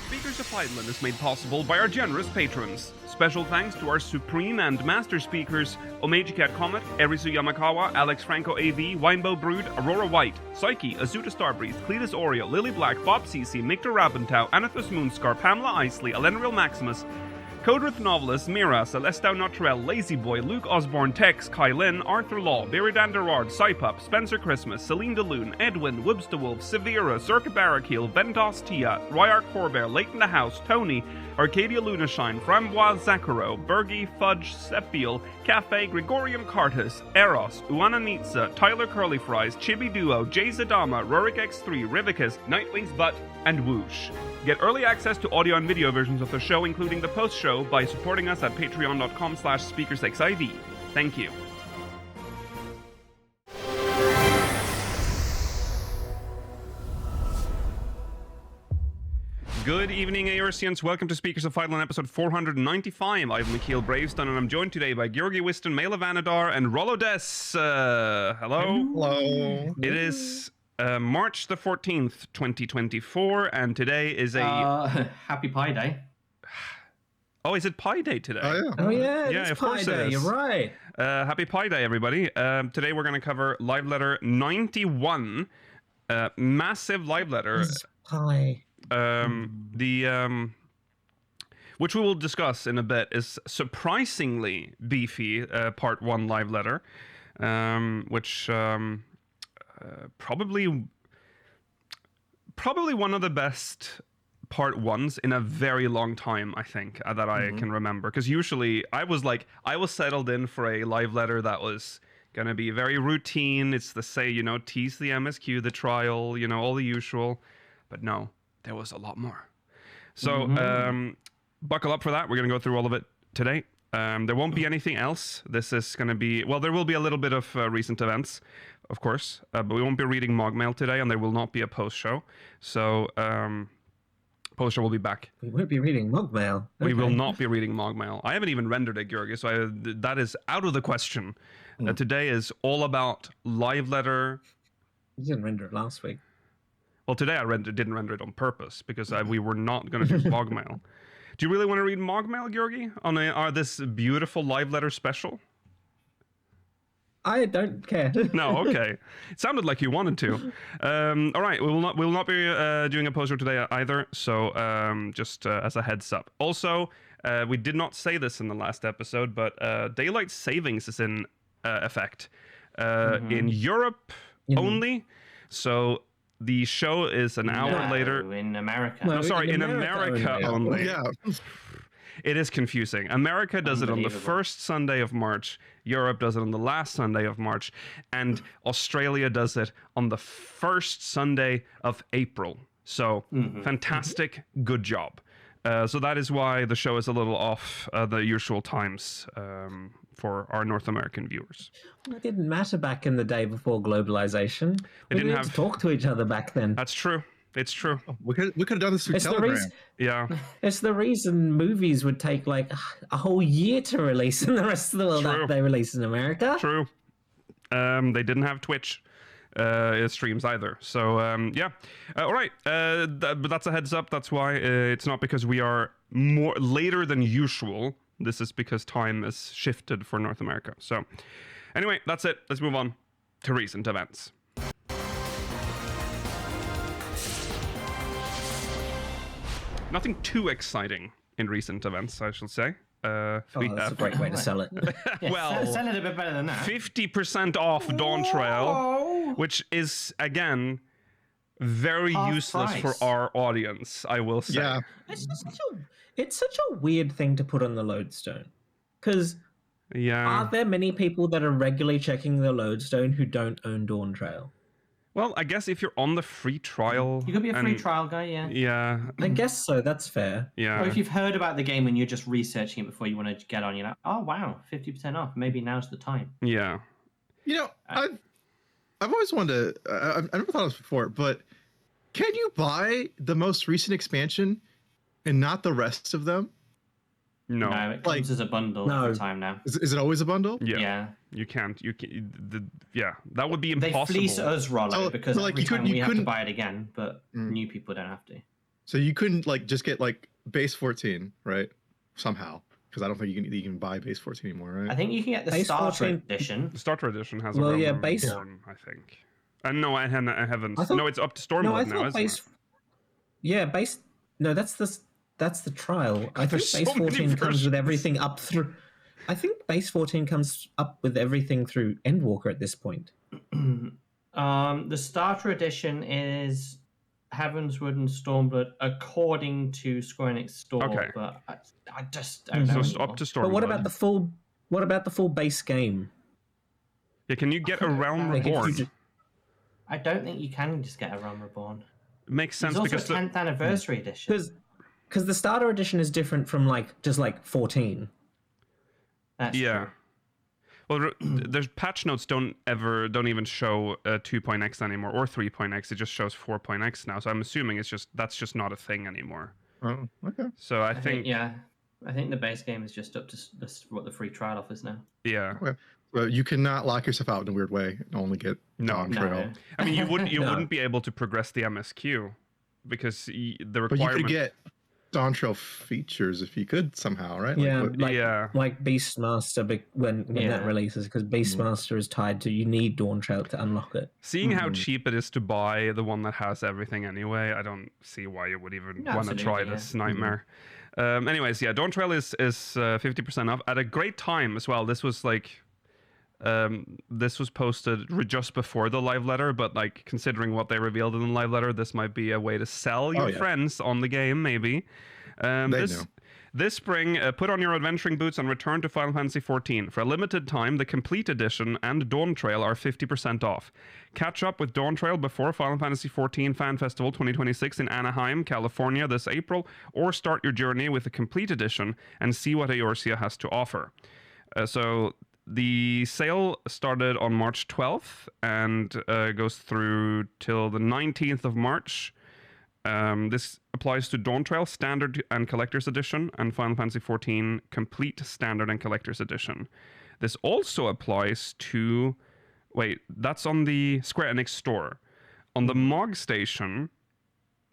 Speakers of Eidolon is made possible by our generous patrons. Special thanks to our Supreme and Master speakers, Omeji Cat Comet, Erisu Yamakawa, Alex Franco AV, Winebow Brood, Aurora White, Psyche, Azuta Starbreeze, Cletus Oreo, Lily Black, Bob CC, Mictor Rabentau, Anathus Moonscar, Pamela Isley, Elenriel Maximus, Codrith Novelist, Mira, Celestau Notrell, Lazy Boy, Luke Osborne, Tex, Kylin, Arthur Law, Biridan Derard, Cypup, Spencer Christmas, Celine DeLune, Edwin, Wibs the Wolf, Severa, Circa Barrakiel, Ventos Tia, Ryark Corbear, Leighton the House, Tony, Arcadia Lunashine, Framboise Zakaro, Bergie, Fudge, Sephiel, Cafe, Gregorium Cartus, Eros, Uana Nitsa, Tyler Curly Fries, Chibi Duo, Jay Zadama, Rurik X3, Rivicus, Nightwing's Butt, and Whoosh. Get early access to audio and video versions of the show, including the post-show, by supporting us at patreon.com/speakersxiv. Thank you. Good evening, Aorcians. Welcome to Speakers of Eidolon, episode 495. I'm Mikhail Bravestone, and I'm joined today by Georgi Wiston, Mela Vanadar, and Rollo Des. Hello. Hello. It is March the 14th, 2024, and today is a... Happy Pi Day. Oh, is it Pi Day today? Oh, yeah. Oh, yeah, Yeah, it's of Pi course it Day, is. you're right. Happy Pi Day, everybody. Today we're going to cover live letter 91. Massive live letter. It's Pi. Which we will discuss in a bit, is surprisingly beefy part 1 live letter, which probably one of the best part 1s in a very long time, I think, that I can remember. Because usually I was settled in for a live letter that was gonna be very routine. It's the tease the MSQ, the trial, all the usual. But no, there was a lot more. So buckle up for that. We're going to go through all of it today. There won't be anything else. This is going to be... Well, there will be a little bit of recent events, of course. But we won't be reading Mogmail today, and there will not be a post-show. So post-show will be back. We won't be reading Mogmail. Okay. We will not be reading Mogmail. I haven't even rendered it, Georgi, so that is out of the question. Today is all about live letter... You didn't render it last week. Well, today I didn't render it on purpose because we were not going to do Mogmail. Do you really want to read Mogmail, Georgi, on this beautiful live letter special? I don't care. No, okay. It sounded like you wanted to. All right, we will not be doing a poster today either. So just as a heads up. Also, we did not say this in the last episode, but daylight savings is in effect in Europe only. So the show is an hour later. In America. No, sorry, in America only. Yeah. It is confusing. America does it on the first Sunday of March. Europe does it on the last Sunday of March. And Australia does it on the first Sunday of April. So, fantastic. Good job. So that is why the show is a little off the usual times for our North American viewers. It didn't matter back in the day before globalization. They We didn't didn't have to talk to each other back then. That's true. It's true. We could have done this through It's the Telegram. reason. Yeah. It's the reason movies would take like a whole year to release in the rest of the world True. that they release in America. True. They didn't have Twitch streams either. So, yeah. All right. But that's a heads up. That's why it's not because we are more later than usual. This is because time has shifted for North America. So, anyway, that's it. Let's move on to recent events. Nothing too exciting in recent events, I shall say. That's a great way to sell it. Yeah, well, sell it a bit better than that. 50% off Dawntrail, which is, again, very Half useless price. for our audience, I will say. Yeah. It's such a weird thing to put on the lodestone. Because Yeah. are there many people that are regularly checking the lodestone who don't own Dawntrail? Well, I guess if you're on the free trial... You could be a free and- trial guy, yeah. Yeah. I guess so, that's fair. Yeah. Or if you've heard about the game and you're just researching it before you want to get on, you're like, oh wow, 50% off. Maybe now's the time. Yeah. You know, I've always wanted to. I've never thought of this before, but can you buy the most recent expansion and not the rest of them? No. No, it Like- comes as a bundle No. every time now. Is it always a bundle? Yeah. Yeah. You can't. Yeah. That would be They impossible. fleece us, Rollo, So- because so, like, every you time couldn't- we you have to couldn't- buy it again, but new people don't have to. So you couldn't like just get like base 14, right? Somehow, because I don't think you can buy base 14 anymore, right? I think you can get the Base starter 14 edition. The starter edition has Well, a yeah, Realm base- Reborn, I think. No, I haven't. I thought- No, it's up to No, I Stormblood now, thought isn't base. it? Yeah, base. No, that's the trial. I think there's base so many 14 comes with versions. everything up through. I think base 14 comes up with everything through Endwalker at this point. The starter edition is Heavenswood and Stormblood according to Square Enix store, Okay. but I just don't know So anymore. up to Stormblood. But what about the full? What about the full base game? Yeah, can you get a Realm Like, if you Reborn? ju- I don't think you can just get a Realm Reborn. It makes There's sense also because a 10th anniversary edition. Because the starter edition is different from just 14. That's yeah. true. Well, there's patch notes don't even show 2.x anymore or 3.x. It just shows 4.x now. So I'm assuming that's just not a thing anymore. Oh, okay. So I think I think the base game is just up to what the free trial offers now. yeah. Well, you cannot lock yourself out in a weird way and only get Dawntrail. No. I mean, you wouldn't No. wouldn't be able to progress the MSQ because the But requirement. you could get Dawntrail features if you could somehow, right? Yeah, Like, yeah. like Beastmaster when Yeah. that releases, because Beastmaster is tied to you need Dawntrail to unlock it. Seeing how cheap it is to buy the one that has everything anyway, I don't see why you would even want to try Absolutely, this nightmare. Anyways, yeah, Dawntrail is 50% off at a great time as well. This was this was posted just before the live letter, but like considering what they revealed in the live letter, this might be a way to sell your friends on the game, maybe. This spring, put on your adventuring boots and return to Final Fantasy XIV. For a limited time, the Complete Edition and Dawntrail are 50% off. Catch up with Dawntrail before Final Fantasy XIV Fan Festival 2026 in Anaheim, California this April, or start your journey with the Complete Edition and see what Eorzea has to offer. So the sale started on March 12th and goes through till the 19th of March. This applies to Dawntrail Standard and Collector's Edition and Final Fantasy XIV Complete Standard and Collector's Edition. This also applies to... Wait, that's on the Square Enix store. On the MOG station...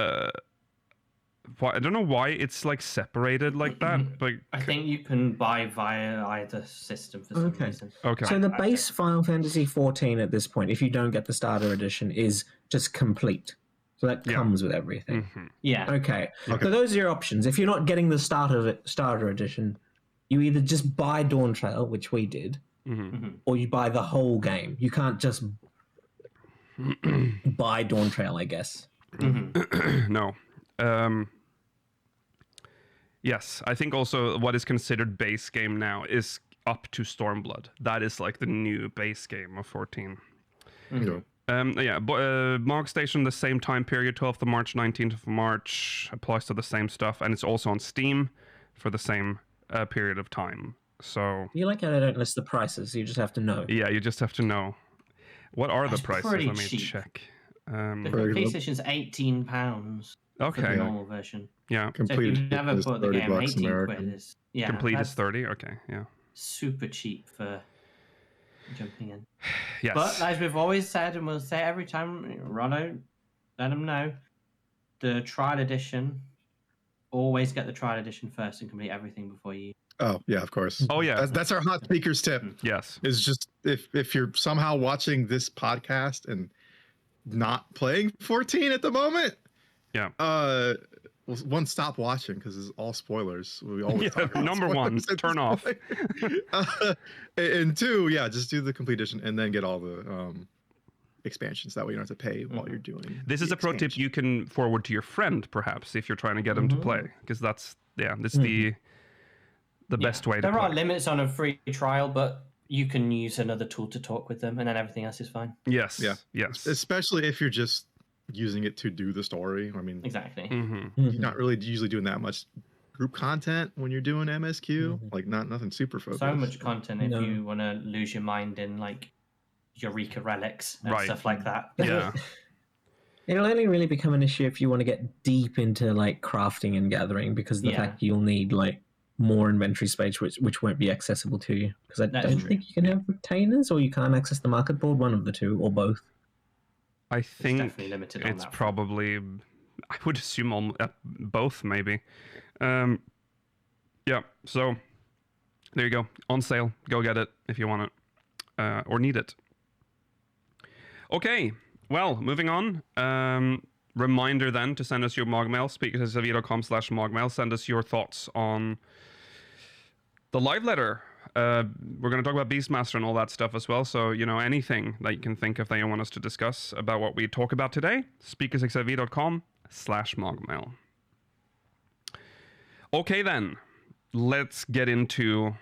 I don't know why it's like separated like that, but I think you can buy via either system for some reason. okay. So the base Final Fantasy 14 at this point, if you don't get the starter edition, is just complete. So that comes with everything. Yeah. Okay. So those are your options. If you're not getting the starter edition, you either just buy Dawntrail, which we did, or you buy the whole game. You can't just buy Dawntrail, I guess. No. Yes, I think also what is considered base game now is up to Stormblood. That is like the new base game of 14. MOG Station, the same time period, 12th of March, 19th of March, applies to the same stuff, and it's also on Steam for the same period of time. So You like how they don't list the prices, you just have to know. yeah, you just have to know. What are That's the prices? pretty Let me cheap. check. The complete edition's £18 for the Okay, normal version. yeah. So if Complete you've never is bought the 30 game, bucks 18 American. quid is Complete that's is 30. Okay, yeah. super cheap for jumping in. Yes. But as we've always said, and we'll say every time, Rono, let them know, the trial edition, always get the trial edition first and complete everything before you. Oh yeah, of course. Oh yeah. That's our hot speakers tip. Yes. Is just if you're somehow watching this podcast and not playing 14 at the moment, one, stop watching because it's all spoilers. We always talk about number one, spoilers at turn this off. point. And two, just do the complete edition and then get all the expansions. That way you don't have to pay while you're doing. This is the a pro tip expansion. you can forward to your friend, perhaps, if you're trying to get them to play, because that's the best way to There play. are limits on a free trial, but you can use another tool to talk with them, and then everything else is fine. Yes. Yeah. Yes. Especially if you're just using it to do the story. I mean, Exactly. you're not really usually doing that much group content when you're doing MSQ. Like nothing super focused. So much content if No. you want to lose your mind in like Eureka relics and Right. stuff like that. Yeah. It'll only really become an issue if you want to get deep into like crafting and gathering, because the fact you'll need like more inventory space, which won't be accessible to you. Because I That's don't true. think you can have retainers, or you can't access the market board. One of the two, or both. I think definitely limited on it's that front. probably I would assume both, maybe. Yeah, so there you go. On sale. Go get it if you want it or need it. Okay, well, moving on. Reminder then to send us your mogmail, speakersxiv.com/mogmail. Send us your thoughts on the live letter. We're going to talk about Beastmaster and all that stuff as well. So, anything that you can think of that you want us to discuss about what we talk about today, speakersxiv.com/mogmail. Okay, then. Let's get into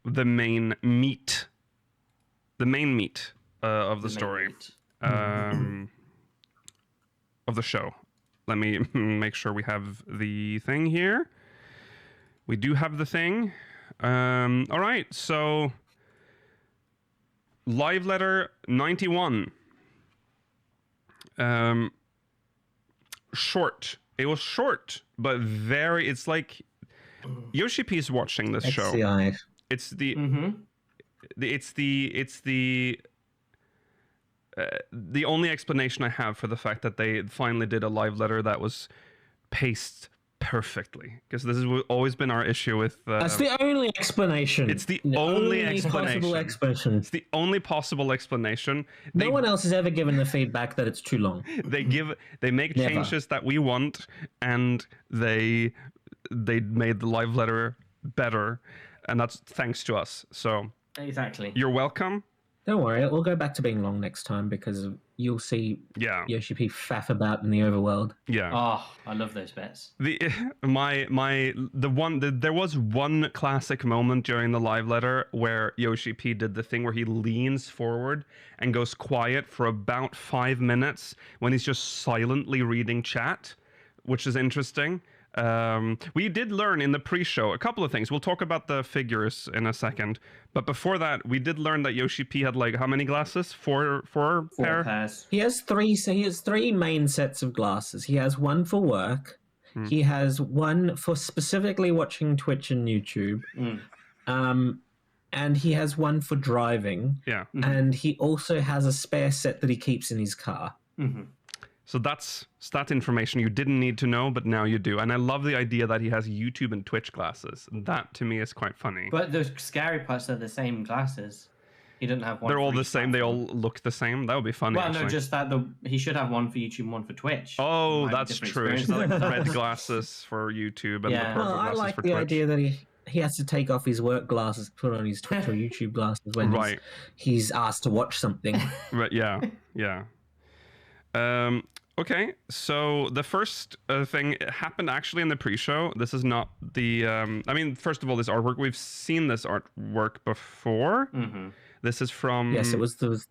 the main meat. The main meat of the story. Of the show. Let me make sure we have the thing here. We do have the thing. All right, so live letter 91. Short. It was short, but very. It's like Yoshi P is watching this show. XCI. It's the. The only explanation I have for the fact that they finally did a live letter that was paced perfectly, because this has always been our issue with. That's the only explanation. It's the only explanation. Possible explanation. It's the only possible explanation. No one else has ever given the feedback that it's too long. They make changes that we want, and they made the live letter better, and that's thanks to us. So exactly. You're welcome. Don't worry, we'll go back to being long next time because you'll see Yoshi P faff about in the overworld. Yeah. Oh, I love those bits. There was one classic moment during the live letter where Yoshi P did the thing where he leans forward and goes quiet for about 5 minutes when he's just silently reading chat, which is interesting. We did learn in the pre-show a couple of things. We'll talk about the figures in a second, but before that, we did learn that Yoshi P had how many glasses? Four pairs. He has three. So he has 3 main sets of glasses. He has one for work. He has one for specifically watching Twitch and YouTube. And he has one for driving. Yeah. And he also has a spare set that he keeps in his car. So that's stat information you didn't need to know, but now you do. And I love the idea that he has YouTube and Twitch glasses. That, to me, is quite funny. But the scary parts are the same glasses. He didn't have one. They're all for the each same. They all platform. look the same. That would be funny, Well, actually. no, just that he should have one for YouTube and one for Twitch. Oh, Might be that's different true. She's experiences. like red glasses for YouTube and the purple Well, I glasses like for the Twitch. idea that he has to take off his work glasses, put on his Twitch or YouTube glasses when he's asked to watch something. Right, yeah. Okay, so the first thing happened actually in the pre-show. This is not the... first of all, this artwork. We've seen this artwork before. This is from... Yes, it was the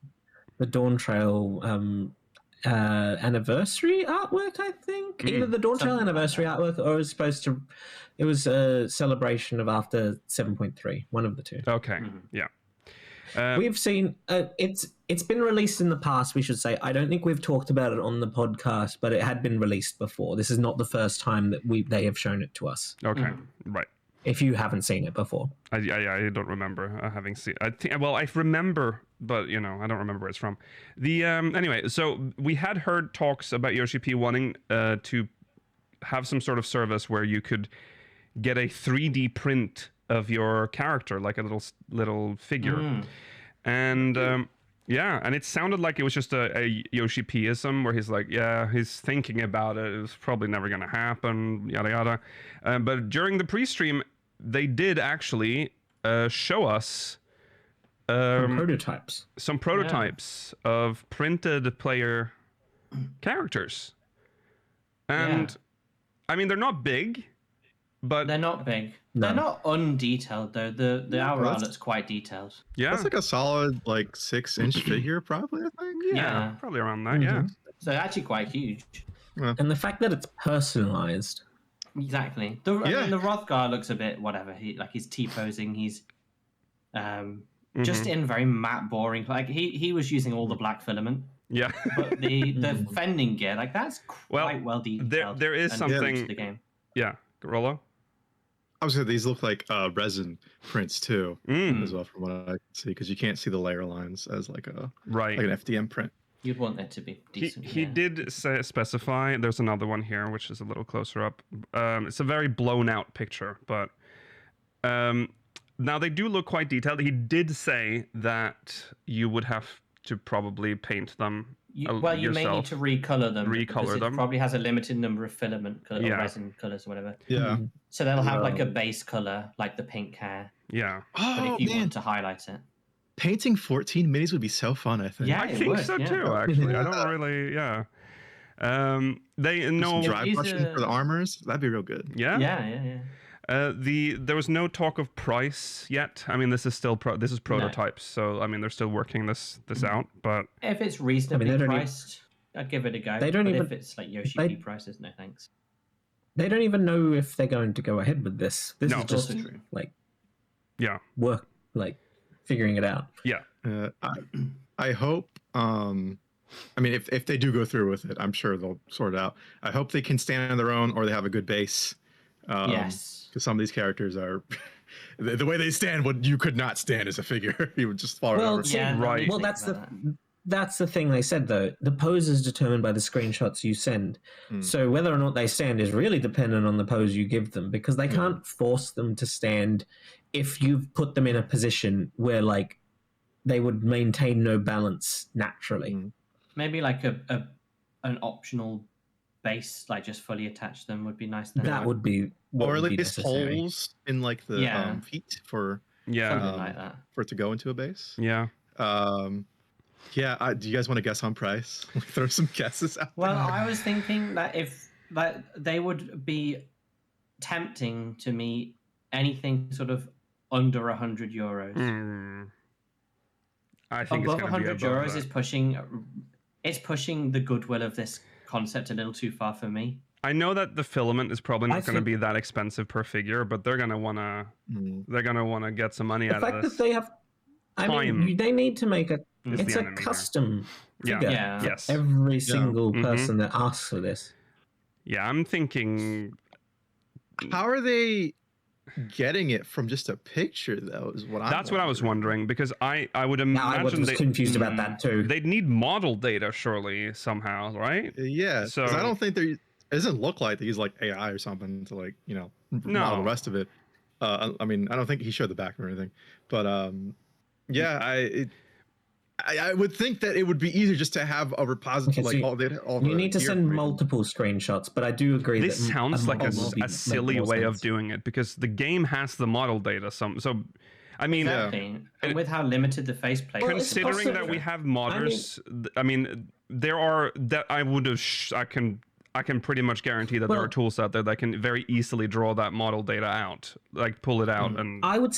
Dawntrail anniversary artwork, I think. Either the Dawntrail anniversary artwork or it was a celebration of after 7.3. One of the two. Okay, yeah. We've seen it's been released in the past, we should say. I don't think we've talked about it on the podcast, but it had been released before. This is not the first time that they have shown it to us. Okay, right. If you haven't seen it before. I don't remember having seen. I remember, but I don't remember where it's from. Anyway, so we had heard talks about Yoshi P wanting to have some sort of service where you could get a 3D print of your character, like a little figure, and and it sounded like it was just a Yoshi P-ism where he's like, he's thinking about it. It was probably never going to happen, yada yada. But during the pre-stream, they did actually show us some prototypes of printed player characters, and I mean they're not big, but they're not big. No. They're not undetailed though. The outer looks quite detailed. Yeah, that's like a solid 6-inch figure, probably. I think. Yeah, probably around that. Yeah, so they're actually quite huge. And the fact that it's personalized. Exactly. I mean, the Rothgar looks a bit whatever. He's T-posing. He's just in very matte, boring. Like he was using all the black filament. Yeah. But the fending gear, that's quite well detailed. There is something to the game. Yeah, Rollo. I was saying these look like resin prints too, as well, from what I can see, because you can't see the layer lines as like an FDM print. You'd want it to be decent. He did specify. There's another one here, which is a little closer up. It's a very blown out picture, but now they do look quite detailed. He did say that you would have to probably paint them. You may need to recolor them. Recolor them. It probably has a limited number of filament color, or resin colors or whatever. Yeah. So they'll have like a base color, like the pink hair. Yeah. But if you want to highlight it, painting 14 minis would be so fun. I think. Yeah, I think so too. Actually, I don't really. Yeah. They no dry brushing for the armors. That'd be real good. Yeah. Yeah. There was no talk of price yet. I mean, this is still prototypes, so I mean they're still working this out. But if it's reasonably priced, I'd give it a go. If it's like Yoshi P prices, no thanks. They don't even know if they're going to go ahead with this. This is just like work, like figuring it out. Yeah. I hope. I mean, if they do go through with it, I'm sure they'll sort it out. I hope they can stand on their own, or they have a good base. Yes. Because some of these characters are the way they stand. What you could not stand as a figure, you would just fall over. Yeah, right. Well, that's the thing they said though. The pose is determined by the screenshots you send. So whether or not they stand is really dependent on the pose you give them, because they can't force them to stand if you've put them in a position where like they would maintain no balance naturally. Maybe like an optional base, like just fully attach them would be nice. Then. That would be, or at least holes in like the feet for something like that for it to go into a base. Yeah. Do you guys want to guess on price? Throw some guesses out. Well, I was thinking that they would be tempting to me anything sort of under 100 euros. I think above it's 100 be above euros is pushing the goodwill of this concept a little too far for me. I know that the filament is probably not going to be that expensive per figure, but they're going to want to get some money out of this. That they have, they need to make it's a custom figure. Yes. Every single person that asks for this. Yeah, I'm thinking. How are they getting it from just a picture though? That's what I was wondering, because I would imagine I was confused about that too. They'd need model data surely somehow, right? Yeah. So I don't think it doesn't look like they use like AI or something to like model the rest of it. I mean, I don't think he showed the back or anything, but I would think that it would be easier just to have a repository you need to send multiple screenshots, but I do agree this sounds like a silly way of doing it, because the game has the model data. So I mean, and with how limited the faceplate, considering that we have modders, I mean, there are that I would have. I can pretty much guarantee that there are tools out there that can very easily draw that model data out, like pull it out. And I would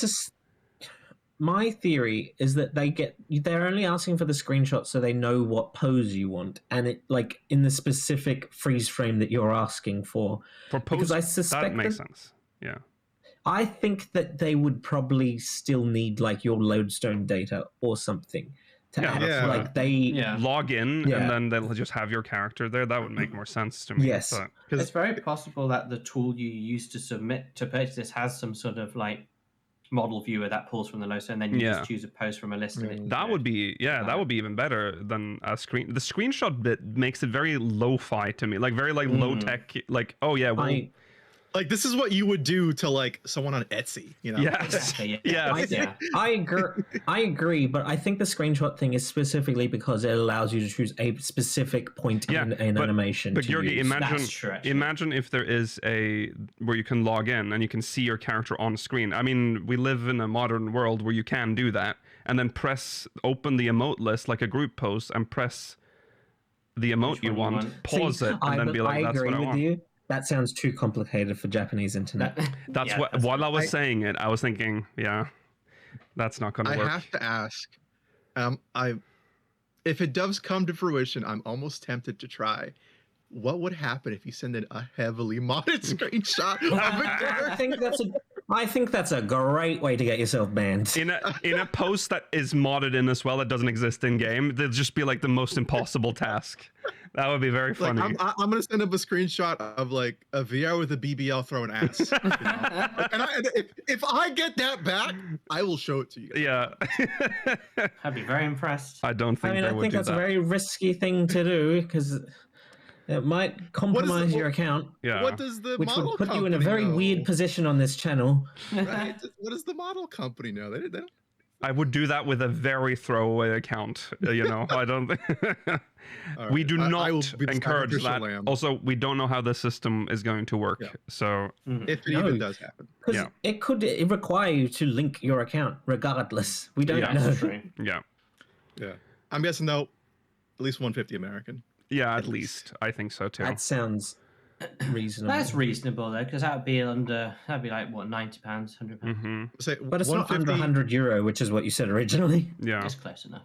my theory is that they're only asking for the screenshot so they know what pose you want, and it like in the specific freeze frame that you're asking for. For pose, because I suspect that makes sense. Yeah. I think that they would probably still need like your lodestone data or something to like they log in and then they'll just have your character there. That would make more sense to me. Yes. It's very possible that the tool you use to submit to purchase this has some sort of like model viewer that pulls from the lodestone, and then you just choose a pose from a list of it. That would be that would be even better than a screen. The screenshot bit makes it very lo-fi to me, like very like low tech, like like this is what you would do to like someone on Etsy, Exactly, I agree, but I think the screenshot thing is specifically because it allows you to choose a specific point in animation. But Georgi, imagine if there is where you can log in and you can see your character on screen. I mean, we live in a modern world where you can do that, and then open the emote list like a group post and press the emote you want, pause it, and then be like, that's what I want. That sounds too complicated for Japanese internet. That's while I was saying it, I was thinking, that's not going to work. I have to ask, if it does come to fruition, I'm almost tempted to try. What would happen if you send in a heavily modded screenshot of a character? I think that's a great way to get yourself banned. In a post that is modded in as well, that doesn't exist in game, there'd just be like the most impossible task. That would be very funny. Like, I'm gonna send up a screenshot of like a VR with a BBL throwing ass. You know? And if I get that back, I will show it to you. Yeah. I'd be very impressed. I don't think they I would think do that's that. a very risky thing to do because it might compromise your account, Yeah. What does the which model would put you in a company very know? weird position on this channel. Right? What does the model company know? They don't. I would do that with a very throwaway account. You know, I don't. All We right. do I not will be the encourage sacrificial that. lamb. Also, we don't know how the system is going to work. Yeah. So If it No. even does happen. Because Yeah. it could require you to link your account regardless. We don't Yeah, know. That's true. yeah, Yeah. I'm guessing though, at least 150 American. yeah. At least I think so too. That sounds reasonable. That's reasonable though, because that'd be like what, £90, £100. Mm-hmm. Say But it's not under 150 €100, which is what you said originally. Yeah. It's close enough.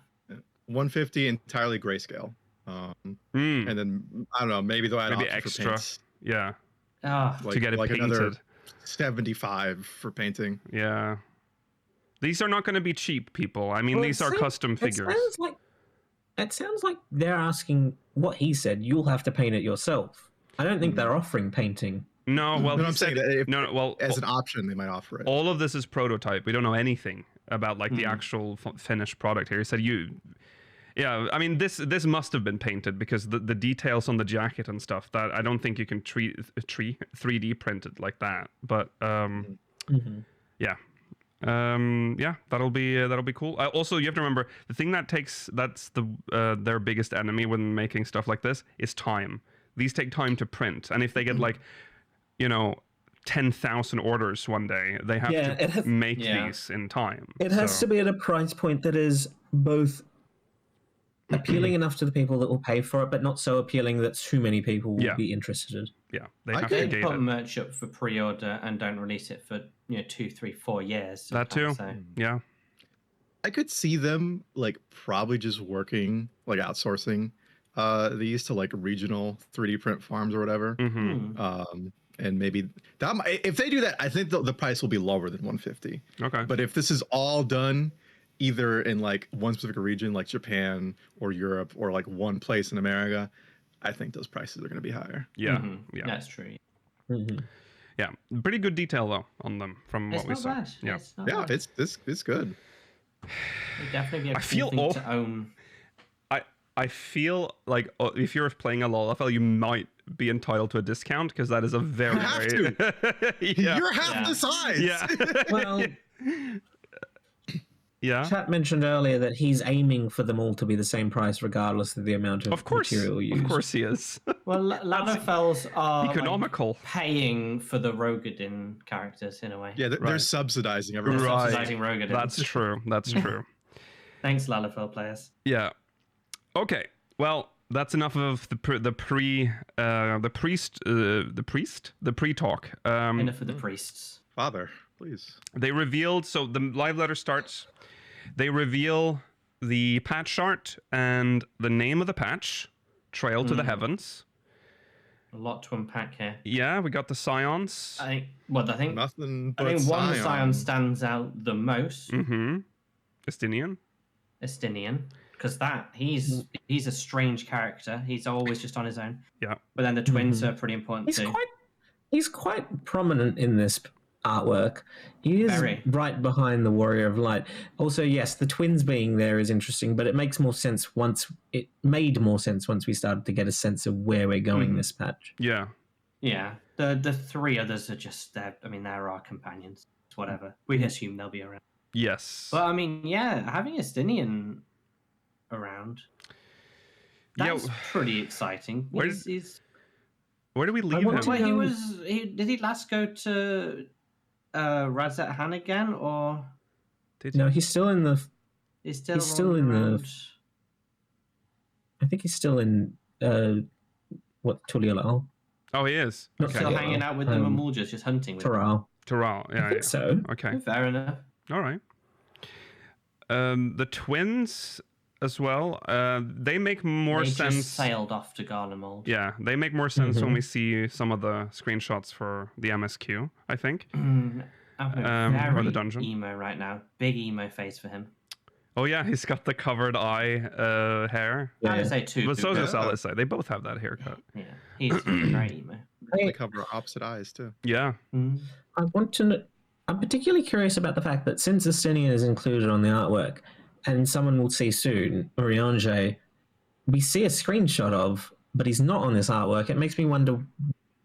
150 entirely grayscale. Mm. And then I don't know, maybe they'll add Maybe option for extra. paints, Yeah. Ah, like, To get it like painted. another 75 for painting. Yeah. These are not going to be cheap, people. I mean, Well, these are custom figures. It sounds like they're asking what he said. You'll have to paint it yourself. I don't think they're offering painting. No, well, No, he I'm said, saying that if, no, well, as an option, they might offer it. all of this is prototype. We don't know anything about like the actual finished product here. He said yeah, I mean this must have been painted because the details on the jacket and stuff that I don't think you can 3D print it like that. But yeah. Yeah, that'll be cool. Also, you have to remember the thing that's their biggest enemy when making stuff like this is time. These take time to print, and if they get like, 10,000 orders one day, they have to make these in time. It has to be at a price point that is both appealing enough to the people that will pay for it, but not so appealing that too many people will be interested. Yeah, they I have they to gate put it. merch up for pre-order and don't release it for 2, 3, 4 years. That too. So. Yeah. I could see them like probably just working, like outsourcing these to like regional 3D print farms or whatever. Mm-hmm. And maybe that if they do that, I think the price will be lower than 150. Okay. But if this is all done either in like one specific region, like Japan or Europe, or like one place in America, I think those prices are going to be higher. Yeah. Mhm. Yeah. That's true. Yeah. Pretty good detail though on them from It's what we not saw. bad. Yeah. It's not Yeah, bad. it's good. It'd definitely be a I cool feel thing all- to own. I feel like if you're playing a LOL, you might be entitled to a discount because that is a very You have yeah. You're half Yeah. the size. Yeah. Well, Yeah. Chat mentioned earlier that he's aiming for them all to be the same price regardless of the amount of Of course. material used. Of course he is. Well, Ladderfells are like, Economical. paying for the Rogadin characters in a way. Yeah, they're Right. subsidizing They're everything. Right. subsidizing Rogadin. That's true. That's true. Thanks, Ladderfell players. Yeah. Okay. Well, that's enough of the pre-talk. Enough of the priests. Father, please. They revealed, so the live letter starts. They reveal the patch art and the name of the patch, Trail to the Heavens. A lot to unpack here. Yeah, we got the Scions. I think Nothing but one Scion. Scion stands out the most. Mm-hmm. Estinian. Estinian, because he's a strange character. He's always just on his own. Yeah. But then the twins are pretty important too. He's quite prominent in this artwork. He is Very. right behind the Warrior of Light. Also, yes, the twins being there is interesting, but it makes more sense once we started to get a sense of where we're going this patch. Yeah. Yeah, the three others are just there. I mean, they're our companions. It's whatever. We assume they'll be around. Yes. But I mean, yeah, having Estinian around, that's pretty exciting. Where do we leave want him? to- Well, did he last go to Razet Han again, or No, he's still in the. is still He's still in the- around? I think he's still in. Tulialal? Oh, he is. Not Okay. Still Yeah. hanging out with the Mamuljas, just hunting with them. Taral. Taral. I Yeah. think so. Okay. Fair enough. All right. The twins as well. They make more They sense. just sailed off to Garlemald. Yeah, they make more sense when we see some of the screenshots for the MSQ, I think. I'm or very the dungeon. emo right now. Big emo face for him. Oh yeah, he's got the covered eye hair. I would say two. But so does Yeah. Alice. They both have that haircut. Yeah, he's very emo. They cover opposite eyes too. Yeah. Mm. I want to know, I'm particularly curious about the fact that since Estinian is included on the artwork, and someone will see soon, Urianger, we see a screenshot of, but he's not on this artwork. It makes me wonder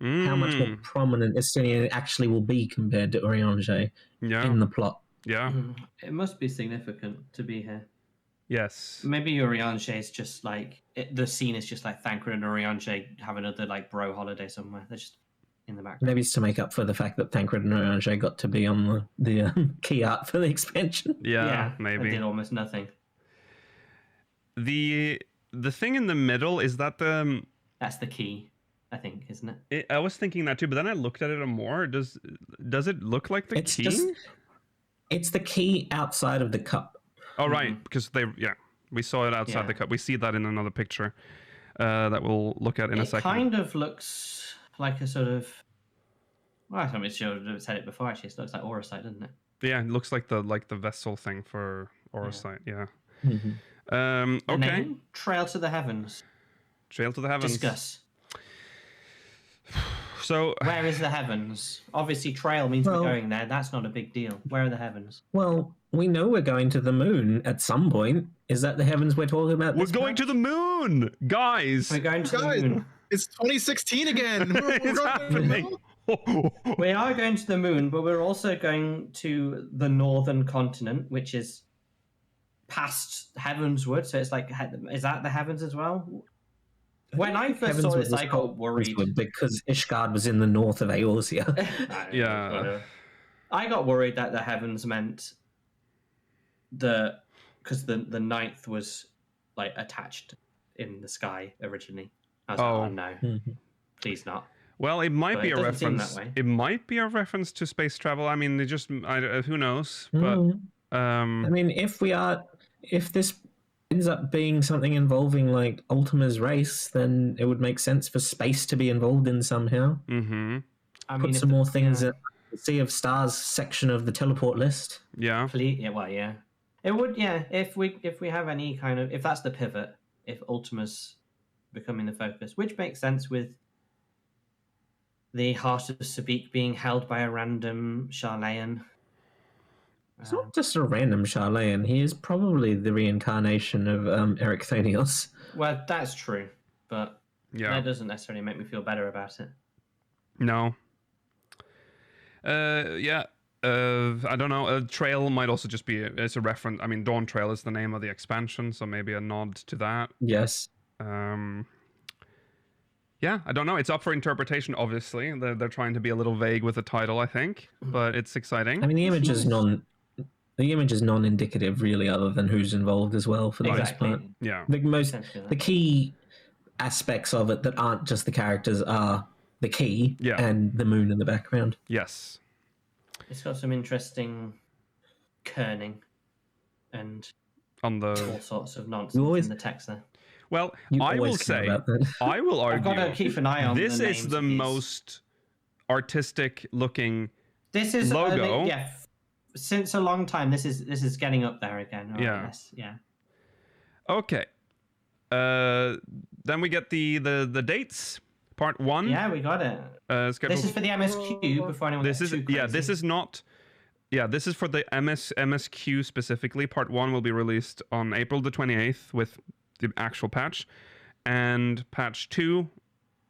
how much more prominent Estinian actually will be compared to Urianger in the plot. Yeah. It must be significant to be here. Yes. Maybe Urianger is just like the scene is just like Thancred and Urianger have another like bro holiday somewhere. They're just in the background. Maybe it's to make up for the fact that Thancred and Urianger got to be on the key art for the expansion. Yeah, They maybe. did almost nothing. The thing in the middle is that That's the key, I think, isn't it? I was thinking that too, but then I looked at it more. Does it look like the It's key? it's the key outside of the cup. Oh right, because we saw it outside the cup. We see that in another picture that we'll look at in a second. It kind of looks like a sort of. Well, I think should have said it before. Actually, it looks like Orosite, doesn't it? Yeah, it looks like the vessel thing for Orosite. Yeah. Mm-hmm. Okay. Name? Trail to the Heavens. Trail to the Heavens. Discuss. So Where is the heavens? Obviously, trail means we're going there. That's not a big deal. Where are the heavens? Well, we know we're going to the moon at some point. Is that the heavens we're talking about? we're going to the moon, guys. We're going to the moon. It's 2016 again. We're It's going to the happening. moon. We are going to the moon, but we're also going to the northern continent, which is past Heavenswood. So it's like, is that the heavens as well? When I first saw this, I got worried. Because Ishgard was in the north of Eorzea. Yeah. I got worried that the heavens meant because the ninth was like attached in the sky originally. I was like, oh no, please not. Well, it might But be it a doesn't seem reference. that way. It might be a reference to space travel. I mean, who knows? But I mean, if this ends up being something involving like Ultima's race, then it would make sense for space to be involved in somehow. mm-hmm. I Put mean, some more things in the Sea of Stars section of the teleport list. Yeah. It would, if we have any kind of, if that's the pivot, if Ultima's becoming the focus, which makes sense with the Heart of Sabik being held by a random Charlayan. It's not just a random Charlayan. He is probably the reincarnation of Eric Thanios. Well, that's true, but Yeah. that doesn't necessarily make me feel better about it. No. Yeah. I don't know. Trail might also just be it's a reference. I mean, Dawntrail is the name of the expansion, so maybe a nod to that. Yes. Yeah, I don't know. It's up for interpretation. Obviously, they're trying to be a little vague with the title, I think, but it's exciting. I mean, the image is non-indicative, really, other than who's involved as well. For the most part, Yeah. the key aspects of it that aren't just the characters are the key and the moon in the background. Yes. It's got some interesting kerning and On the all sorts of nonsense in the text there. Well, I will say, I will argue. I've got to keep an eye on this the is names the of these. most artistic looking This is logo. Since a long time, this is getting up there again. Right? Yeah. Yeah. Okay. Then we get the dates. Part 1. Yeah, we got it. Scheduled. This is for the MSQ before anyone This gets is too crazy. this is not. Yeah, this is for the MSQ specifically. Part 1 will be released on April the 28th with the actual patch, and Part 2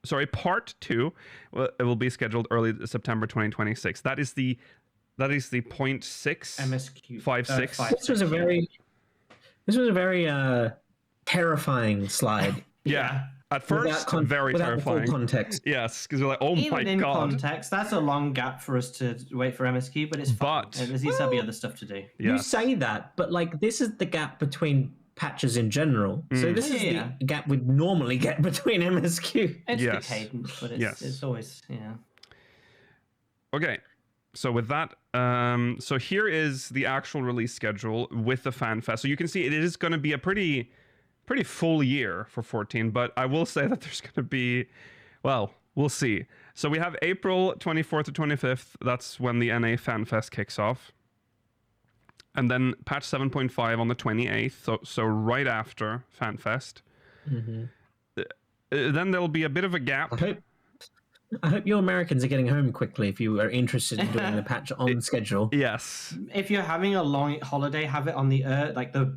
it will be scheduled early September 2026. That is the 0.6 MSQ 5.6. This was a very terrifying slide. Yeah. At first, very without terrifying. The full context. Yes, because we're like, oh Even my in god. context, that's a long gap for us to wait for MSQ, but it's fine. But- There's still be other stuff to do. You Yes. say that, but like this is the gap between patches in general. So this is Yeah. the gap we'd normally get between MSQ. It's Yes. the cadence, but it's always Okay, so with that, so here is the actual release schedule with the fan fest. So you can see it is going to be a pretty full year for 14, but I will say that there's going to be, well, We'll see. So we have April 24th to 25th. That's when the NA FanFest kicks off. And then patch 7.5 on the 28th. So right after FanFest. Mm-hmm. Then there'll be a bit of a gap. I hope you Americans are getting home quickly if you are interested in doing the patch on schedule. Yes. If you're having a long holiday, have it on the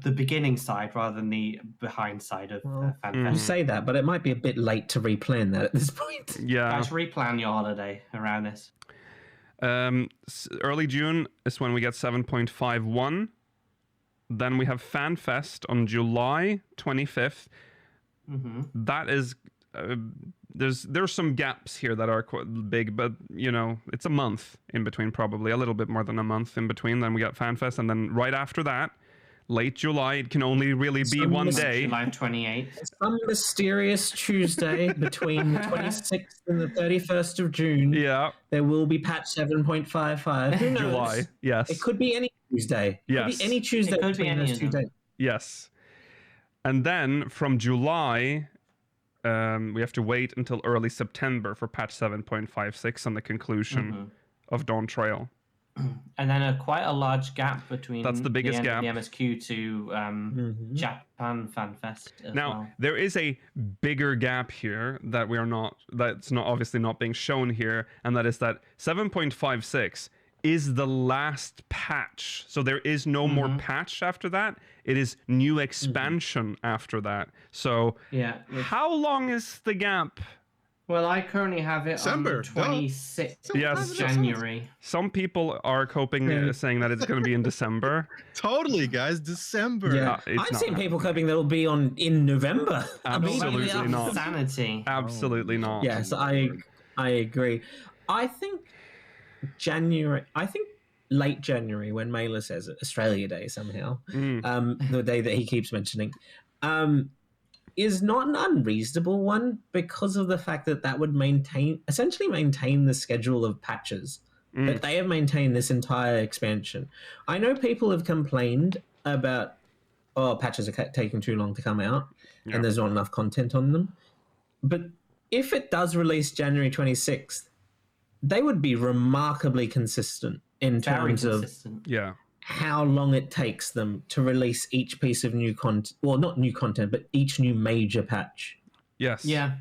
the beginning side rather than the behind side of FanFest. You say that, but it might be a bit late to replan that at this point. Yeah. Guys, replan your holiday around this. Early June is when we get 7.51. Then we have FanFest on July 25th. Mm-hmm. That is... there's some gaps here that are quite big, but it's a month in between, probably a little bit more than a month in between. Then we got FanFest, and then right after that, late July, it can only really be one day. July 28th. Some mysterious Tuesday between the 26th and the 31st of June. Yeah, there will be patch 7.55. Who knows? July, yes. It could be any Tuesday. Yes. It could be any Tuesday. It could be any those 2 days. Yes, and then from July. We have to wait until early September for patch 7.56 and the conclusion of Dawntrail. And then quite a large gap between That's the biggest gap. The MSQ to Japan FanFest as well. There is a bigger gap here that that's obviously not being shown here, and that is that 7.56 is the last patch. So there is no more patch after that. It is new expansion after that. So how long is the gap? Well, I currently have it December. on the 26th Yes. of January. Some people are coping saying that it's going to be in December. Totally, guys. December. Yeah. I've seen people coping that it'll be in November. Absolutely not. Sanity. Absolutely not. Yes, I agree. I think late January, when Mailer says it, Australia Day somehow, the day that he keeps mentioning, is not an unreasonable one because of the fact that would essentially maintain the schedule of patches that they have maintained this entire expansion. I know people have complained about, patches are taking too long to come out and there's not enough content on them. But if it does release January 26th, they would be remarkably consistent in terms of how long it takes them to release each piece of new content. Well, not new content, but each new major patch. Yes. Yeah.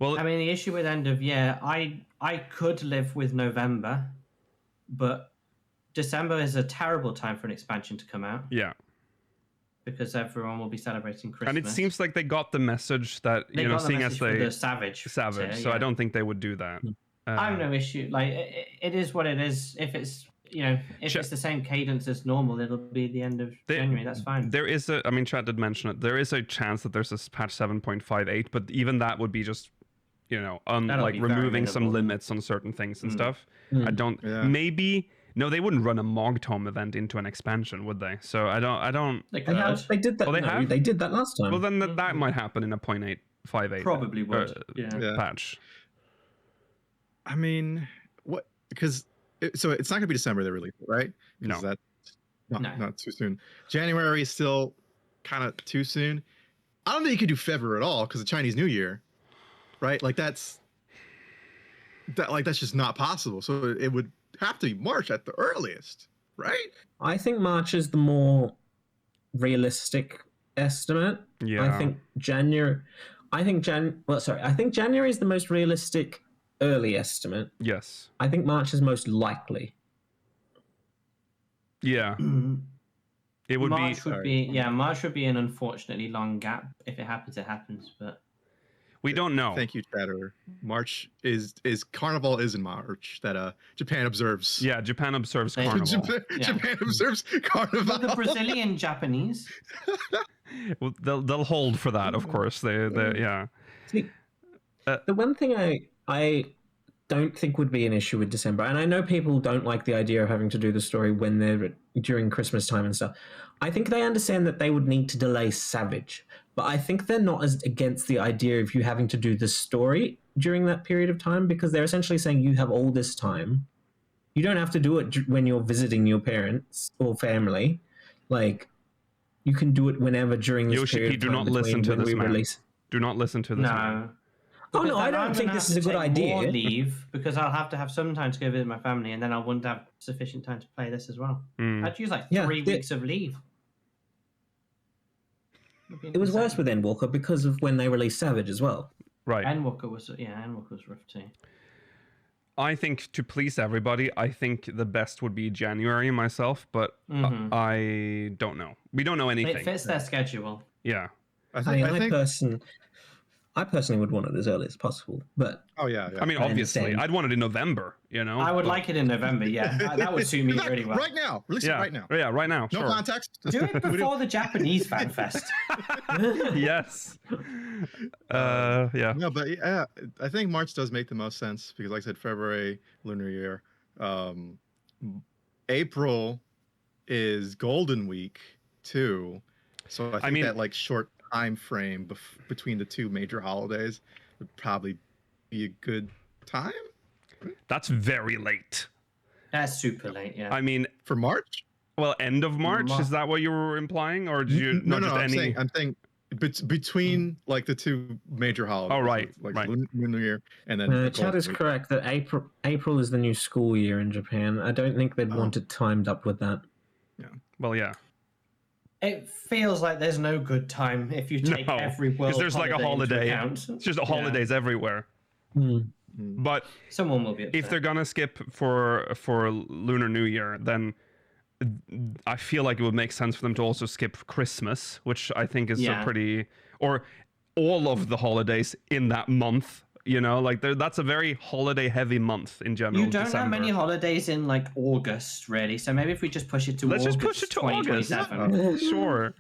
Well, I mean, the issue with end of year, I could live with November, but December is a terrible time for an expansion to come out. Yeah. Because everyone will be celebrating Christmas. And it seems like they got the message that, seeing as the Savage. Tier, so I don't think they would do that. I have no issue. Like, it is what it is. If it's it's the same cadence as normal, it'll be the end of January. That's fine. There is Chad did mention it. There is a chance that there's this patch 7.58, but even that would be just, removing some limits on certain things and stuff. I don't. Maybe no, they wouldn't run a Mogtom event into an expansion, would they? So I don't. They did that. They did that last time. Well, then that might happen in a 0.858. Probably would. Patch. I mean, what? Because it's not going to be December they release it, right? No, that's not too soon. January is still kind of too soon. I don't think you could do February at all because of Chinese New Year, right? Like that's just not possible. So it would have to be March at the earliest, right? I think March is the more realistic estimate. Yeah. I think January. I think January is the most realistic early estimate. Yes. I think March is most likely. Yeah. It would March would be an unfortunately long gap. If it happens, it happens, but we don't know. Thank you, Chatter. March is Carnival is in March that Japan observes. Yeah, Japan observes Carnival. Japan observes Carnival. But the Brazilian Japanese. Well, they'll hold for that, of course. They See, the one thing I don't think would be an issue with December, and I know people don't like the idea of having to do the story when they're during Christmas time and stuff. I think they understand that they would need to delay Savage, but I think they're not as against the idea of you having to do the story during that period of time, because they're essentially saying you have all this time. You don't have to do it when you're visiting your parents or family. Like, you can do it whenever during this period of time. Do not listen to this man. Do not listen to this man. Oh Because no, I then I'm don't think gonna this is have a to good take idea. more leave because I'll have to have some time to go visit my family, and then I wouldn't have sufficient time to play this as well. I'd use like Yeah, 3 weeks of leave. It was worse with Endwalker because of when they released Savage as well. Right. Endwalker was rough too. I think to please everybody, I think the best would be January myself, but I don't know. We don't know anything. It fits their schedule. Yeah. I personally would want it as early as possible, but Oh yeah. I mean, I obviously, understand. I'd want it in November, you know? I would like it in November, yeah. That would suit me really well. Right now. Release it right now. Yeah, right now. No sure. context. Do it before the Japanese Fan Fest. Yes. Yeah. No, but yeah, I think March does make the most sense because, like I said, February, Lunar Year. April is Golden Week too, so I think that like short time frame between the two major holidays would probably be a good time. That's very late. That's super late, yeah. I mean, For March? well, end of March, is that what you were implying, or did you No, just any? I'm saying between like the two major holidays. Oh, right, like right. Lunar Year and then Chad is correct that April is the new school year in Japan. I don't think they'd want it timed up with that. Yeah. Well, yeah. It feels like there's no good time if you take every world because there's like a holiday. Into account. It's just holidays everywhere. But someone will be upset. if they're gonna skip for Lunar New Year, then I feel like it would make sense for them to also skip Christmas, which I think is a pretty, or all of the holidays in that month. You know, like that's a very holiday-heavy month in general. You don't December. have many holidays in like August, really. So maybe if we just push it to Let's August, just push it to August. 2027. Sure.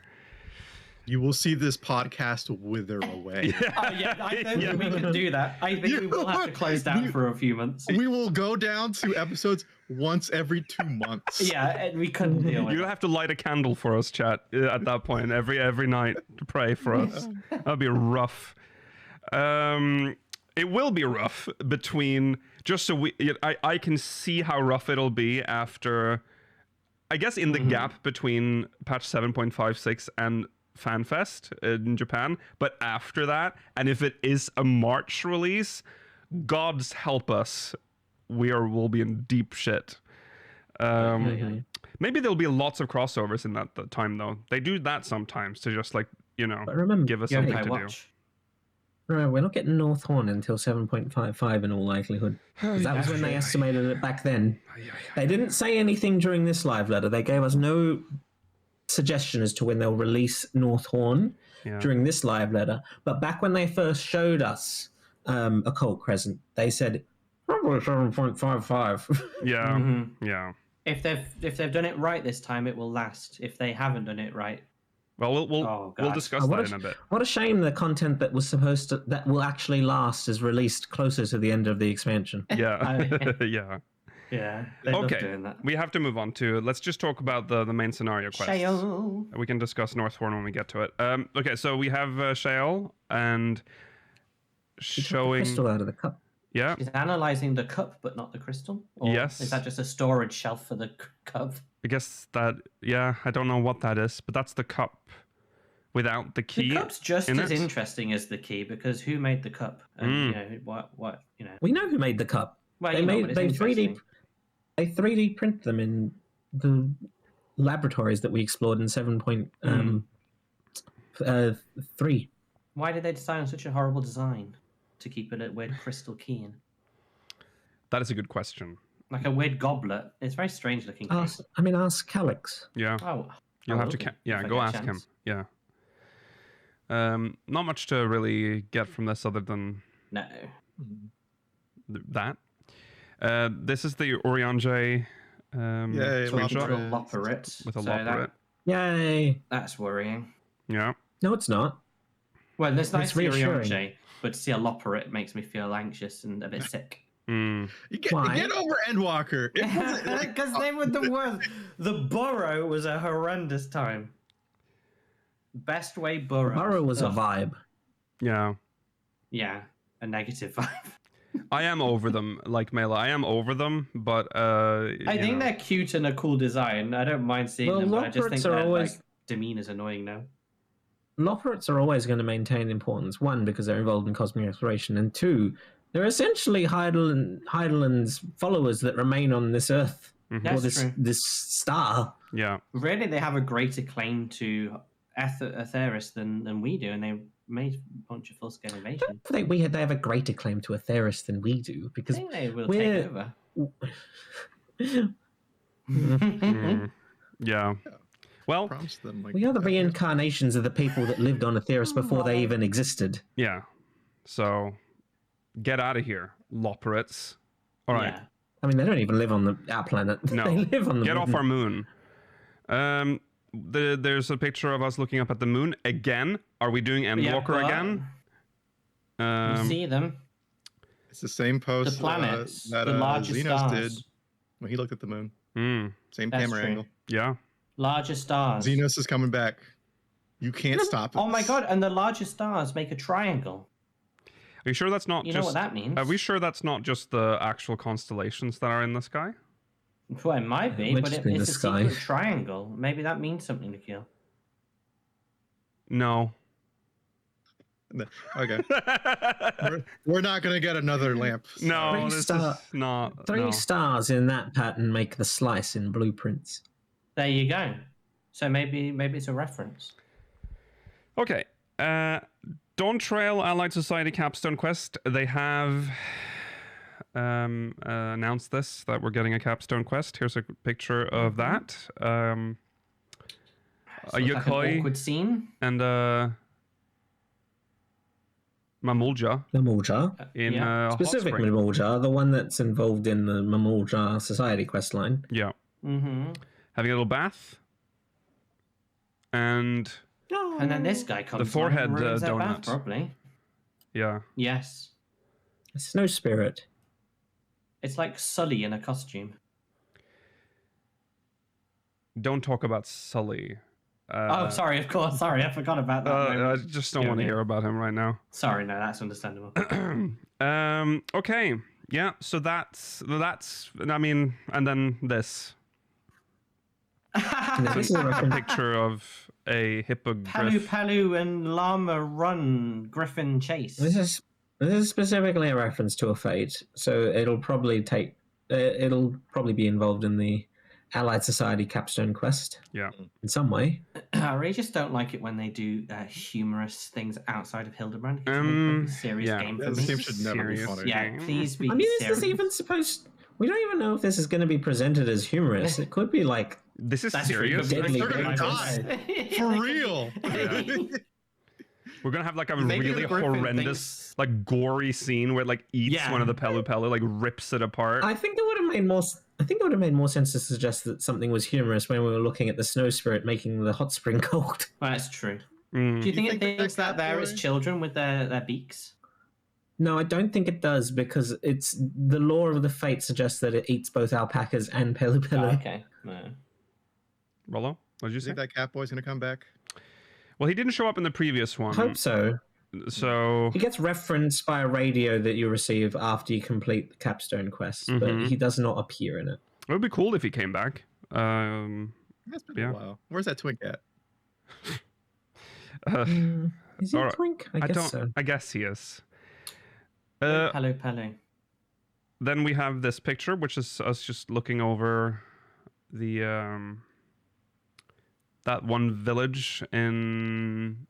You will see this podcast wither away. I don't think we can do that. I think we will have to close down for a few months. We will go down to episodes once every 2 months. Yeah, and we couldn't deal with You'll it. have to light a candle for us, chat, at that point, every night to pray for us. That'll be rough. It will be rough between, just so I can see how rough it'll be after, I guess in the gap between patch 7.56 and FanFest in Japan, but after that, and if it is a March release, God's help us, we'll be in deep shit. Maybe there'll be lots of crossovers in that time, though. They do that sometimes to just like, But remember, give us something to do. Right, we're not getting North Horn until 7.55 in all likelihood. 'Cause that was when they estimated it back then. They didn't say anything during this live letter. They gave us no suggestion as to when they'll release North Horn during this live letter. But back when they first showed us Occult Crescent, they said probably 7.55. Yeah, yeah. If they've done it right this time, it will last. If they haven't done it right, Well, we'll discuss that in a bit. What a shame the content that was that will actually last is released closer to the end of the expansion. Yeah, yeah. yeah. They love Okay, doing that. we have to move on to. Let's just talk about the main scenario quest. Shale. We can discuss North Horn when we get to it. Okay, so we have Shale and showing. Crystal out of the cup. Yeah. She's analyzing the cup, but not the crystal. Or Yes. Is that just a storage shelf for the cup? I guess that. Yeah, I don't know what that is, but that's the cup without the key. The cup's just in as it. interesting as the key because who made the cup? And you know what you know. We know who made the cup. Well, They you know, made but it's they 3D interesting. they 3D print them in the laboratories that we explored in 7.3. Why did they decide on such a horrible design to keep it a weird crystal key in? That is a good question. Like a weird goblet. It's very strange looking. Case. Ask Calix. Yeah. Oh, You'll I have will to. do, Yeah, if I go get a ask him. chance. Yeah. Not much to really get from this other than No. that. This is the Oriange Yay, screenshot Loperate. with a So Loperate. Yay! That's worrying. Yeah. No, it's not. Well, it's nice to see reassuring. Oriange, but to see a Loperate makes me feel anxious and a bit sick. Mm. Why? Get over Endwalker. It wasn't- Because they were the worst. The Burrow was a horrendous time. Best way Burrow. Burrow was a Ugh. vibe. Yeah. Yeah, a negative vibe. I am over them, like Mela. I am over them, but I think they're cute and a cool design. I don't mind seeing Well, them, but I just Loperates think are their always- like, demeanor's annoying now. Loporits are always going to maintain importance. One, because they're involved in cosmic exploration, and two, they're essentially Heideland's followers that remain on this Earth or this star. Yeah. Really, they have a greater claim to Aetheris than we do, and they made a bunch of full-scale invasion. They have a greater claim to Aetheris than we do, because I think they will take over. Yeah. Well, we are the reincarnations of the people that lived on Aetheris before they even existed. Yeah. So, get out of here, Loporits. All right. Yeah. I mean, they don't even live on our planet. No. They live on the Get moon. off our moon. There's a picture of us looking up at the moon again. Are we doing Endwalker again? You see them. It's the same pose The planets, that the larger Xenos stars. did when he looked at the moon. Same That's camera true. angle. Yeah. Larger stars. Xenos is coming back. You can't stop it. Oh my god! And the larger stars make a triangle. Are you sure that's not You just... know what that means? Are we sure that's not just the actual constellations that are in the sky? Well, it might be, Which but in the it's a sky? secret triangle. Maybe that means something to kill. No. Okay. We're not going to get another lamp. No, this is not... Three no. stars in that pattern make the slice in blueprints. There you go. So maybe it's a reference. Okay. Dawntrail Allied Society Capstone Quest. They have announced this, that we're getting a Capstone Quest. Here's a picture of that. A Like an Yokoi awkward scene. and Mamulja in Hot Specifically Spring. Mamulja, the one that's involved in the Mamulja Society quest line. Yeah. Mm-hmm. Having a little bath. And And then this guy comes. The forehead, on and ruins their donut. bath, probably. yeah. Yes. A snow spirit. It's like Sully in a costume. Don't talk about Sully. Oh, sorry, of course. Sorry, I forgot about that. I moment. just don't want to hear about him right now. Sorry, no, that's understandable. Okay. Yeah, so that's I mean, and then this. This is a A reference. picture of a hippogriff. Palu and Llama Run Griffin Chase. This is specifically a reference to a fate, so it'll probably be involved in the Allied Society Capstone Quest. Yeah. In some way. I really just don't like it when they do humorous things outside of Hildebrand. It's a serious yeah. game for That me. game should never be Serious funny. Yeah, game. please be I mean, is serious. this even supposed... We don't even know if this is going to be presented as humorous. It could be like... This is That's serious. true. Deadly They're gonna dangerous. die. For real. We're gonna have like a Maybe really the Griffin horrendous, like gory scene where it like eats Yeah. one of the Pelu, like rips it apart. I think it would have made more... I think it would have made more sense to suggest that something was humorous when we were looking at the snow spirit making the hot spring cold. Well, that's true. Mm. Do you think it think thinks that that there is boy- children with their beaks? No, I don't think it does, because it's the lore of the fate suggests that it eats both alpacas and Oh, Pelu. okay. No. Rollo, what did you You say? think that cat boy's going to come back? Well, he didn't show up in the previous one. Hope so. So He gets referenced by a radio that you receive after you complete the capstone quest, but Mhm. he does not appear in it. it would be cool if he came back. It's been Yeah. a while. Where's that twink at? Is he all a right. twink? I guess so. I guess he is. Palu. Then we have this picture, which is us just looking over the that one village in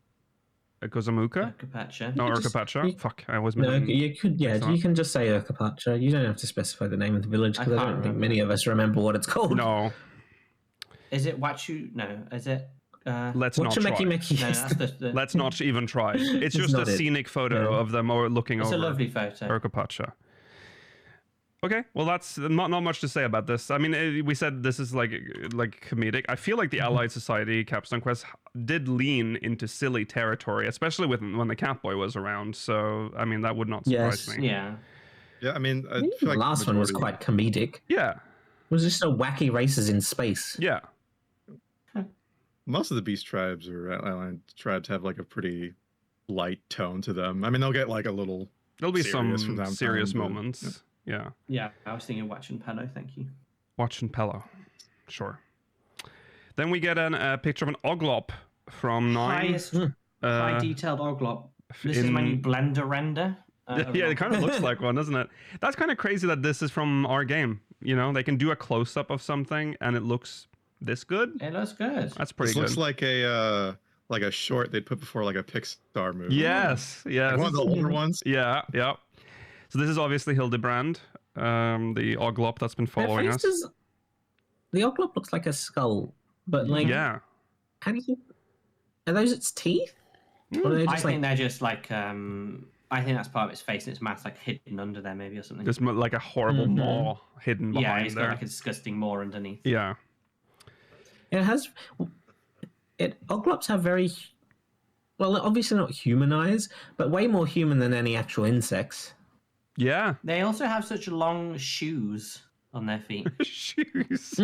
Kozamuka. Urkapacha. No, just- Urkapacha. you- Fuck, I was No, missing. you could. Yeah, Excellent. you can just say Urkapacha. You don't have to specify the name of the village, because I can't don't think remember. many of us remember what it's called. No, Is it Wachu? No. Is it? let's not try. Wachimeki No, is that's the... the Let's not even try. It's just not a it. scenic photo No. of them or looking It's over a lovely photo. Urkapacha. Okay, well that's not much to say about this. I mean, we said this is like comedic. I feel like the Allied Society Capstone Quest did lean into silly territory, especially when the Catboy was around. So I mean, that would not surprise Yes. me. Yeah. Yeah, I mean, I I think feel the like last one was majority- quite comedic. Yeah, It was just a wacky races in space. yeah. Most of the beast tribes or allied tribes have like a pretty light tone to them. I mean, they'll get like a little. There'll be Serious some from time to serious time, but, moments. Yeah. Yeah. I was thinking Wachu and Palu. Thank you. Watching Pello. Sure. Then we get a picture of an Oglop from 9. Highest High detailed Oglop. This is my new Blender render. Yeah, it kind of looks like one, doesn't it? That's kind of crazy that this is from our game. You know, they can do a close up of something and it looks this good. It looks good. That's pretty This good. looks like a short they'd put before like a Pixar movie. Yes, yes. Like one of the older ones. Yeah, yeah. So this is obviously Hildebrand, the Oglop that's been following us. The Oglop looks like a skull, but like, yeah. How do you think? Are those its teeth? Or are they I just think they're just like. I think that's part of its face and its mouth, like hidden under there, maybe or something. There's like a horrible maw hidden behind yeah, it's there. got like a disgusting maw underneath. Yeah. It has. Oglops have very, well, obviously not human eyes, but way more human than any actual insects. Yeah. They also have such long shoes on their feet. Shoes.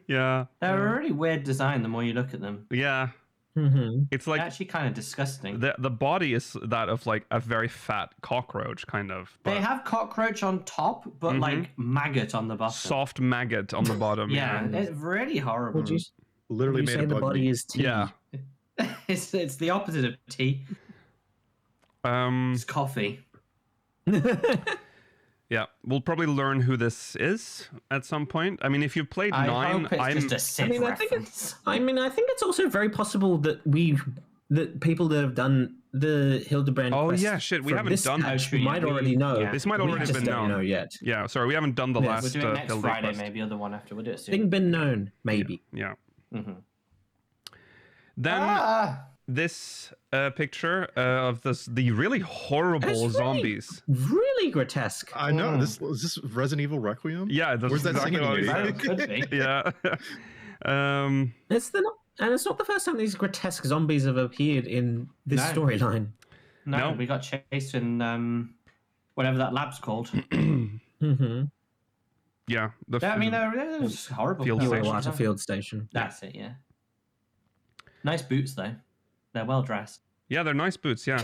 Yeah. They're a really weird design. The more you look at them, Yeah. Mm-hmm. It's like they're actually kind of disgusting. the body is that of like a very fat cockroach, kind of. They have cockroach on top, but like maggot on the bottom. Soft maggot on the bottom. Yeah, it's really horrible. Would you Literally would you made say of the bug body meat. is tea? Yeah. it's the opposite of tea. It's coffee. Yeah, we'll probably learn who this is at some point. I mean, if you've played I 9, hope it's I'm just a Sith reference. I think it's also very possible that people that have done the Hildebrand. Oh, quest yeah, shit, we from haven't this done that. patch Oh, true, yeah, might we- already know. yeah. This might We already just been don't known. know yet. Yeah, sorry, we haven't done the Yes. last We're doing next Hilde Friday, quest. maybe, or the one after. We'll do it soon. Thing been known, maybe. Yeah. Mm-hmm. Then this picture of the really horrible It's really- zombies. Really grotesque. I know. Is this Resident Evil Requiem? Yeah, that's Where's that exactly singing what we music? said. Could be. Yeah. It's not the first time these grotesque zombies have appeared in this No. storyline. No, No. we got chased in whatever that lab's called. Mm-hmm. Yeah. I mean, they're just horrible. Field characters. station. Water field station. That's it, yeah. Nice boots, though. They're well dressed. Yeah, they're nice boots, yeah.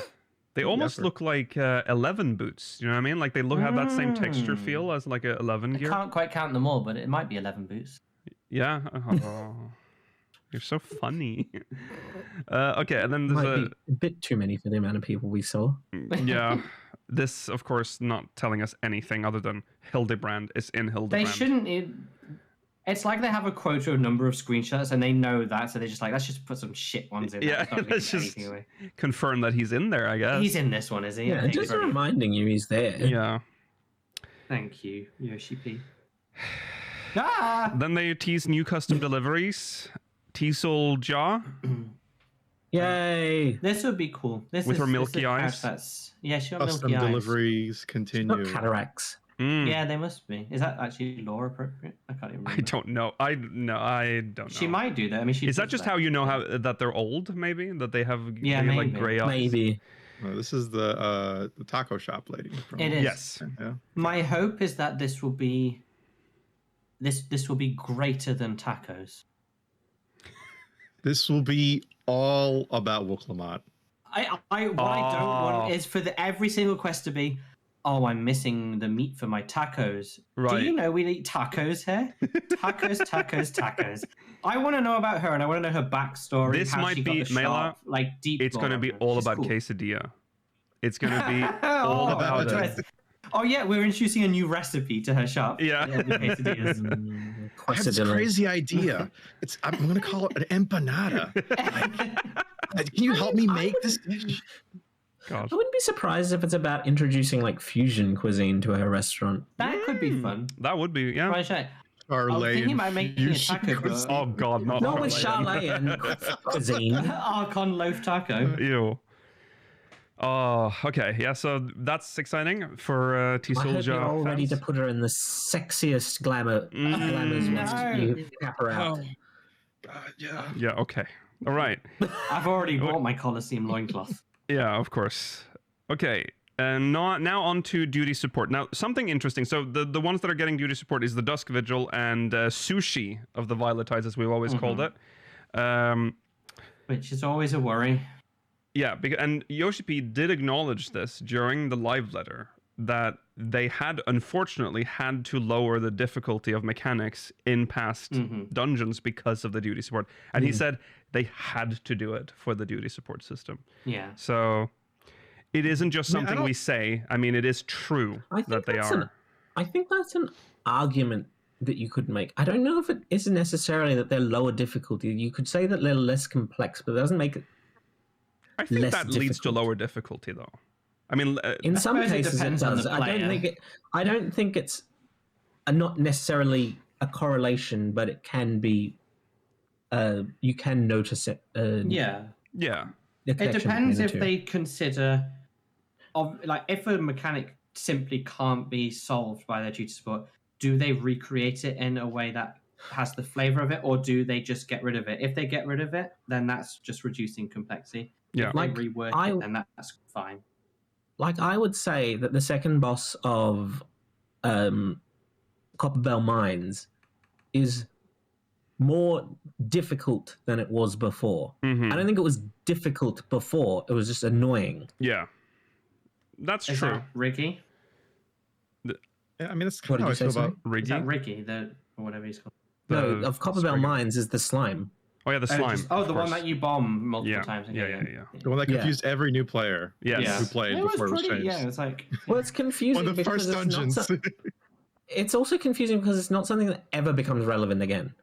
They almost effort. look like 11 boots, you know what I mean? Like they have that same texture feel as like a 11 I gear. can't quite count them all, but it might be 11 boots. Yeah. Oh, you're so funny. Okay, and then Might there's be a bit too many for the amount of people we saw. yeah. This, of course, not telling us anything other than Hildebrand is in Hildebrand. They shouldn't. It's like they have a quota number of screenshots and they know that, so they're just like, let's just put some shit ones in. Yeah, Let's not let's give just anything away. confirm that he's in there, I guess. He's in this one, is he? Yeah, Okay, just great. reminding you he's there. Yeah. Thank you, Yoshi P. Ah! Then they tease new custom deliveries. Teasel Jaw. Yay! This would be cool. This With is, her this milky is a couch eyes. That's, yeah, she got Custom milky eyes. deliveries Not continue. cataracts. Mm. Yeah, they must be. Is that actually lore appropriate? I can't even remember. I don't know. I don't know. She might do that. I mean, she Is that does just how you know how that they're old? Maybe that they have Yeah, they, like maybe. gray eyes. Maybe. No, this is the taco shop lady. From, It is. Yes. Yeah. My hope is that this will be this will be greater than tacos. This will be all about Wooklamat. What I don't want is for every single quest to be, oh, I'm missing the meat for my tacos. Right. Do you know we eat tacos here? Tacos. I want to know about her, and I want to know her backstory. This how might she got be- the Mela, shop, like deep. It's lore going to on be her. all She's about cool. quesadilla. It's going to be Oh, all about it. twist. Oh yeah, we're introducing a new recipe to her shop. Yeah. It'll be quesadillas. I have this Quesadilla. crazy idea. I'm going to call it an empanada. Can you help me make this dish? God. I wouldn't be surprised if it's about introducing like fusion cuisine to her restaurant. That could be fun. That would be, yeah. Right, sure. Parlay thinking about and making a fusion taco, but- cuisine. Oh God, not Not with Charlotte. Charlotte and cuisine. Archon loaf taco. Ew. Oh, okay. Yeah, so that's exciting for I hope T-Soldier you're all ready to fans. put her in the sexiest glamours once No. you cap her out. God, yeah. Yeah, okay. All right. I've already bought my Colosseum loincloth. Yeah, of course. Okay. And now on to duty support. Now, something interesting. So the ones that are getting duty support is the Dusk Vigil and Sushi of the Violet Tides, as we've always called it. Which is always a worry. Yeah, and Yoshi P did acknowledge this during the live letter, that they had unfortunately had to lower the difficulty of mechanics in past dungeons because of the duty support, and he said they had to do it for the duty support system. Yeah. So it isn't just something we say. I mean, it is true that they are. I think that's an argument that you could make. I don't know if it is necessarily that they're lower difficulty. You could say that they're less complex, but it doesn't make it. I think less that leads to difficult. lower difficulty, though. I mean, In some suppose it cases, it depends on does. the I don't player. think it's not necessarily a correlation, but it can be. You can notice it. Yeah. yeah. The It connection depends between if the two. they consider, like, if a mechanic simply can't be solved by their duty support, do they recreate it in a way that has the flavor of it, or do they just get rid of it? If they get rid of it, then that's just reducing complexity. Yeah. If Like, they rework it, then that's fine. Like, I would say that the second boss of Copperbell Mines is more difficult than it was before. Mhm. I don't think it was difficult before. It was just annoying. Yeah. That's Is true. that Riggy? Yeah, I mean, that's What kind did of how you I say, feel about. Is that Riggy? Riggy, or whatever he's called? No, of Copperbell Spriggan. Mines is the slime. Oh yeah, the slime. the of one course. that you bomb multiple Yeah. times. Yeah. The one that Yeah. confused every new player Yes. who played It was before it was pretty. changed. Yeah, it's like Well, it's confusing One of the because first dungeons. it's also confusing because it's not something that ever becomes relevant again.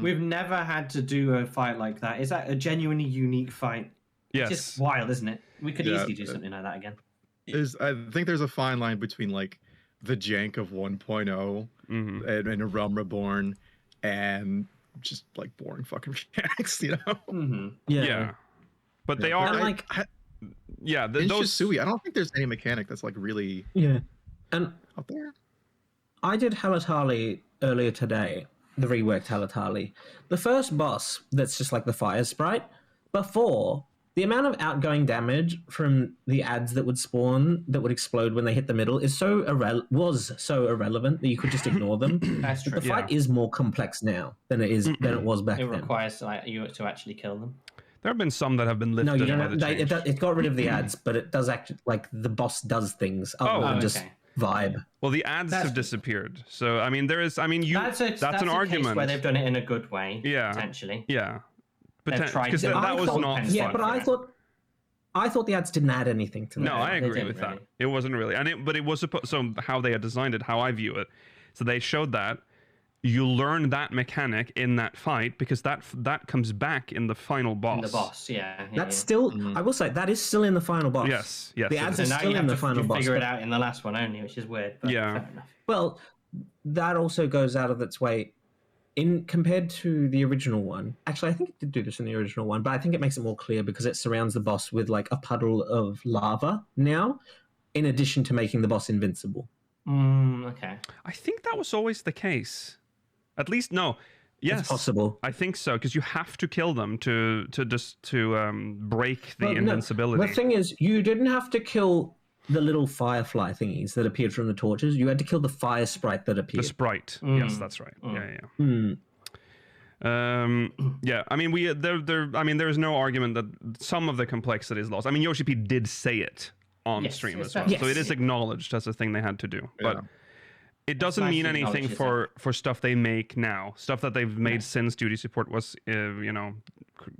we've never had to do a fight like that. Is that a genuinely unique fight? Yes. It's just wild, isn't it? We could Yeah, easily do something like that again. I think there's a fine line between like the jank of 1.0 Mhm. and a Realm Reborn and just like boring fucking mechanics, you know? Mm-hmm. Yeah. But they are And, like, yeah, in those Shisui, I don't think there's any mechanic that's like really yeah. And out there. I did Halatali earlier today, the reworked Halatali. The first boss that's just like the fire sprite, before, the amount of outgoing damage from the ads that would spawn, that would explode when they hit the middle, is was so irrelevant that you could just ignore them. That's true. The fight is more complex now than it was back It then. requires you to actually kill them. there have been some that have been No, lifted you don't by have, the change. it got rid of the ads, but it does actually, like, the boss does things other than just okay. vibe. Well, the ads That's- have disappeared. So I mean, that's an That's a argument. case where they've done it in a good way. Yeah. Potentially. Yeah. They've tried Because to- that I was thought- not Yeah, Yeah, fun. but I thought the ads didn't add anything to that. No, I they agree didn't with that. really. It wasn't really, but it was supposed. So how they had designed it, how I view it, so they showed that you learn that mechanic in that fight because that comes back in the final boss. In the boss, yeah. That's still, I will say, that is still in the final boss. Yes, yes. The it ads is. are So now still you in have the to final boss. figure it but- out in the last one only, which is weird. But Yeah. fair enough. Well, that also goes out of its way in compared to the original one. Actually, I think it did do this in the original one, but I think it makes it more clear because it surrounds the boss with like a puddle of lava now, in addition to making the boss invincible. Okay. I think that was always the case. At least no. Yes, It's possible. I think so because you have to kill them to break the Well, no, invincibility. the thing is, you didn't have to kill the little firefly thingies that appeared from the torches. You had to kill the fire sprite that The appeared. sprite. Yes, that's right. Yeah. Hmm. Yeah, I mean, there's no argument that some of the complexity is lost. I mean, Yoshi P did say it on Yes, stream it's as well, fair. so it Yes. is acknowledged as a thing they had to do. But Yeah. it doesn't nice mean to anything acknowledge for stuff they make now, stuff that they've made since duty support was,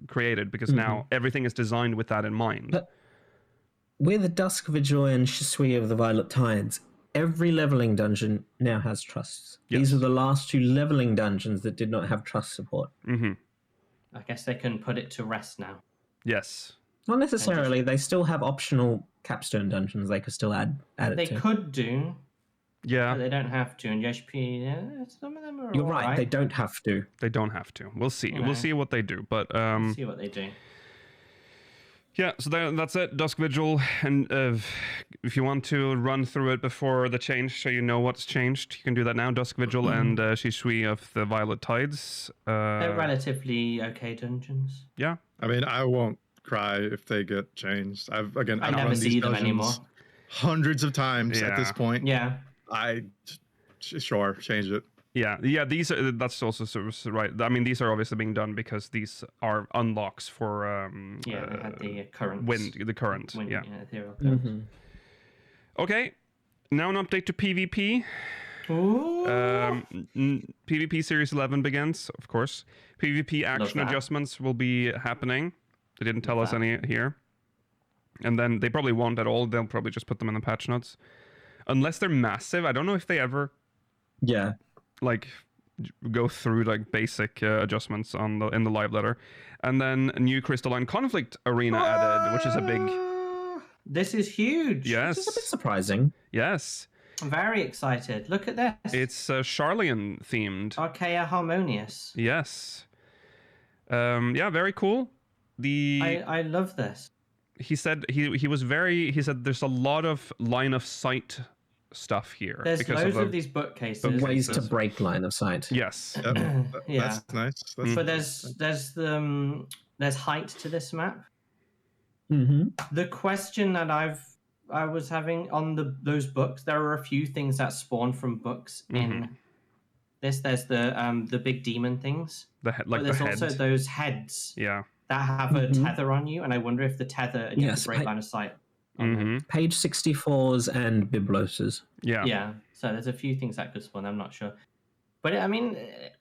created, because now everything is designed with that in mind. But with Dusk Vigil and Shisui of the Violet Tides, every leveling dungeon now has trusts. Yes. These are the last two leveling dungeons that did not have trust support. Hmm. I guess they can put it to rest now. Yes. Not necessarily. They still have optional capstone dungeons they could still add it They to. could do, Yeah, but they don't have to. And Yoshi P, some of them are You're all right. They don't have to. they don't have to. We'll see. Okay. We'll see what they do. But See what they do. yeah, so that's it. Dusk Vigil, and if you want to run through it before the change, so you know what's changed, you can do that now. Dusk Vigil and Shisui of the Violet Tides. They're relatively okay dungeons. Yeah, I mean, I won't cry if they get changed. I've I run never these see them dungeons anymore. hundreds of times at this Yeah. point. Yeah. Sure, change it. yeah. That's also sort of right. I mean, these are obviously being done because these are unlocks for They had the current. the current. Yeah. Ethereal Mm-hmm. currents. Okay. Now an update to PvP. PvP Series 11 begins, of course. PvP action adjustments will be happening. They didn't tell us any here. And then they probably won't at all. They'll probably just put them in the patch notes. Unless they're massive. I don't know if they ever like go through like basic adjustments on in the live letter. And then a new Crystalline Conflict Arena added, which is a big... This is huge. Yes. This is a bit surprising. Yes. I'm very excited. Look at this. It's Charlian themed. Archaea Harmonious. Yes. Yeah, very cool. I love this. He said he said there's a lot of line of sight stuff here. There's loads of these bookcases. Ways to break line of sight. Yes. Yeah. That's nice. But there's height to this map. Mm-hmm. The question that I was having on those books, there are a few things that spawn from books in this. There's the big demon things. But there's also those heads. Yeah. That have a tether on you, and I wonder if the tether and you have to break line of sight. Page 64s and Bibloses. Yeah. Yeah. So there's a few things that could spawn. I'm not sure, but I mean, it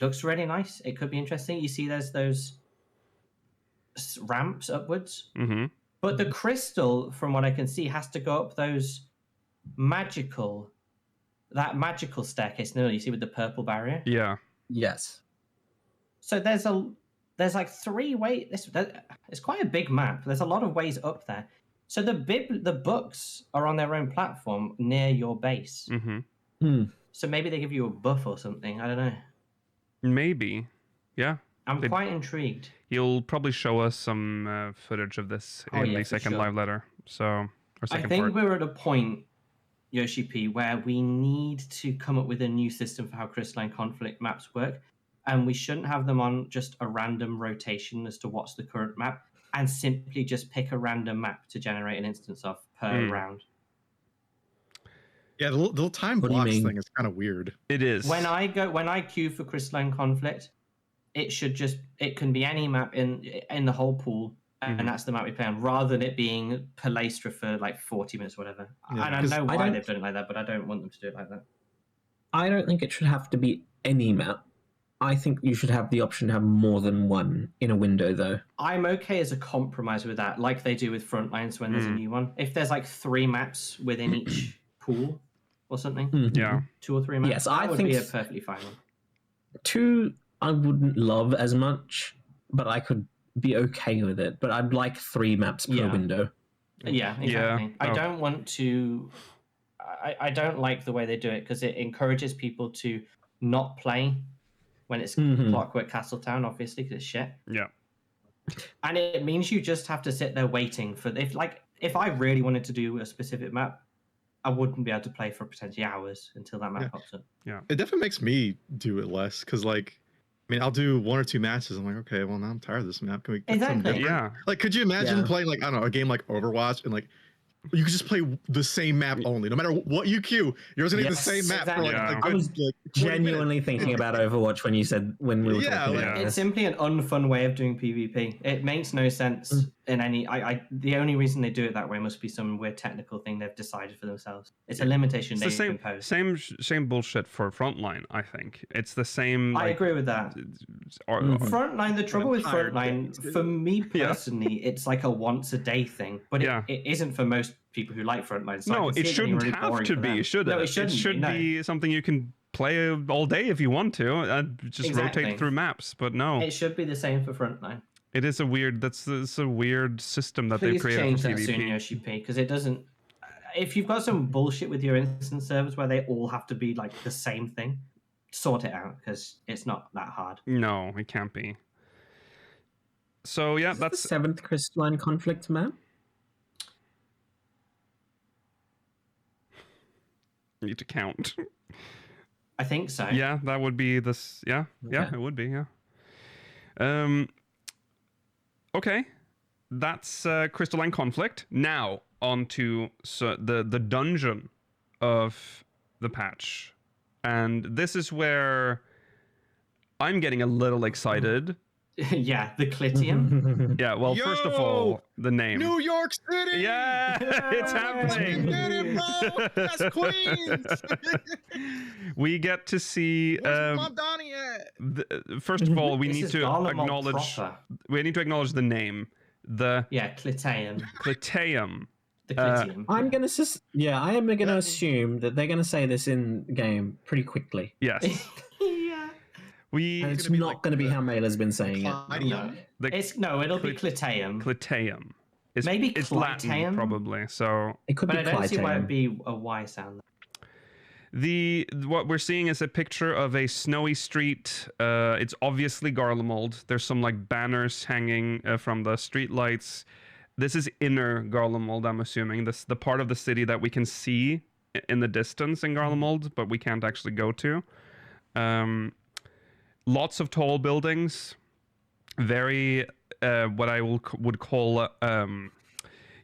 looks really nice. It could be interesting. You see, there's those ramps upwards, but the crystal, from what I can see, has to go up those magical staircase. No, you see with the purple barrier. Yeah. Yes. So there's like 3 ways. It's quite a big map. There's a lot of ways up there. So the books are on their own platform near your base. So maybe they give you a buff or something. I don't know. Maybe. Yeah. I'm quite intrigued. He'll probably show us some footage of this in the second live letter. I think we're at a point, Yoshi P, where we need to come up with a new system for how Crystalline Conflict maps work. And we shouldn't have them on just a random rotation as to what's the current map, and simply just pick a random map to generate an instance of per round. Yeah, the little time blocks thing is kind of weird. It is. When I queue for Crystalline Conflict, it can be any map in the whole pool, and that's the map we play on, rather than it being Palestra for like 40 minutes or whatever. Yeah, and I know why they've done it like that, but I don't want them to do it like that. I don't think it should have to be any map. I think you should have the option to have more than one in a window, though. I'm okay as a compromise with that, like they do with Frontlines when there's a new one. If there's like 3 maps within each pool or something, 2 or 3 maps, yes, I think be a perfectly fine one. 2, I wouldn't love as much, but I could be okay with it. But I'd like 3 maps per window. Yeah, exactly. I don't want to... I don't like the way they do it, because it encourages people to not play when it's Clockwork Castletown, obviously, because it's shit. Yeah. And it means you just have to sit there waiting for... If I really wanted to do a specific map, I wouldn't be able to play for potentially hours until that map pops up. Yeah. It definitely makes me do it less, because I'll do 1 or 2 matches. I'm like, okay, well, now I'm tired of this map. Can we get something different? Yeah. Like, could you imagine playing, like, I don't know, a game like Overwatch, and, like, you could just play the same map only. No matter what you queue, you're going to get the same map for, like, a good, I was genuinely thinking about Overwatch when we were talking about it's simply an unfun way of doing PvP. It makes no sense in any... the only reason they do it that way must be some weird technical thing they've decided for themselves. It's a limitation they've imposed. Same bullshit for Frontline, I think. It's the same... I agree with that. Frontline, the trouble with Frontline, for me personally, it's like a once-a-day thing. But it isn't for most people who like Frontline. So no, it shouldn't have to be, should it? No, it shouldn't. It should be something you can play all day if you want to, just rotate through maps. But no, it should be the same for Frontline. It is a weird. It's a weird system that they've created change for that PvP. soon, Yoshi P, because it doesn't. If you've got some bullshit with your instance servers where they all have to be like the same thing, sort it out, because it's not that hard. No, it can't be. So yeah, that's the 7th Crystalline Conflict map. Need to count. I think so. Yeah, that would be this. Yeah, it would be. Yeah. Okay, that's Crystalline Conflict. Now on to the dungeon of the patch, and this is where I'm getting a little excited Yeah, the Clitium. Yeah, well, first of all, the name. New York City. Yeah, it's happening. Get it, bro. That's Queens. We get to see. Where's Mom Donnie at? First of all, we This need is to Garlemald acknowledge. proper. We need to acknowledge the name. The Yeah, Clitium. Cliteum. The Clitium. I am gonna assume that they're gonna say this in game pretty quickly. Yes. Yeah. We. And it's gonna be not like going to be the- how Mailer's been saying it. Clitium? It'll be Cliteum. Cliteum. It's, Maybe it's Latin, Cliteum? probably. So It could But be I don't see why it'd Cliteum. be a Y sound. what we're seeing is a picture of a snowy street. It's obviously Garlemald. There's some like banners hanging from the street lights. This is inner Garlemald, I'm assuming. This the part of the city that we can see in the distance in Garlemald, but we can't actually go to. Lots of tall buildings. Very what I would call.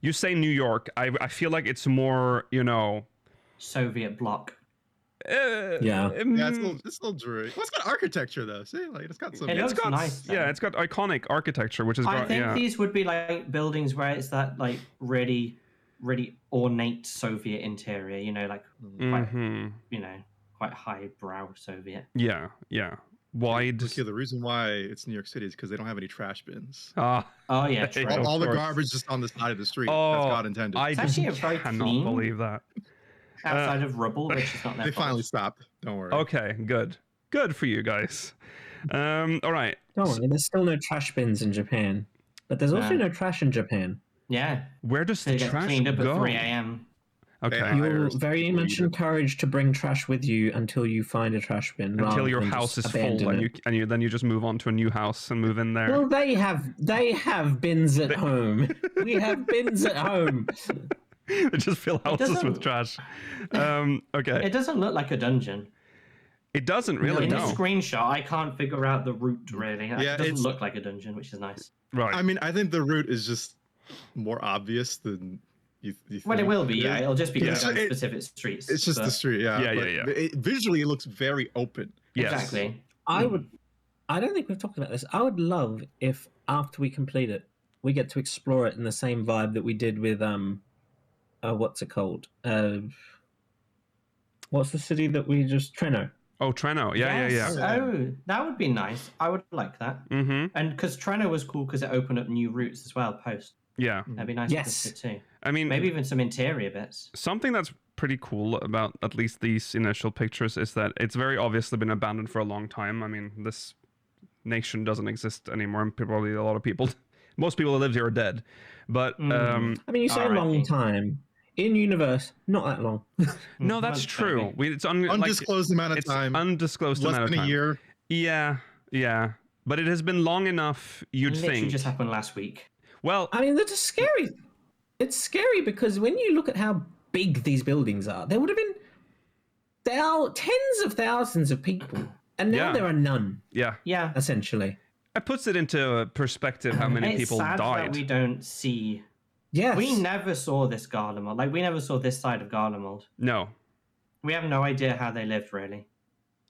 You say New York. I feel like it's more, Soviet bloc. Yeah. Yeah, it's still dreary. Well, it's got architecture though. See, like it's got some. It It's looks got nice, though. yeah, it's got iconic architecture, which is I think yeah. these would be like buildings where it's that like really, really ornate Soviet interior. Like quite, Mhm. quite highbrow Soviet. Yeah. Wide. Look here, the reason why it's New York City is because they don't have any trash bins. Ah, Oh yeah, true. Of All the course. garbage just on the side of the street. Oh, That's God intended. I It's just actually a very cannot clean- believe that. Outside of rubble, which is not their they finally fault. stopped. Don't worry. Okay, good for you guys. All right. Don't worry, there's still no trash bins in Japan. But there's also Yeah. no trash in Japan. Yeah, Where does they the get trash cleaned up go? at 3 a.m. Okay. Yeah. You're Hires very much leader. encouraged to bring trash with you until you find a trash bin. Until rather your than house is just full, abandon and it. then you just move on to a new house and move in there. Well, they have bins at home. We have bins at home. They just fill houses doesn't- with trash. Okay. It doesn't look like a dungeon. It doesn't really. In No. the screenshot, I can't figure out the route really. Yeah, It doesn't it's- look like a dungeon, which is nice. Right. I mean, I think the route is just more obvious than you Well, it think will be. Yeah, it'll just be Yeah. going down It- specific streets. It's just but- the street. Yeah. Yeah, but yeah. visually, it looks very open. Yes. Exactly. I don't think we've talked about this. I would love if after we complete it, we get to explore it in the same vibe that we did with what's it called? What's the city that we just Treno? Oh, Treno. Yeah. Yes. Oh, that would be nice. I would like that. Mm-hmm. And because Treno was cool because it opened up new routes as well post. Yeah. That'd be nice Yes. to visit too. I mean, Maybe even some interior bits. something that's pretty cool about at least these initial pictures is that it's very obviously been abandoned for a long time. I mean, this nation doesn't exist anymore, and probably a lot of people, most people that lived here are dead. But I mean, you say a R.I.P. long time. In universe, not that long. no, that's true. It's Undisclosed amount of it's time. undisclosed Less amount of than time. a year. Yeah. But it has been long enough. You'd Literally think. just happened last week. Well, I mean, that's scary. It's scary because when you look at how big these buildings are, there would have been tens of thousands of people, and now Yeah. there are none, yeah. Yeah. essentially. It puts it into perspective how many It's people sad died. that we don't see. Yes. We never saw this Garlemald. Like, we never saw this side of Garlemald. No. We have no idea how they lived, really.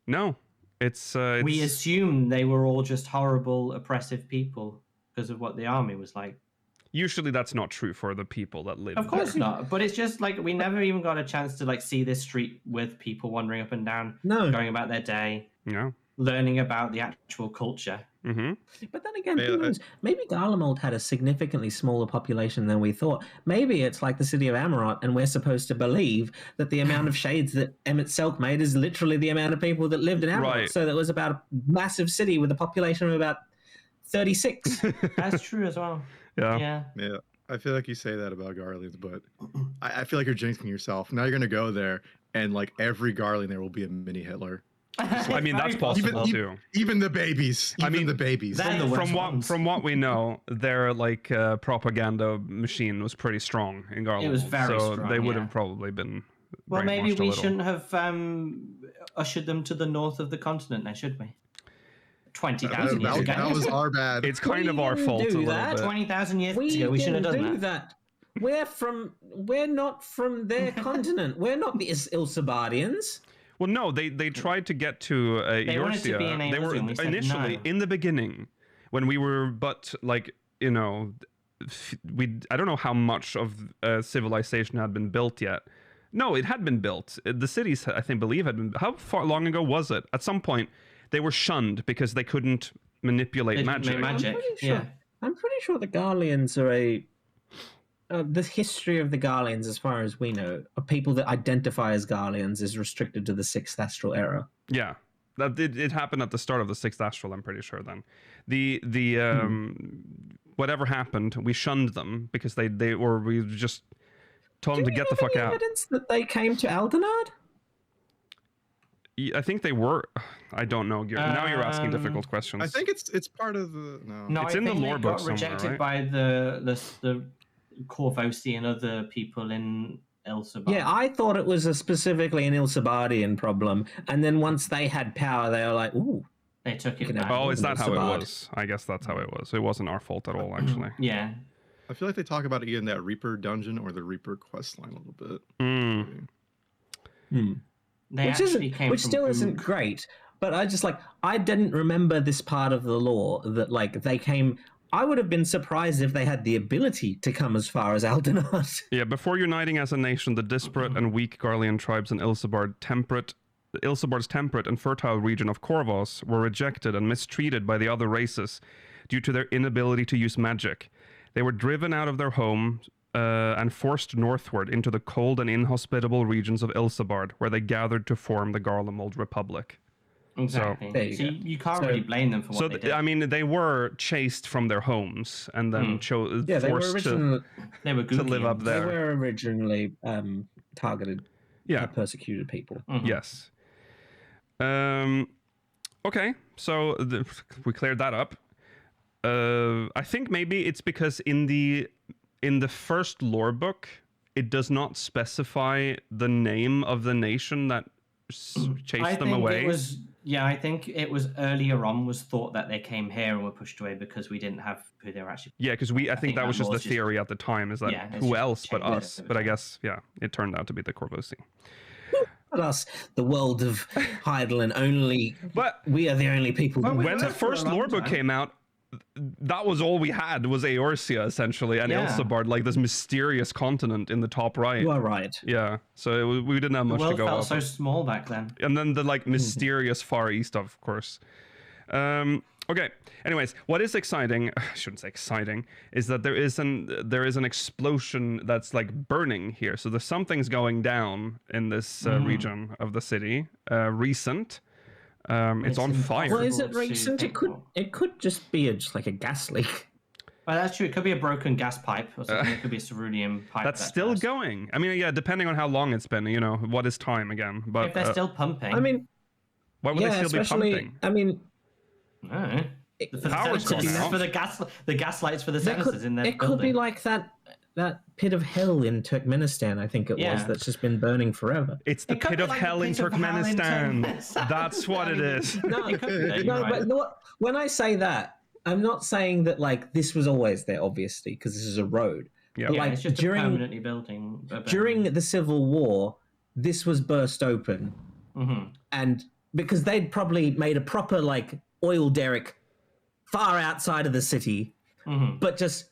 No. It's We assume they were all just horrible, oppressive people because of what the army was like. usually that's not true for the people that live Of course there. not. But it's just like we never even got a chance to like see this street with people wandering up and down, No. going about their day, Yeah. learning about the actual culture. Mm-hmm. But then again, Yeah, who knows? Maybe Garlemald had a significantly smaller population than we thought. Maybe it's like the city of Amarot, and we're supposed to believe that the amount of shades that Emmett Selk made is literally the amount of people that lived in Amarot. Right. So that was about a massive city with a population of about 36. That's true as well. Yeah. Yeah. Yeah. I feel like you say that about Garlands, but I feel like you're jinxing yourself. Now you're gonna go there, and like every Garland there will be a mini Hitler. I mean, that's Very possible Even- too. Even the babies. I Even mean, the babies. that- They're the worst From ones. what we know, their like propaganda machine was pretty strong in Garland. was very so strong, they would yeah. have probably been. Well, maybe brainwashed a we little. shouldn't have ushered them to the north of the continent then, should we? 20,000 years ago. that was our bad. It's kind of We our didn't fault a do little that. bit. 20,000 years We ago, we shouldn't have didn't done do that. We're not from their continent. We're not the Ilsabardians. Well, no, they tried to get to They wanted to Eorzea. be in They were Eorzea, and we said initially no. in the beginning when we were, but like, you know, I don't know how much of civilization had been built yet. No, it had been built. The cities, I believe, had been. How far long ago was it? At some point, they were shunned because they couldn't manipulate magic. I'm pretty sure the Garleans are the history of the Garleans, as far as we know, of people that identify as Garleans is restricted to the 6th Astral Era. Yeah, it happened at the start of the 6th Astral, I'm pretty sure then. Whatever happened, we shunned them because we just told them to get the fuck out. Evidence that they came to Aldenard? I think they were. I don't know. Now you're asking difficult questions. I think it's part of the No, it's in the lore book somewhere, rejected right? by the Corvosi and other people in Ilsabard. Yeah, I thought it was specifically an Ilsabardian problem, and then once they had power, they were like, "Ooh." They took it back. Oh, is that how it was? I guess that's how it was. It wasn't our fault at all, actually. Yeah. I feel like they talk about it in that Reaper dungeon or the Reaper quest line a little bit. Which still isn't great, but I didn't remember this part of the lore that like they came. I would have been surprised if they had the ability to come as far as Aldenard. Yeah, before uniting as a nation, the disparate and weak Garlean tribes in Ilsabard's temperate and fertile region of Corvos were rejected and mistreated by the other races due to their inability to use magic. They were driven out of their homes and forced northward into the cold and inhospitable regions of Ilsabard, where they gathered to form the Garlemald Republic. Exactly. So you can't really blame them for what they did. I mean, they were chased from their homes and then forced to live up there. They were originally targeted, persecuted people. Yes. Okay, so we cleared that up. I think maybe it's because in the first lore book, it does not specify the name of the nation that chased them away. I think it was earlier on was thought that they came here and were pushed away because we didn't have who they were actually. Yeah, because I think that was just the theory at the time, is that who else but us? But I guess, it turned out to be the Corvosi. But us, the world of Hydaelyn, we are the only people. When the first lore book came out, that was all we had was Eorzea essentially, and Ilsabard, like this mysterious continent in the top right. You are right. Yeah, so we didn't have much to go off. The world felt so small back then. And then the mysterious Far East, of course. Okay. Anyways, what is exciting? I shouldn't say exciting. Is that there is an explosion that's like burning here. So there's something's going down in this region of the city. Recent. It's on fire. Well, is it recent? It could just be just like a gas leak. Well, that's true. It could be a broken gas pipe or something. It could be a cerulean pipe. That's still going. I mean, yeah, depending on how long it's been. You know, what is time again? But if they're still pumping, I mean, why would they still be pumping? I mean, for the gas lights for the senators in their building. It could be like that pit of hell in Turkmenistan, I think it was, that's just been burning forever. It's the pit of hell in Turkmenistan. That's what it is. But when I say that, I'm not saying that like this was always there, obviously, because this is a road. Yeah, but, like it's just permanently building. During the Civil War, this was burst open, and because they'd probably made a proper like oil derrick far outside of the city, but just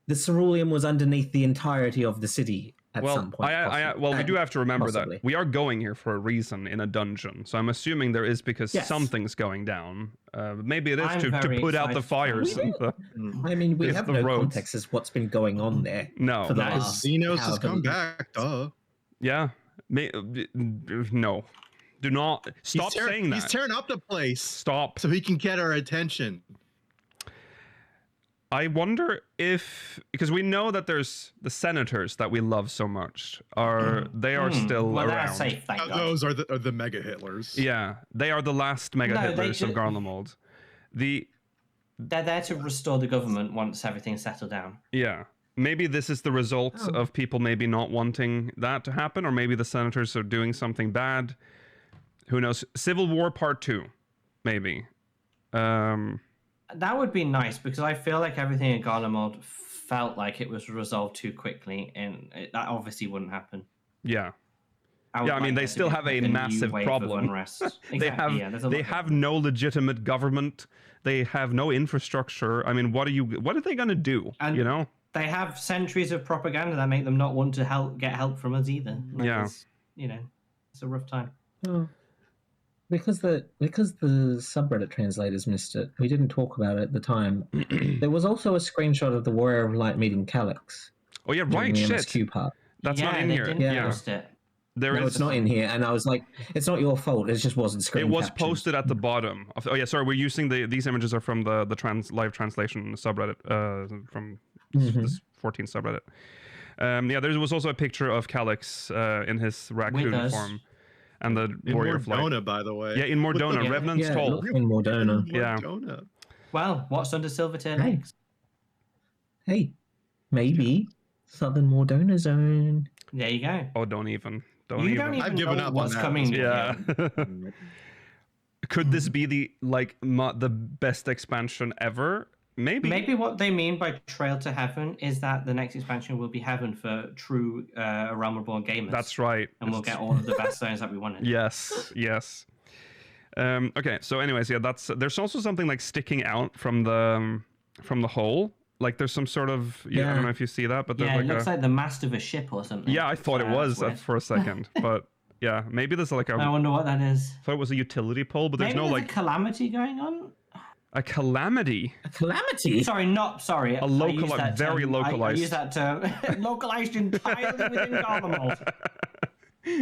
the ceruleum was underneath the entirety of the city at some point. We do have to remember that we are going here for a reason in a dungeon. So I'm assuming there is because something's going down. Maybe it is to put out the fires. I mean, we have no context as what's been going on there. No. For the last Xenos has come back. Duh. Yeah. No. Do not. Stop saying that. He's tearing up the place. Stop. So he can get our attention. I wonder if, because we know that there's the senators that we love so much they are still around. They're safe, thank God. Those are the mega Hitlers. Yeah, they are the last mega Hitlers of Garlemald. They're there to restore the government once everything's settled down. Yeah, maybe this is the result of people maybe not wanting that to happen, or maybe the senators are doing something bad. Who knows? Civil War Part 2, maybe. That would be nice, because I feel like everything in Garlemald felt like it was resolved too quickly, and that obviously wouldn't happen. Yeah. Yeah, I mean, they still have a massive problem. Exactly, they have no legitimate government. They have no infrastructure. I mean, what are they going to do? And you know, they have centuries of propaganda that make them not want to get help from us either. It's a rough time. Oh. Because the subreddit translators missed it, we didn't talk about it at the time. There was also a screenshot of the Warrior of Light meeting Calyx. Oh yeah, right. The Shit. MSQ part. That's not in here. Didn't post it. It's not in here, and I was like, "It's not your fault. It just wasn't screen." It was captured. posted at the bottom. Sorry, we're using these images are from the live translation subreddit from this 14 subreddit. There was also a picture of Calyx in his raccoon form. And the Warrior of Light. In Mordona, by the way. Yeah, in Mordona, Revenant's Toll. In Mordona. Yeah. Well, what's under Silvertail Lakes? Hey, maybe Southern Mordona Zone. There you go. Oh, don't even. I've given up what's on that. coming. Yeah. Could this be the best expansion ever? Maybe what they mean by Trail to Heaven is that the next expansion will be heaven for true Realm Reborn gamers. That's right. And we'll get all of the best zones that we wanted. Yes. Okay, so anyways, there's also something like sticking out from the hole. Like there's some sort of I don't know if you see that, but there's it looks like the mast of a ship or something. Yeah, I thought it was for a second, but yeah, maybe there's like I wonder what that is. I thought it was a utility pole, but there's maybe no a calamity going on. A calamity. A calamity. Sorry. A very localized. I use that term. Localized entirely within Garlemald.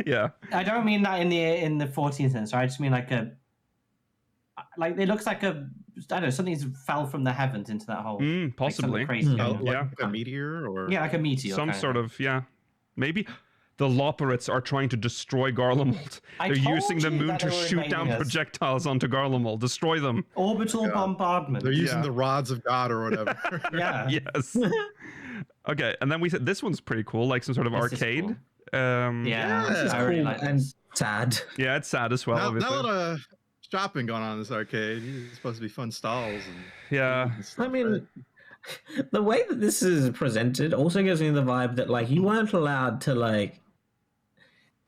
Yeah. I don't mean that in the 14th sense. I just mean like it looks like I don't know, something's fell from the heavens into that hole. Possibly. Like crazy. Like a meteor or like a meteor. Some sort of maybe. The Loperates are trying to destroy Garlemald. They're using the moon to shoot down projectiles onto Garlemald. Destroy them. Orbital bombardment. They're using the rods of God or whatever. Yeah. Yes. Okay, and then we said this one's pretty cool, like some sort of arcade. Cool. It's I really cool like and this. sad. Yeah, it's sad as well. Not a lot of shopping going on in this arcade. It's supposed to be fun stalls. And I mean, the way that this is presented also gives me the vibe that you weren't allowed to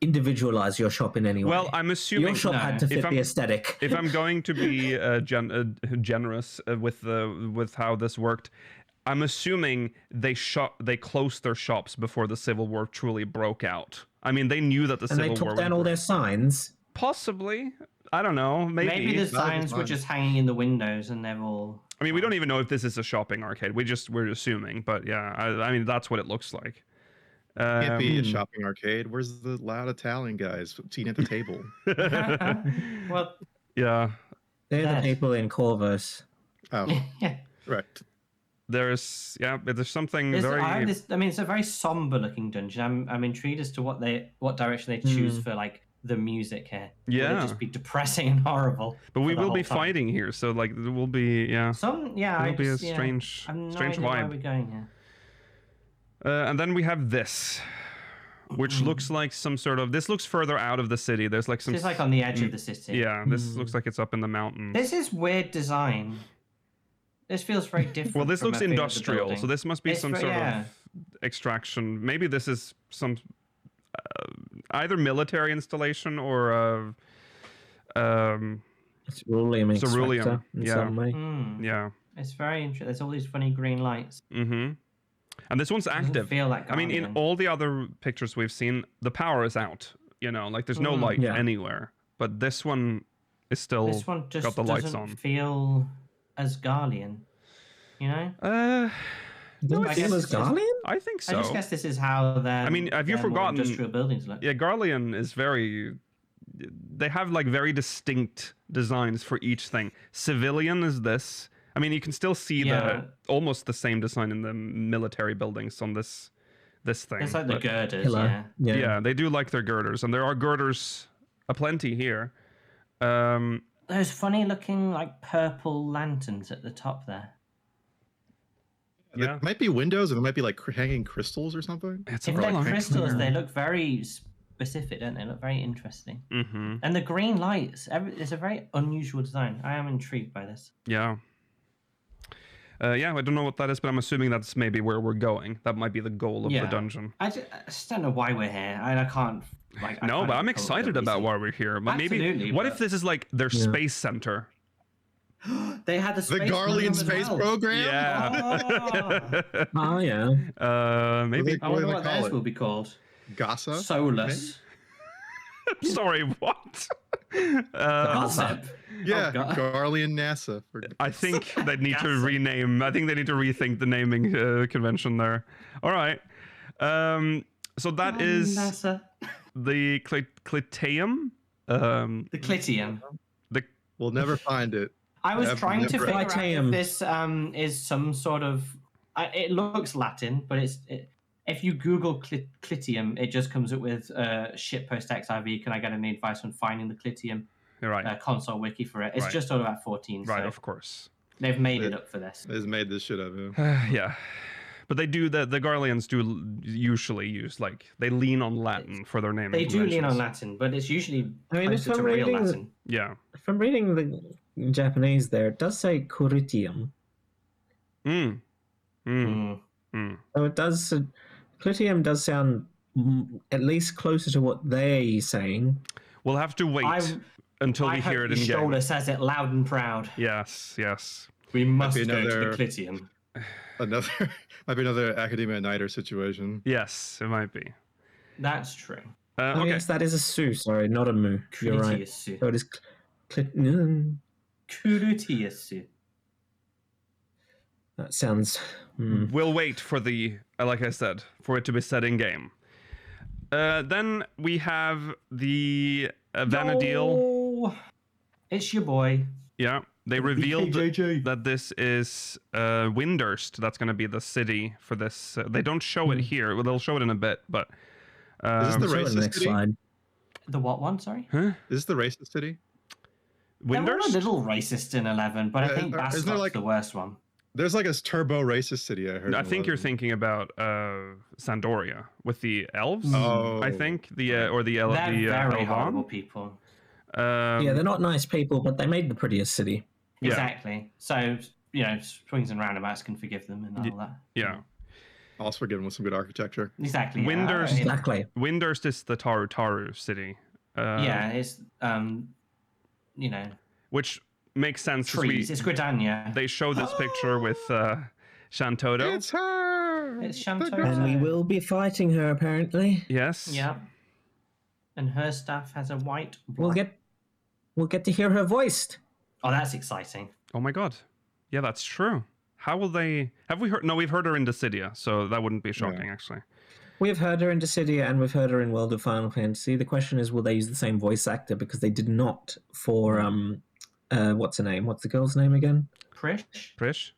individualize your shop in any way. Well, I'm assuming your shop had to fit the aesthetic. If I'm going to be generous with how this worked, I'm assuming they closed their shops before the Civil War truly broke out. I mean, they knew that the Civil War. And they took down all their signs. Possibly, I don't know. Maybe the signs were just hanging in the windows, and they're all. I mean, we don't even know if this is a shopping arcade. We're assuming, but yeah, I mean, that's what it looks like. Can't be a shopping arcade. Where's the loud Italian guys eating at the table? Well, yeah, they're the people in Corvus. Oh, right. There's something very. It's a very somber looking dungeon. I'm intrigued as to what direction they choose for the music here. Yeah, it'll just be depressing and horrible. But we will be fighting here, so there will be a strange vibe. Where we're going here. And then we have this, which looks like some sort of. This looks further out of the city. There's some. It's on the edge of the city. Yeah, this looks like it's up in the mountains. This is weird design. This feels very different. Well, this looks industrial, so this must be some sort of extraction. Maybe this is some either military installation or ceruleum in some way. Yeah. It's very interesting. There's all these funny green lights. Mm-hmm. And this one's active. Feel like I mean, in all the other pictures we've seen, the power is out. There's no light anywhere. But this one is still got the lights on. Feel as Garlean, Doesn't it feel as Garlean? I think so. I just guess this is how their. I mean, have you forgotten? Industrial buildings look. Yeah, Garlean is very. They have very distinct designs for each thing. Civilian is this. I mean, you can still see almost the same design in the military buildings on this thing. It's like the girders, yeah. They do like their girders, and there are girders aplenty here. Those funny looking purple lanterns at the top there. Yeah, there might be windows, and there might be hanging crystals or something. If they're crystals, they look very specific, don't they? Look very interesting. Mm-hmm. And the green lights, it's a very unusual design. I am intrigued by this. Yeah. Yeah, I don't know what that is, but I'm assuming that's maybe where we're going. That might be the goal of the dungeon. I just don't know why we're here, and I can't. Like, no, but I'm excited about why we're here. But maybe, what if this is like their space center? They had the Garlean space program. Yeah. Oh yeah. Maybe. I wonder what theirs will be called. Gasa. Solus. Sorry, what? Gossip. Yeah, Garlean NASA. I think they need to rename. I think they need to rethink the naming convention there. All right. So that is NASA. the Clitium. The Clitium. We'll never find it. I was trying to figure out Clitium. if this is some sort of. It looks Latin, but if you Google Clitium, it just comes up with shitpost XIV. Can I get any advice on finding the Clitium? Right. Console wiki for it. It's just all about 14. Right, so of course. they've made it up for this. They've made this shit up. Yeah. But they do the Garleans do usually use they lean on Latin for their naming. They do lean on Latin, but it's usually if closer to I'm real reading, Latin. Yeah. if I'm reading the Japanese, there it does say Curitium. So it does. Clitium does sound at least closer to what they're saying. We'll have to wait until we hear it in game. Shoulder says it loud and proud. Yes. We must go to the Clitium. Might be another Academia Niter situation. Yes, it might be. That's true. Oh, yes, that is a Su. Sorry, not a Mu. You're right. Critius. So it is Critius. That sounds. We'll wait for like I said, for it to be set in game. Then we have the Vanadil. Oh, it's your boy. Yeah, they revealed BKJJ. that this is Windurst. That's going to be the city for this. They don't show it here. Well, they'll show it in a bit, but is this the racist city? Slide. The what one? Sorry. Huh? Is this the racist city? They were a Windurst? little racist in 11, but I think isn't there Bastard's the worst one. There's like a turbo racist city I heard. I think you're thinking about Sandoria with the elves. Oh, I think the They're very Elvan. horrible people. Yeah, they're not nice people, but they made the prettiest city. Yeah. Exactly. So swings and roundabouts can forgive them and all that. Yeah. Also forgiven with some good architecture. Exactly. Windurst. Exactly. Windurst is the Taru city. It's which makes sense. trees. It's Gridania. They show this picture with Shantoto. It's her. It's Shantoto. And we will be fighting her, apparently. Yes. Yeah. And her staff has a white block. We'll get to hear her voiced. Oh, that's exciting. Oh my god. Yeah, that's true. How will they? Have we heard? No, we've heard her in Dissidia, so that wouldn't be shocking, actually. We've heard her in Dissidia and we've heard her in World of Final Fantasy. The question is, will they use the same voice actor? Because they did not for what's her name? What's the girl's name again? Prish. Prish.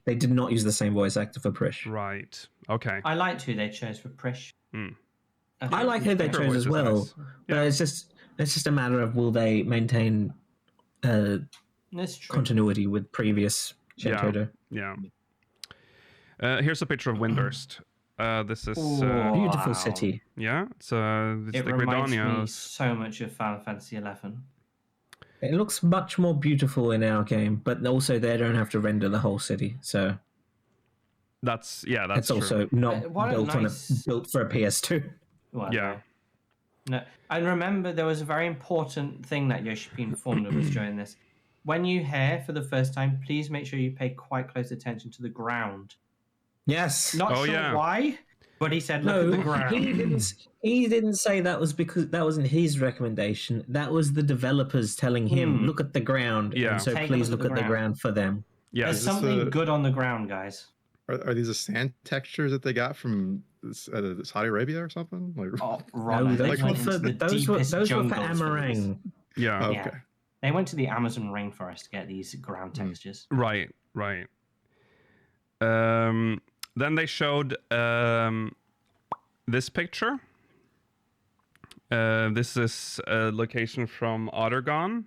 They did not use the same voice actor for Prish. Right. Okay. I liked who they chose for Prish. I like who they Her chose voice as was well. nice. But it's just a matter of will they maintain That's true. continuity with previous Shantoto. Yeah. Here's a picture of Windurst. This is Beautiful Wow. city. yeah. It's It the reminds me Gridania. so much of Final Fantasy 11. It looks much more beautiful in our game, but also they don't have to render the whole city, so That's it's true. also not what a built nice- built for a PS2. Well, Yeah. No, I remember there was a very important thing that Yoshi informed of us during this. When you hear for the first time, please make sure you pay quite close attention to the ground. Yes. Not Oh, sure yeah. why, but he said, look at the No, ground. he didn't say that was because that wasn't his recommendation. That was the developers telling him, look at the ground. Yeah. And so Take a please look look at at the the ground for them. Yeah. There's Is this something the- good on the ground, guys. Are these the sand textures that they got from Saudi Arabia or something? Like, Oh, No, Robert, they those were went for into the those were deepest for jungles for this. Amarang. Yeah. okay. Yeah. They went to the Amazon rainforest to get these ground textures. Right. Then they showed this picture. This is a location from Ottergon.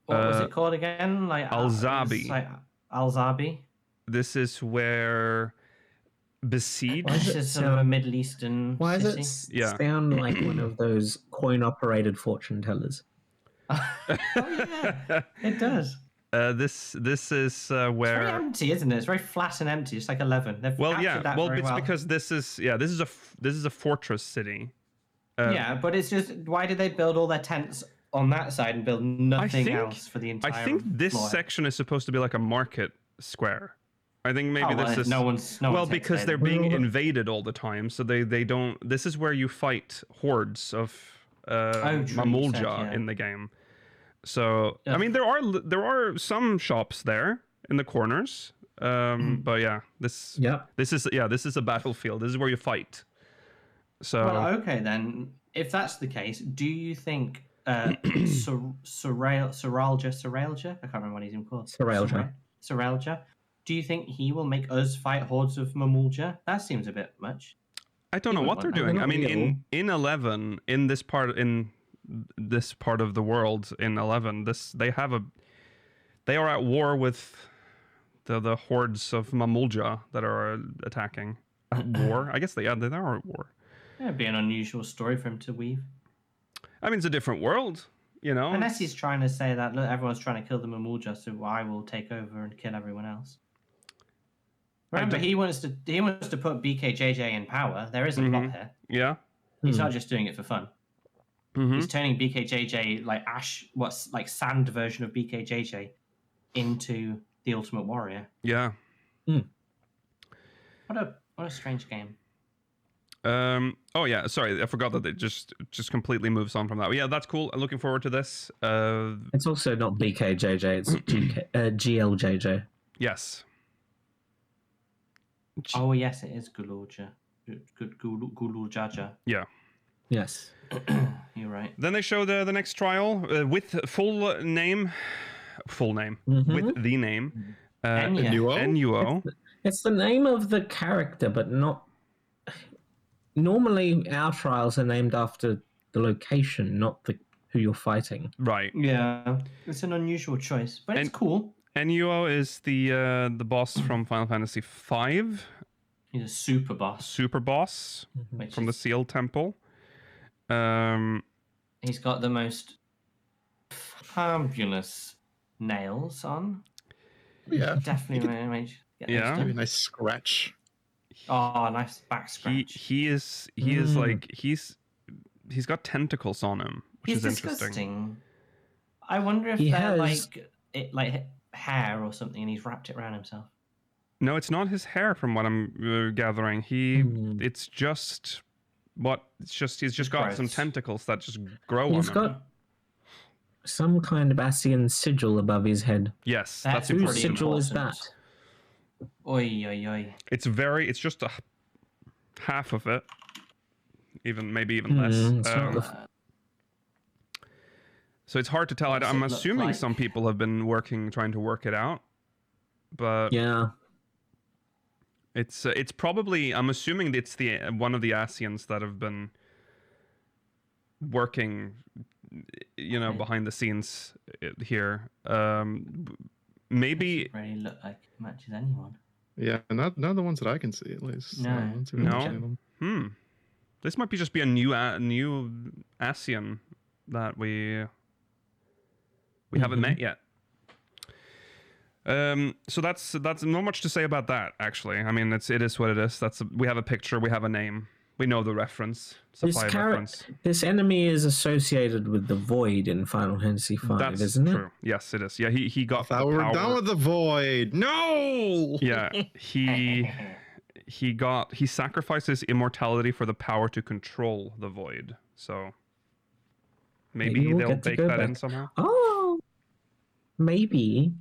What was it called again? Like Alzabi. Alzabi. This is where Besiege. Why does This it is sort of a sound- Middle Eastern Why does city. it Yeah. sound like one of those coin-operated fortune tellers? Oh yeah, it does. This is It's where. very empty, isn't it? It's very flat and empty, just like 11. They've captured that very it's well. because this is a fortress city. Yeah, but it's just, why did they build all their tents on that side and build nothing else for the entire I think this floor? section is supposed to be like a market square. I think maybe this is no one's because they're being invaded all the time, so they don't. This is where you fight hordes of Mamulja in the game. So I mean, there are some shops there in the corners, but yeah, this is a battlefield. This is where you fight. So well, okay then. If that's the case, do you think Saralja? I can't remember what he's even called. Saralja. Do you think he will make us fight hordes of Mamulja? That seems a bit much. I don't know what they're doing. I mean, in 11, in this part of the world, in 11, they are at war with the hordes of Mamulja that are attacking. At war? I guess they are at war. Yeah, it'd be an unusual story for him to weave. I mean, it's a different world, you know. Unless he's trying to say that, look, everyone's trying to kill the Mamulja, so I will take over and kill everyone else. Remember, he wants to put BKJJ in power. There is a plot here. Yeah. He's not just doing it for fun. He's turning BKJJ, like what's like sand version of BKJJ, into the Ultimate Warrior. Yeah. What a strange game. Oh yeah, sorry, I forgot that it just completely moves on from that. But yeah, that's cool. I'm looking forward to this. It's also not BKJJ, it's GLJJ. Yes. Oh yes, it is Gulurja. Gulurjaja. Yeah. Yes. You're right. Then they show the next trial with full name, with the name. Enuo. It's the name of the character, but not. Normally, our trials are named after the location, not who you're fighting. Right. Yeah, it's an unusual choice, but it's cool. Enuo is the boss from Final Fantasy V. He's a super boss. From the Seal Temple. He's got the most fabulous nails on. Yeah, definitely. Maybe a nice scratch. Oh, nice back scratch. He is like he's got tentacles on him, which is disgusting. Interesting. I wonder if they're like hair or something, and he's wrapped it around himself. No, it's not his hair, from what I'm gathering. He's just got some tentacles that just grow on him. He's got some kind of Asian sigil above his head. Yes, that's whose sigil is that? Oi, oi, oi. It's just a half of it, maybe even less. So it's hard to tell. I'm assuming some people have been trying to work it out, but yeah, it's probably. I'm assuming it's one of the Asians that have been working, behind the scenes here. Maybe doesn't really look like it matches anyone. Yeah, not the ones that I can see, at least. No. This might just be a new Asian that we haven't met yet. So that's not much to say about that, actually. I mean, it is what it is. We have a picture, we have a name, we know the reference. Reference. This enemy is associated with the Void in Final Fantasy V, isn't it? True. Yes, it is. Yeah, he got. I thought we were done with the Void. No. Yeah, he sacrifices immortality for the power to control the Void. So maybe they'll bake that in somehow. Oh, maybe.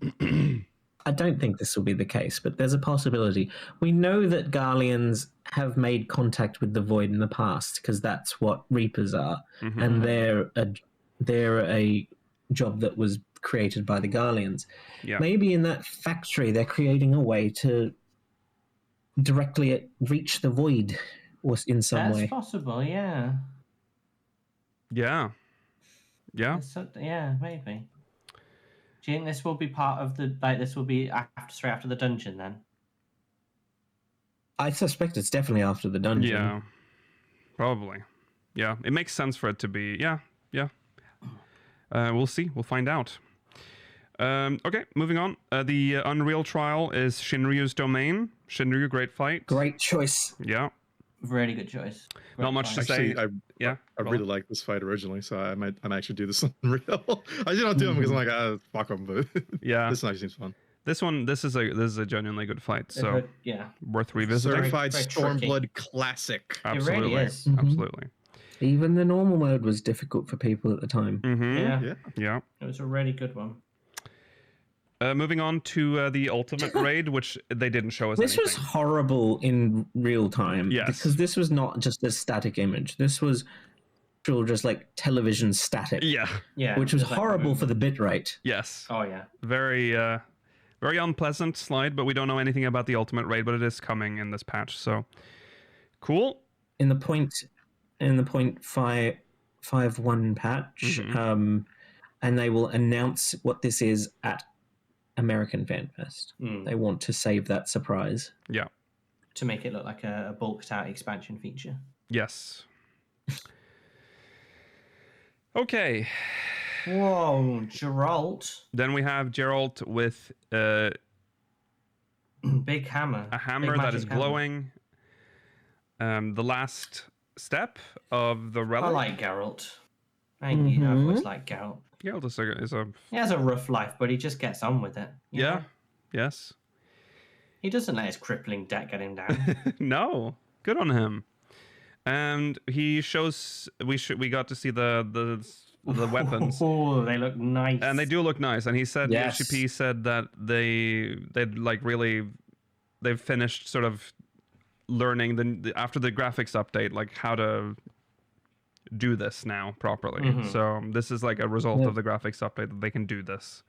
I don't think this will be the case, but there's a possibility. We know that Garleans have made contact with the Void in the past because that's what Reapers are, and they're a job that was created by the Garleans. Yeah. Maybe in that factory they're creating a way to directly reach the Void, or in some way. That's possible. Yeah. Yeah. Yeah. Yeah, maybe. Do you think this will be part of this will be straight after the dungeon then? I suspect it's definitely after the dungeon. Yeah, probably. Yeah, it makes sense for it to be. Yeah. We'll see. We'll find out. Okay, moving on. The Unreal trial is Shinryu's domain. Shinryu, great fight. Great choice. Yeah. Really good choice. Great Not much to fight. say. I really like this fight originally, so I might actually do this on real. I did not do them because I'm like, fuck them, but Yeah. this actually seems fun. This is a genuinely good fight, so worth revisiting. Certified very Stormblood classic. Absolutely. It really is. Absolutely. Even the normal mode was difficult for people at the time. Mm-hmm. Yeah. It was a really good one. Moving on to the Ultimate Raid, which they didn't show us This anything. was horrible in real time. Yes. Because this was not just a static image. This was just like television static. Yeah. Which was just like horrible for the bitrate. Yes. Oh yeah. Very very unpleasant slide, but we don't know anything about the Ultimate Raid, but it is coming in this patch, so cool. In the 0.51 patch, and they will announce what this is at American Fan Fest. They want to save that surprise. Yeah. To make it look like a bulked out expansion feature. Yes. Okay. Whoa, Geralt. Then we have Geralt with Big hammer. a hammer Big that is magic hammer. glowing. The last step of the relic. I like Geralt. I've always liked Geralt. Geralt is a He has a rough life, but he just gets on with it. you yeah. know? Yes. He doesn't let his crippling debt get him down. No. Good on him. And he shows we got to see the weapons. Oh, they look nice. And they do look nice. And he said, Yes. HCP said that they've finished sort of learning after the graphics update, like how to do this now properly. So this is like a result of the graphics update that they can do this.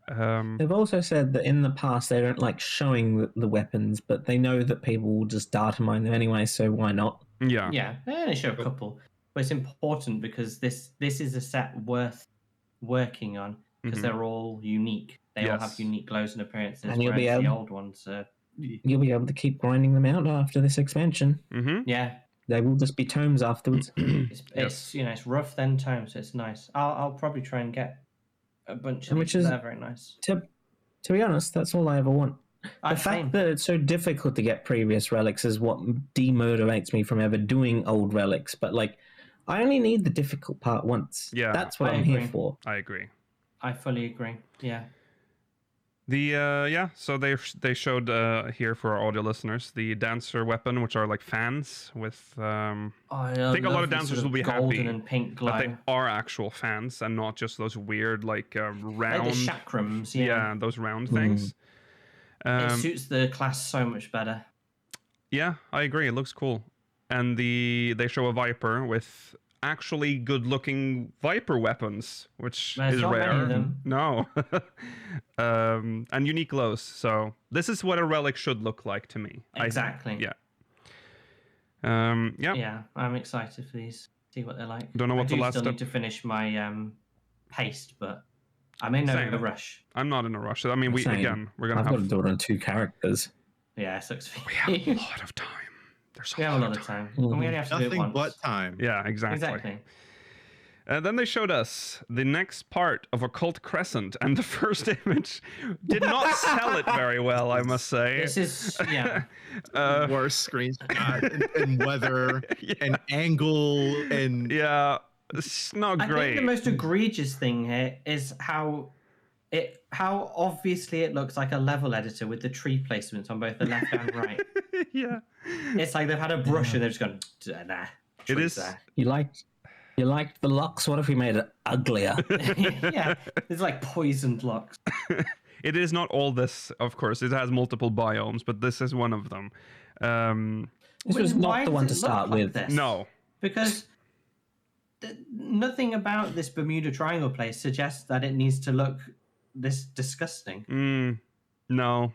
They've also said that in the past they don't like showing the weapons, but they know that people will just data mine them anyway, so why not? Yeah. Yeah, they only show a couple. But it's important because this is a set worth working on because they're all unique. They all have unique glows and appearances, And you'll be whereas the able- old ones You'll be able to keep grinding them out after this expansion. yeah. They will just be tomes afterwards. It's it's rough then tome, so it's nice. I'll probably try and get a bunch of Which these. is- They're very nice. To be honest, that's all I ever want. The Same. fact that it's so difficult to get previous relics is what demotivates me from ever doing old relics. But like, I only need the difficult part once. Yeah, That's what I I'm here agree. for. I agree. I fully agree. Yeah. So they showed here for our audio listeners the dancer weapon, which are like fans with I think a lot love of the dancers sort will be golden happy and pink glow. that they are actual fans and not just those weird like round Like the chakrams, yeah. those round things. It suits the class so much better. Yeah, I agree. It looks cool. And they show a Viper with actually good-looking Viper weapons, which There's is not rare. many of them. No. And unique glows. So this is what a relic should look like to me. I think. Exactly. Yeah. Yeah, I'm excited for these. See what they're like. Don't know what I the last still step- need to finish my paste, but I'm in no Same. rush. I'm not in a rush. I mean, Same. we're gonna I've got to have do it on 2 characters. Yeah, it sucks for we have you. a lot of time. There's We have a lot of time. And we only have to do it Nothing once. but time. Yeah, exactly. Exactly. And then they showed us the next part of Occult Crescent, and the first image did not sell it very well, I must say. This is yeah. Worst screenshot and weather and angle and Yeah, it's not I great. think the most egregious thing here is how obviously it looks like a level editor with the tree placements on both the left and right. Yeah, It's like they've had a brush and they've just gone nah. it trees is. there." You liked the locks? What if we made it uglier? Yeah, it's like poisoned locks. It is not all this, of course. It has multiple biomes, but this is one of them. This was Why not the does one it to look start like with. this? No, Because nothing about this Bermuda Triangle place suggests that it needs to look this disgusting. no,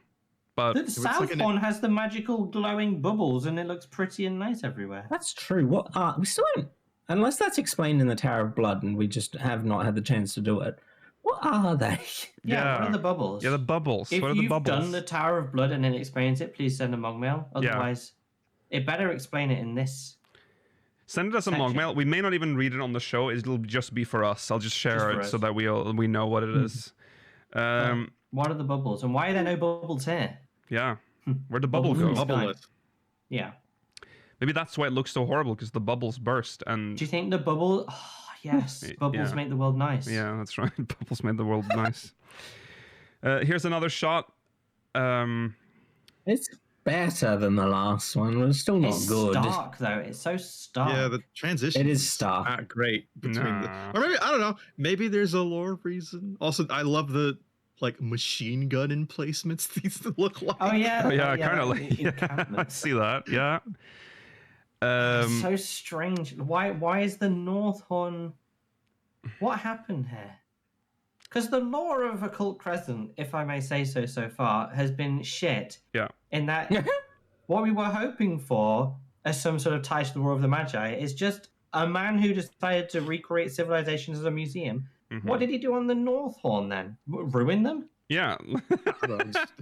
but The South Horn has the magical glowing bubbles, and it looks pretty and nice everywhere. That's true. What are we still don't, unless that's explained in the Tower of Blood, and we just have not had the chance to do it. What are they? Yeah, what are the bubbles? Yeah, the bubbles. If what are the you've bubbles? done the Tower of Blood and it explains it, please send a Mong mail. Otherwise, it better explain it in this. Send us a section. Mong mail. We may not even read it on the show. It'll just be for us. I'll just share Just for it us. so that we know what it is. What are the bubbles, and why are there no bubbles here? Yeah, where'd the bubble Bubbles go? in the sky. Bubbleless. Yeah. Maybe that's why it looks so horrible, because the bubbles burst and. Do you think the bubble? Oh, yes, bubbles Yeah. make the world nice. Yeah, that's right. Bubbles made the world nice. Here's another shot. It's better than the last one, but it's still not It's good. stark though. It's so stark. Yeah, the transition. It is stark. Not great between Nah. or maybe I don't know. Maybe there's a lore reason. Also, I love the like machine gun emplacements these look like. Oh yeah. Oh yeah, kind of like like. Yeah, I encampments. see that. Yeah. So strange. Why is the North Horn? What happened here? Because the lore of Occult Crescent, if I may say so far, has been shit. Yeah. In that, what we were hoping for as some sort of tie to the War of the Magi is just a man who decided to recreate civilizations as a museum. Mhm. What did he do on the North Horn then? Ruin them? Yeah. Just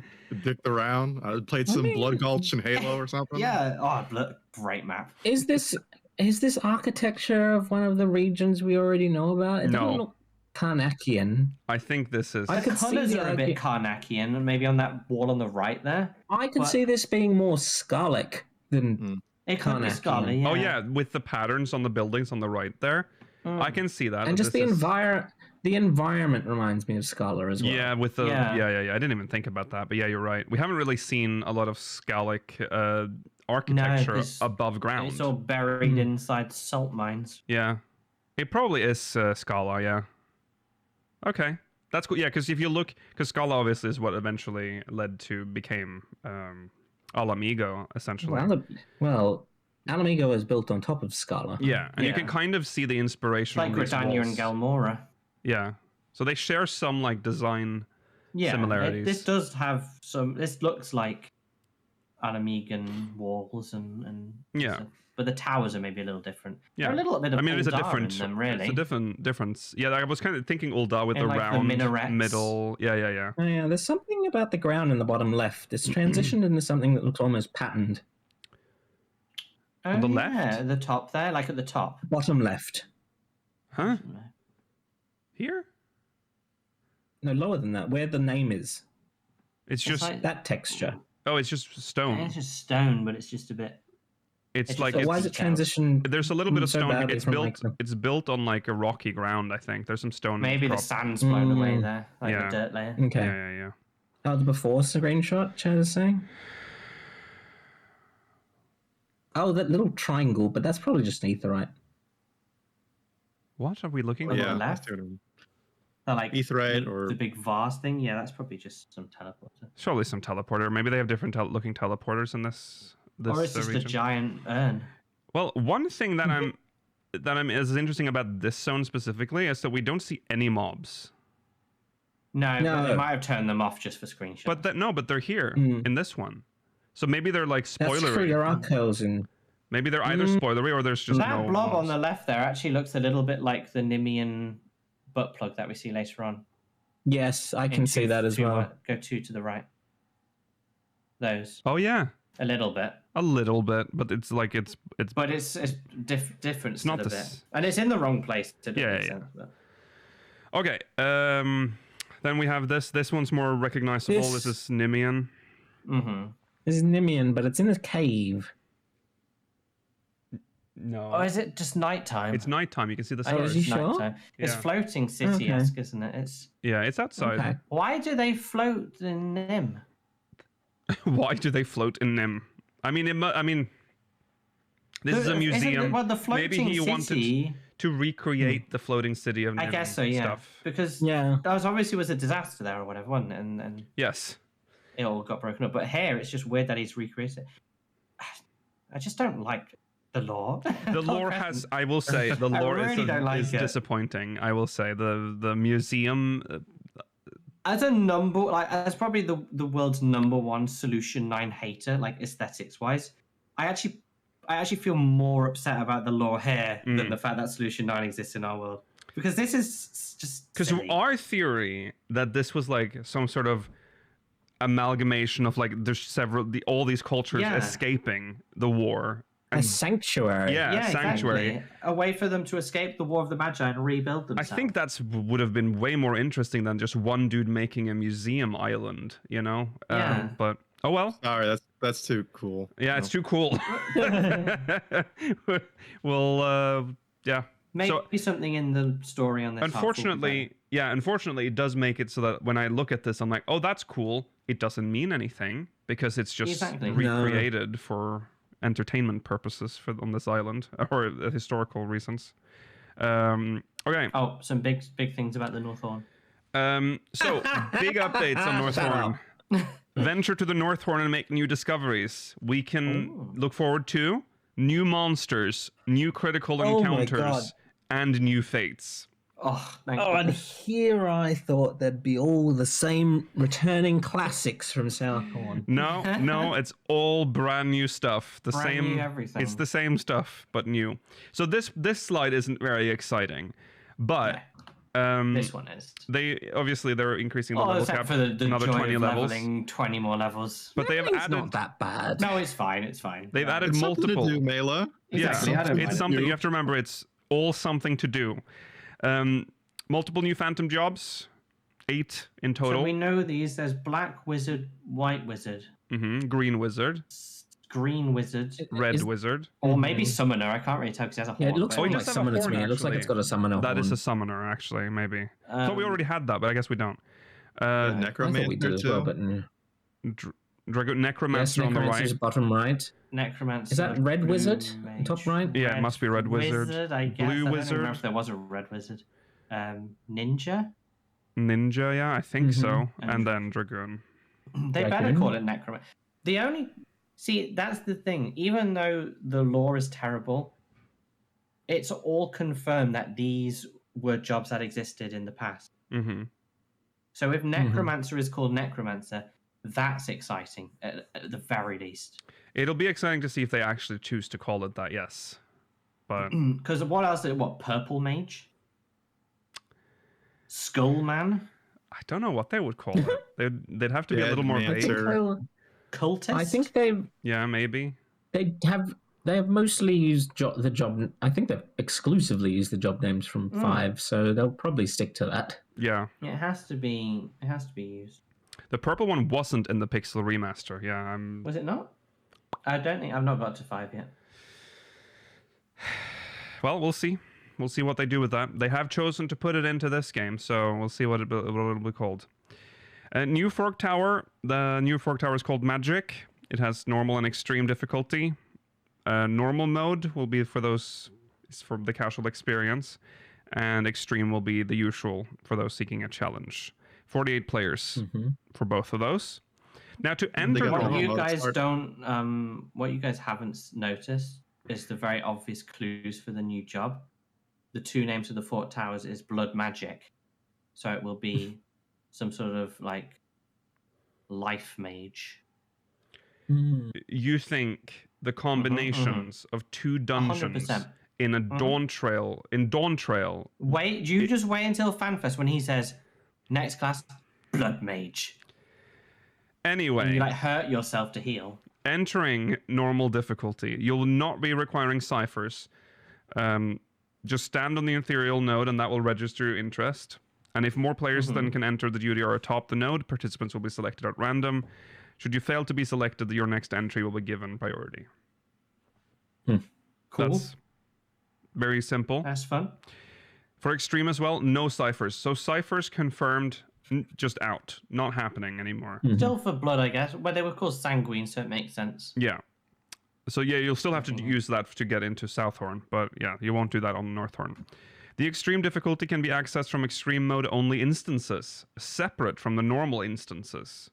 dicked around. I played some Blood Gulch and Halo or something. Yeah. Oh, great map. Is this architecture of one of the regions we already know about? It No. doesn't look Karnakian. I think this is. I The could see colours the are a bit idea- Karnakian, and maybe on that wall on the right there. I could But- see this being more Scarlic than It could be Karnakian. Scarlet, yeah. Oh yeah, with the patterns on the buildings on the right there, I can see that. and just this the is- the environment reminds me of Scala as well. Yeah, with the Yeah. yeah. I didn't even think about that, but yeah, you're right. We haven't really seen a lot of Scalic architecture it's- above ground. It's all buried inside salt mines. Yeah, it probably is Scala. Yeah. Okay, that's cool. Yeah, because if you look, because Scala obviously is what eventually led to became Alamigo essentially. Alamigo is built on top of Scala. Yeah, and you Yeah. can kind of see the inspiration. Like on these Gridania and walls. Galmora. Yeah, so they share some like design. Yeah, Similarities. this does have some. This looks like Alamigan walls and Yeah. stuff. But the towers are maybe a little different. Yeah, They're a little bit of I mean, it is a Uldar different. in them, really. It's a different difference. Yeah, I was kind of thinking Ulda with And, the like, the round minarets. middle. Yeah. Oh, yeah, there's something about the ground in the bottom left. It's transitioned into something that looks almost patterned. Oh, the yeah, left? at the top there, like at the top. Bottom left. Huh? Here? No, lower than that, where the name is. It's just. like- That texture. Oh, it's just stone. It's just stone, but it's just a bit. It's it's like just- So why it's, is it transitioned? there's a little bit of so stone. badly It's from, built. like, the- It's built on like a rocky ground. I think there's some stone. Maybe the crop. sand's blown away Mm. there, like Yeah. the dirt layer. Okay. Yeah. Oh, the before screenshot, Chad is saying? Oh, that little triangle, but that's probably just aetherite. What are we looking On at? the Yeah, left? I see what I mean. Like Aetherite the, or- the big vase thing. Yeah, that's probably just some teleporter. Surely some teleporter. Maybe they have different looking teleporters in this Or it's just a region. giant urn. Well, one thing that I'm is interesting about this zone specifically is that we don't see any mobs. No, but No. they might have turned them off just for screenshots. But they're here Mm. in this one. So maybe they're like That's true, spoilery. there are curls in. Maybe they're either spoilery or there's just that no blob on mobs. the left there actually looks a little bit like the Nimian butt plug that we see later on. Yes, I can In see two- that as two, well. Go two to the right. Those Oh yeah, a little bit, a little bit, but it's like it's but it's different. It's not still a the bit, s- and it's in the wrong place. To Yeah, yeah. sense, but- okay. Then we have this. This one's more recognizable. This is Nimian. Mhm. This is Nimian, but it's in a cave. No, Oh, is it just nighttime? it's nighttime. You can see the I guess stars. is it's he sure? nighttime. It's Yeah. floating city-esque, isn't it? It's Yeah, it's outside. Okay. why do they float in Nim? Why do they float in Nim? I mean, this is a Isn't it- museum. Well, the Maybe floating he wanted city. to recreate the floating city of Nim. I guess so, yeah. Stuff. Because Yeah. that was obviously was a disaster there or whatever, wasn't it? And Yes. it all got broken up. But here, it's just weird that he's recreated it. I just don't like the lore. The lore has, I will say, the I lore really don't like is it. disappointing. I will say the museum. As a number, like as probably the world's number one Solution 9 hater, like aesthetics wise, I actually feel more upset about the lore here than the fact that Solution 9 exists in our world. Because this is just Because silly. our theory that this was like some sort of amalgamation of like there's all these cultures Yeah. escaping the war A sanctuary. Yeah, sanctuary. Exactly. A way for them to escape the War of the Magi and rebuild themselves. I think would have been way more interesting than just one dude making a museum island, you know? Yeah. But, oh well. Sorry, that's too cool. Yeah, it's too cool. Well, yeah. Maybe something in the story on this. Unfortunately, it does make it so that when I look at this, I'm like, oh, that's cool. It doesn't mean anything because it's just recreated for entertainment purposes on this island or historical reasons. Okay. Oh, some big things about the North Horn. So big updates on North Horn. Venture to the North Horn and make new discoveries. We can look forward to new monsters, new critical encounters, and new fates. Oh, thank and here I thought there'd be all the same returning classics from South Horn. No, it's all brand new stuff. New everything. It's the same stuff, but new. So this slide isn't very exciting, but this one is. They're increasing the level cap for the another joy 20 of levels. leveling 20 more levels. But they have It's added. not that bad. No, it's fine. It's fine. They've added It's multiple. something to do, Mela. Exactly. I don't It's mind. something you have to remember. It's all something to do. Multiple new phantom jobs, 8 in total. So we know these. There's black wizard, white wizard, Green wizard, green wizard, red wizard. or maybe summoner. I can't really tell because he has a horn. Yeah, it looks Oh, he more does like have a summoner to horn, me. It looks like actually. it's got a summoner That horn. is a summoner, actually. Maybe. Thought we already had that, but I guess we don't. The I thought we necromancer did as well, too. but Necromancer on the right. Bottom right. Necromancer. Is that red wizard? Mage. Top right? Yeah, it must be red wizard. I guess. Blue I don't wizard. remember if there was a red wizard. Ninja. Ninja, yeah, I think so. And- And then Dragoon. They better Dragoon? call it necromancer. That's the thing. Even though the lore is terrible, it's all confirmed that these were jobs that existed in the past. Mm-hmm. So if necromancer is called necromancer, that's exciting at the very least. It'll be exciting to see if they actually choose to call it that, yes. But Because what else? Purple mage? Skullman? Uh, I don't know what they would call it. They'd have to be a little more vague. Deadmancer. Cultist? I think they Yeah, maybe. have mostly used the job. I think they've exclusively used the job names from 5, so they'll probably stick to that. Yeah. It has to be used. The purple one wasn't in the Pixel remaster. Yeah, Was it not? I don't think I've not got to 5 yet. Well, we'll see. We'll see what they do with that. They have chosen to put it into this game, so we'll see what it'll be called. New Fork Tower. The New Fork Tower is called Magic. It has normal and extreme difficulty. Normal mode will be for the casual experience, and extreme will be the usual for those seeking a challenge. 48 players for both of those. Now to enter got What normal you mode guys start. don't, what you guys haven't noticed is the very obvious clues for the new job. The 2 names of the Fort Towers is Blood Magic, so it will be some sort of like life mage. You think the combinations of 2 dungeons 100%. in a Dawntrail. Wait, you just wait until FanFest when he says, "Next class, Blood Mage." Anyway, You like hurt yourself to heal. entering normal difficulty, you'll not be requiring ciphers. Just stand on the ethereal node and that will register your interest. And if more players then can enter the duty or atop the node, participants will be selected at random. Should you fail to be selected, your next entry will be given priority. Cool. That's very simple. That's fun. For extreme as well, no ciphers. So ciphers confirmed, just out, not happening anymore. Still for blood, I guess. Well, they were called sanguine, so it makes sense. Yeah. So yeah, you'll still have to use that to get into Southhorn, but yeah, you won't do that on Northhorn. The extreme difficulty can be accessed from extreme mode only instances, separate from the normal instances.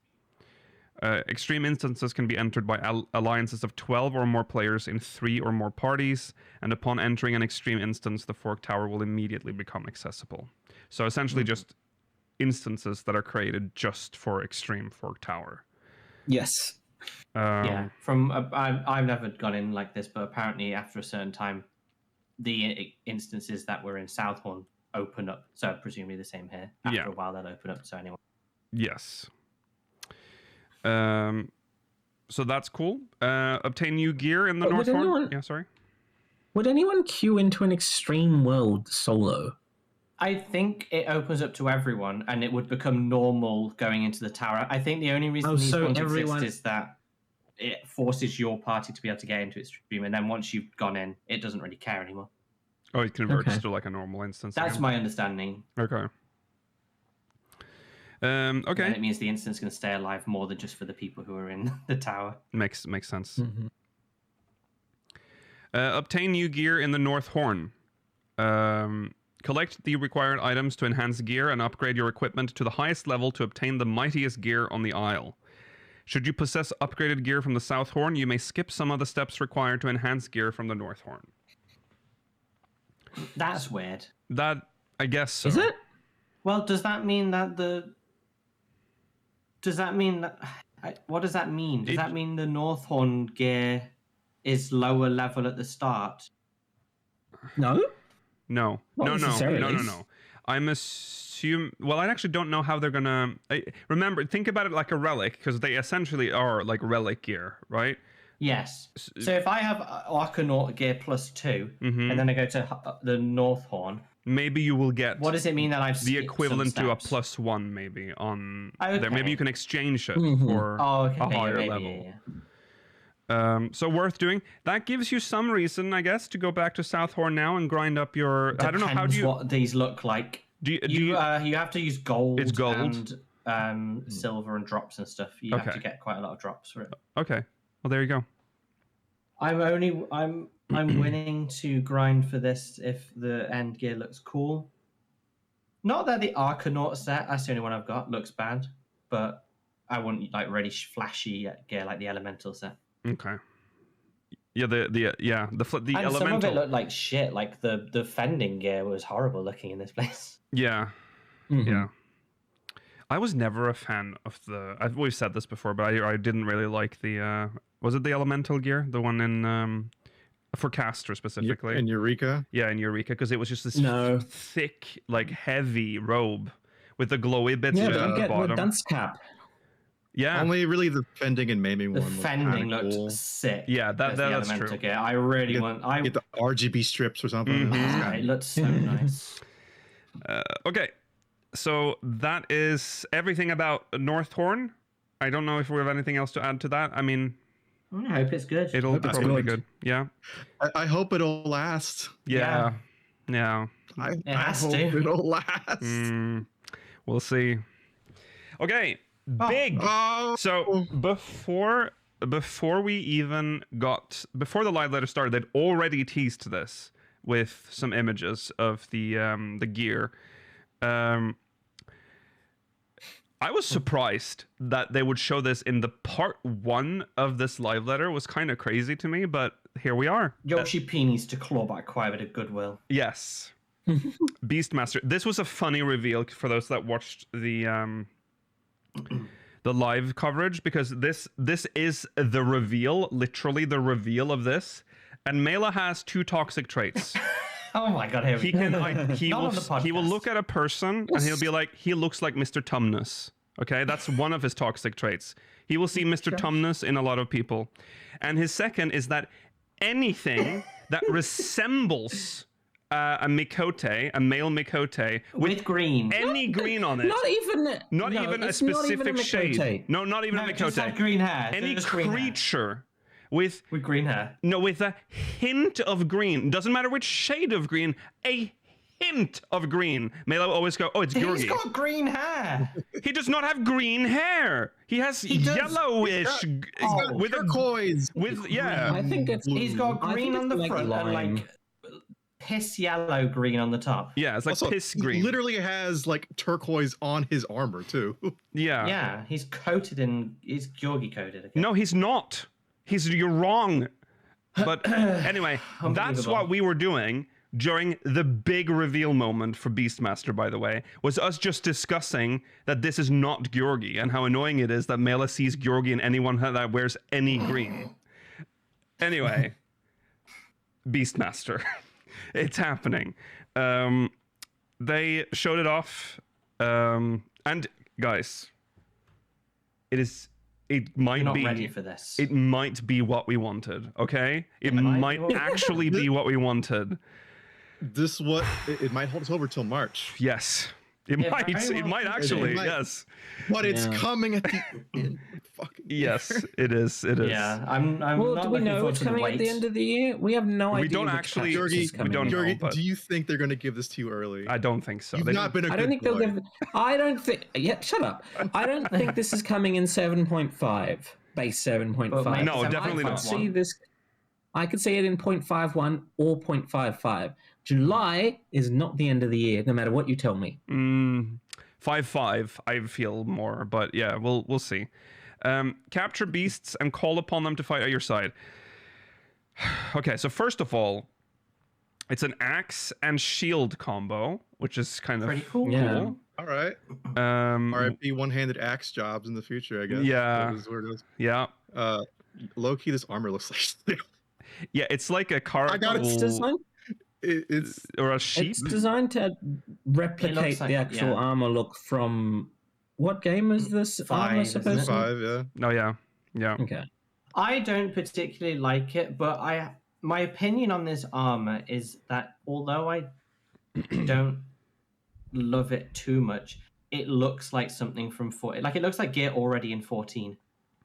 Extreme instances can be entered by alliances of 12 or more players in 3 or more parties, and upon entering an extreme instance, the Fork Tower will immediately become accessible. So essentially just instances that are created just for Extreme Fork Tower. Yes. Yeah, I've never gone in like this, but apparently after a certain time, the instances that were in Southhorn open up. So presumably the same here. After a while, they'll open up. So anyway. Yes. So that's cool. Obtain new gear in the But North would Horn. anyone- Yeah, sorry. Would anyone queue into an extreme world solo? I think it opens up to everyone, and it would become normal going into the tower. I think the only reason these so ones everyone- exist is that it forces your party to be able to get into its stream, and then once you've gone in, it doesn't really care anymore. Oh, it converts Okay. to like a normal instance. That's again. my understanding. Okay. And Okay. it means the instant's going to stay alive more than just for the people who are in the tower. Makes sense. Mm-hmm. Obtain new gear in the North Horn. Collect the required items to enhance gear and upgrade your equipment to the highest level to obtain the mightiest gear on the Isle. Should you possess upgraded gear from the South Horn, you may skip some of the steps required to enhance gear from the North Horn. That's weird. That, I guess so. Is it? Well, does that mean that Does that mean that... What does that mean? Does that mean the North Horn gear is lower level at the start? No. No. Not No. necessarily. I'm well, I actually don't know how they're gonna... remember, think about it like a relic, because they essentially are like relic gear, right? Yes. So if I have Arcanaut gear +2, and then I go to the North Horn, maybe you will get... what does it mean that I've the skipped equivalent some to a steps? +1 maybe on Okay. there. Maybe you can exchange it for Oh, okay. a higher maybe, level. yeah. So worth doing. That gives you some reason, I guess, to go back to South Horn now and grind up your... I don't know, how do Depends you... what these look like. You have to use gold, It's gold? and silver and drops and stuff. You have Okay. to get quite a lot of drops for it. Okay. Well, there you go. I'm willing to grind for this if the end gear looks cool. Not that the Arcanaut set, that's the only one I've got, looks bad, but I wouldn't like really flashy gear like the Elemental set. Okay. Yeah, the And some of it elemental. looked like shit. Like the fending gear was horrible looking in this place. Yeah. Mhm. Yeah. I was never a fan of the... we've said this before, but I didn't really like the... was it the elemental gear? The one in... for caster specifically. In Eureka? Yeah, in Eureka, because it was just this No. thick, like heavy robe with the glowy bits Yeah, just but at you the get the bottom. dunce cap. Yeah, Only really the fending and maiming The one was fending kinda looked cool. sick. Yeah, that's the true. Elemental gear. I really Get- want. I Get the RGB strips or something. Mhm. it looks so nice. Okay, so that is everything about North Horn. I don't know if we have anything else to add to that. I mean, I hope it's good. it'll Hope it's probably be good. good. Yeah, I hope it'll last. yeah. It I has hope to. it'll last. We'll see. Okay, big. Oh, So before we even got before the live letter started, they'd already teased this with some images of the gear. I was surprised that they would show this in the part 1 of this live letter. Was kind of crazy to me, but here we are. Yoshi P needs to claw back quite a bit of goodwill. Yes. Beastmaster. This was a funny reveal for those that watched the live coverage, because this is the reveal, literally the reveal of this. And Mela has 2 toxic traits. Oh my god, here we He go. can he Not will on the podcast. he will look at a person and he'll be like, he looks like Mr. Tumnus. Okay, that's one of his toxic traits. He will see Mr. Tumnus in a lot of people. And his second is that anything that resembles a Mikote, a male Mikote, with green. any green on it, Not even a it's not specific even a shade. Mikote. No, not even a Just had Mikote. green hair. Any Just green hair. creature with With green hair. with a hint of green. Doesn't matter which shade of green, a hint of green. Mela will always go, oh, it's He's Georgi. got green hair. He does not have green hair. He has does. yellowish Oh, with a turquoise. yeah. I think it's He's got I green think on it's the like front and lime. like piss yellow green on the top. Yeah, it's like Also, piss he green. literally has like turquoise on his armor too. Yeah. Yeah, he's coated in. He's Georgi coated. Okay. No, he's not. You're wrong. But anyway, that's Unbelievable. what we were doing during the big reveal moment for Beastmaster, by the way, was us just discussing that this is not Georgi and how annoying it is that Mela sees Georgi in anyone that wears any green. Anyway, Beastmaster. It's happening. They showed it off. And guys, it is it might You're not be ready for this. It might be what we wanted. Okay, it might actually be what we wanted. It might hold us over till March. Yes, it might. It might actually. Yes, but it's coming at the end. Fucking yes, it is. It is. Yeah, I'm Well, not do we looking know forward it's to the coming at the wait. end of the year? We have no idea. We don't which actually. patch is coming We don't in. know. But do you think they're going to give this to you early? I don't think so. You've They not been a I good don't think boy. they'll give. I don't think. Yeah, shut up. I don't think this is coming in 7.5, base 7.5. No, definitely I not. could see this. I could see it in 0.51 or 0.55. July is not the end of the year, no matter what you tell me. 5.5. I feel more, but yeah, we'll see. Capture beasts and call upon them to fight at your side. Okay, so first of all, it's an axe and shield combo, which is kind of Pretty cool. Yeah. All right. RIP one-handed axe jobs in the future, I guess. Yeah. That is where it is. Yeah. Low key, this armor looks like steel. Yeah, it's like a car. It's designed. It's or a sheep. It's designed to replicate like- the actual yeah. armor look from what game is this armor 5, isn't supposed it? to? 5, yeah. Oh yeah, yeah. Okay. I don't particularly like it, but my opinion on this armor is that although I don't love it too much, it looks like something from 14. Like it looks like gear already in 14,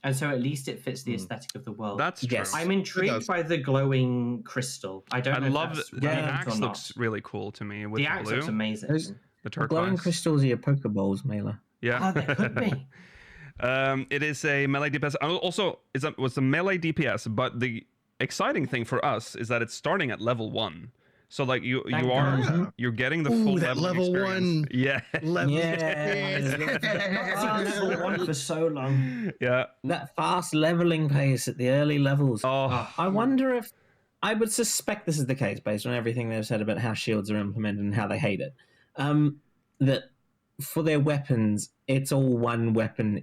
and so at least it fits the aesthetic of the world. That's true. Yes. I'm intrigued by the glowing crystal. I don't. I know if love that's the relevant axe or not. looks really cool to me with The the axe blue, looks amazing. Those- the Glowing turquoise. crystals are your Pokeballs, Mela. Yeah. Oh, there could be. It is a melee DPS. Also, was a melee DPS, but the exciting thing for us is that it's starting at level 1. So like you're getting the full that level experience. 1. Yeah. Level 1 for so long. Yeah. That fast leveling pace at the early levels. Oh, I wonder if I would suspect this is the case based on everything they've said about how shields are implemented and how they hate it. That for their weapons, it's all one weapon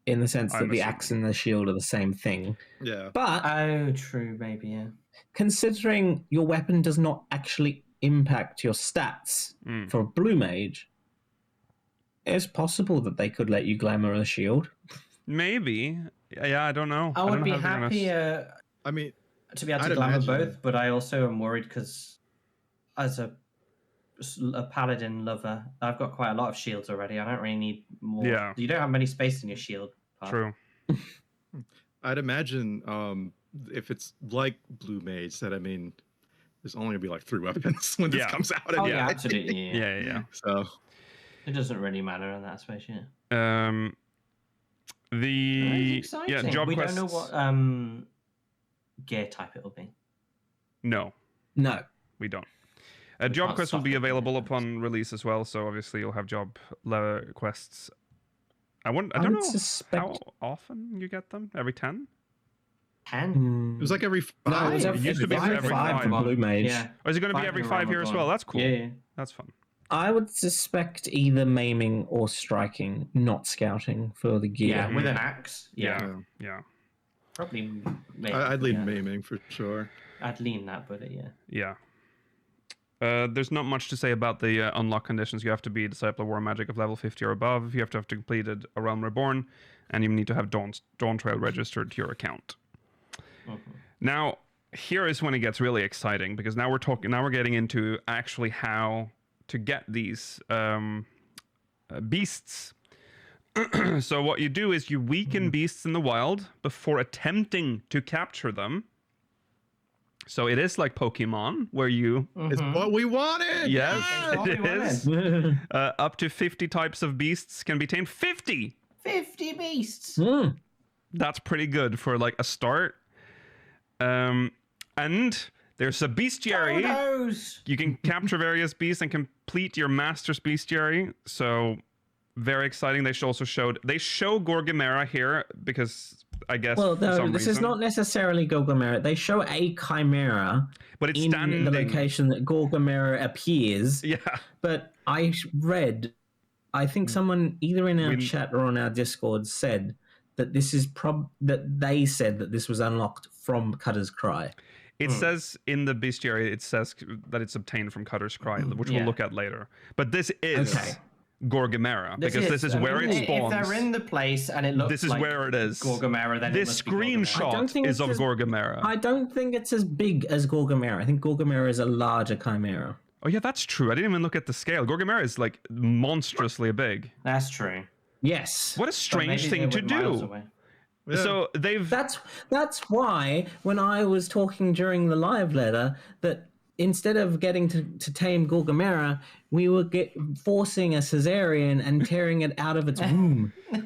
in the sense that I'm the assuming. axe and the shield are the same thing. Yeah. But Oh, true, maybe, yeah. considering your weapon does not actually impact your stats for a blue mage, it's possible that they could let you glamour a shield. maybe. Yeah, I don't know. I don't would know be how they're gonna happy I mean, to be able to I'd glamour imagine- both, but I also am worried because as a paladin lover, I've got quite a lot of shields already. I don't really need more. Yeah. You don't have many space in your shield. part. True. I'd imagine if it's like Blue Mage, that I mean, there's only gonna be like 3 weapons when this Yeah. comes out. Oh, anyway. yeah, absolutely. Yeah. Yeah. So It doesn't really matter in that space, yeah. The That's exciting. job we quests. don't know what gear type it'll be. No, No. we don't. Job can't quests will stop be it, available yeah. upon release as well, so obviously you'll have job quests. I would don't know suspect- how often you get them. Every 10? 10? it was like every 5. No, it was It used to be every every 5 for five. blue mage. Yeah. Or is it going to be 5 every in a 5 row here as gone. well? That's cool. Yeah. That's fun. I would suspect either maiming or striking, not scouting for the gear. Yeah, with an axe. Yeah. Yeah. Probably. I'd lean yeah. maiming for sure. I'd lean that, but yeah. Yeah. There's not much to say about the unlock conditions. You have to be a Disciple of War Magic of level 50 or above. You have to have completed A Realm Reborn, and you need to have Dawntrail registered to your account. Now, here is when it gets really exciting, because now we're getting into actually how to get these beasts. So what you do is you weaken beasts in the wild before attempting to capture them. So it is like Pokemon, where you... It's what we wanted. Yes, It's what it we is. Up to 50 types of beasts can be tamed. 50! 50 beasts! That's pretty good for like a start. And there's a bestiary. Photos! You can capture various beasts and complete your master's bestiary. So very exciting. They show Gorgamera here because I guess Well, for no, some this is reason. not necessarily Gorgamera. They show a chimera But it's in standing. the location that Gorgamera appears. Yeah. But I think someone either in our chat or on our Discord said that this is that they said that this was unlocked from Cutter's Cry. It says in the bestiary, it says that it's obtained from Cutter's Cry, which we'll look at later. But this is Gorgamera, because this is where it spawns. If they're in the place and it looks this is like where it is. Gorgamera, then this it must be Gorgamera. screenshot is of Gorgamera. I don't think it's as big as Gorgamera. I think Gorgamera is a larger chimera. Oh yeah, that's true. I didn't even look at the scale. Gorgamera is like monstrously big. That's true. Yes. What a strange thing to do. Yeah. So they've... That's why when I was talking during the live letter that instead of getting to tame Gorgamera, we were forcing a cesarean and tearing it out of its womb. This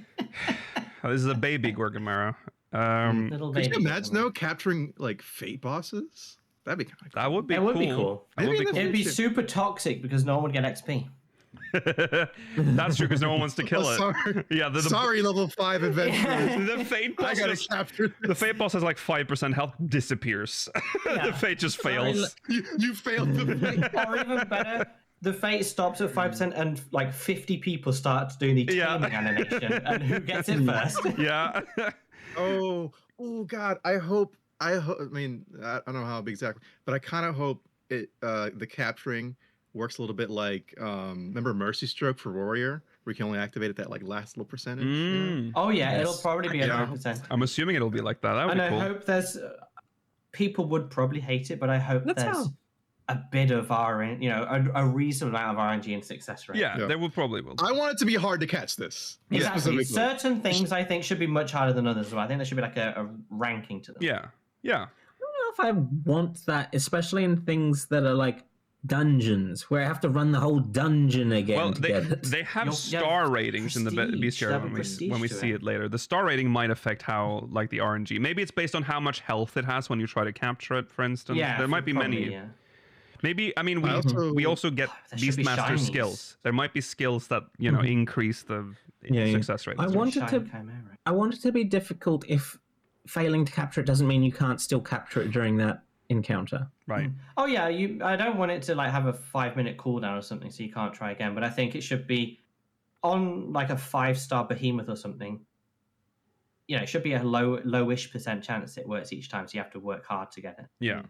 is a baby Gorgamera. Little Could baby you imagine Gorgamera. though capturing like fate bosses? That'd be kind of cool. That would be It cool. would be cool. That would be cool. It'd be super toxic because no one would get XP. That's true, because no one wants to kill it. Sorry. Yeah, Sorry, level 5 adventurers. the fate I boss gotta is, capture the fate boss has like 5% health, disappears. The fate just fails. you failed the fate. Or even better, the fate stops at 5% and like 50 people start doing the taming animation, and who gets it first? Yeah. Oh God! I mean, I don't know how exactly, but I kind of hope it. The capturing works a little bit like, remember Mercy Stroke for Warrior, where you can only activate it that like last little percentage. Oh yeah, Yes. it'll probably be Yeah. 100%. I'm assuming it'll be like that. That would And be I cool. hope there's people would probably hate it, but I hope That's there's how- a bit of a reasonable amount of RNG and success rate. Yeah, Yeah. they will probably will. I want it to be hard to catch this. Exactly. Specifically. Certain things I think should be much harder than others. So I think there should be like a ranking to them. Yeah. Yeah. I don't know if I want that, especially in things that are like dungeons, where I have to run the whole dungeon again Well, to get it. they have You'll- star yeah, ratings in the prestige. bestiary Have a when prestige we to see it. it later. The star rating might affect how, like, the RNG. Maybe it's based on how much health it has when you try to capture it, for instance. Yeah, There might be probably, many. yeah. Maybe, I mean, I we also get There should be Beastmaster shinies. skills. There might be skills that, increase the Yeah. success rate. I wanted Shiny to- chimera. I want it to be difficult if failing to capture it doesn't mean you can't still capture it during that encounter. Right. Oh yeah, I don't want it to like have a 5-minute cooldown or something, so you can't try again. But I think it should be on like a 5-star behemoth or something. You know, it should be a lowish percent chance it works each time, so you have to work hard to get it. Yeah.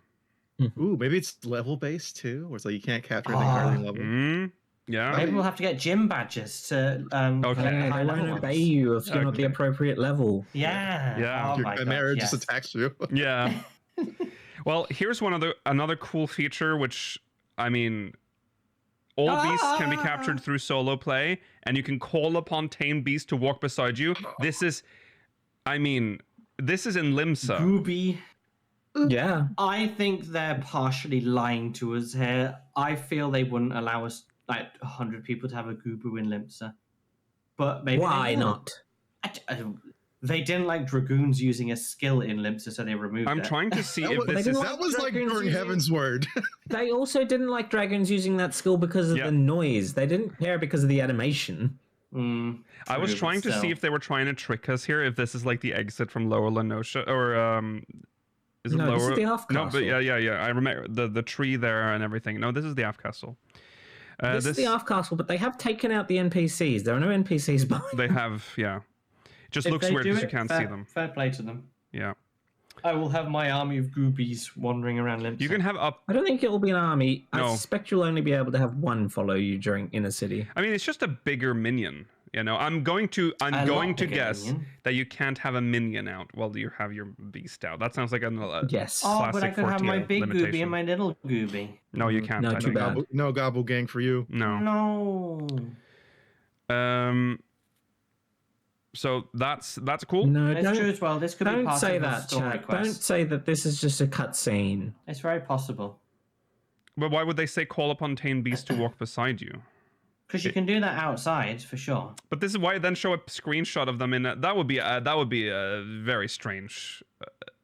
Ooh, maybe it's level based too, where it's like you can't capture anything higher than level. Yeah. Maybe we'll have to get gym badges to collect Okay. the Yeah, high they level won't ones. obey you if you're not the Okay. appropriate level. Yeah. Yeah. Oh Your my chimera God, just yes. attacks you. Yeah. Well, here's another cool feature, which, I mean, all beasts can be captured through solo play, and you can call upon tame beasts to walk beside you. This is in Limsa. Gooby. Yeah. I think they're partially lying to us here. I feel they wouldn't allow us, like, 100 people to have a Goobu in Limsa. But maybe Why they will. not? They didn't like Dragoons using a skill in Limsa, so they removed I'm it. trying to see That if was, this is... that was like Dragons during using- Heaven's Word. They also didn't like dragons using that skill because of Yeah. the noise. They didn't care because of the animation. I was True, trying but to see still. if they were trying to trick us here, if this is like the exit from Lower Lenosha, or is it No, Lower? this is the Half No, but Castle. yeah. I remember the tree there and everything. No, this is the Half Castle. This is the Half Castle, but they have taken out the NPCs. There are no NPCs behind. They have, yeah. Just If looks they weird do because you it, can't see them. Fair play to them. Yeah. I will have my army of Goobies wandering around Limsa. You can have up. I don't think it will be an army. I No. suspect you'll only be able to have one follow you during in a city. I mean, it's just a bigger minion. You know, I'm going to A lot bigger guess minion. that you can't have a minion out while you have your beast out. That sounds like a Yes. Oh, but I classic could have my 40 big Gooby limitation. and my little Gooby. No, you can't. No, I too think. bad. No gobble gang for you. No. No. So that's cool. No, It's true don't, as well. This could be don't part say of a that, story chat. quest. Don't say that this is just a cutscene. It's very possible. But why would they say call upon tame beast to walk beside you? Because you can do that outside, for sure. But this is why then show a screenshot of them in. That would be a very strange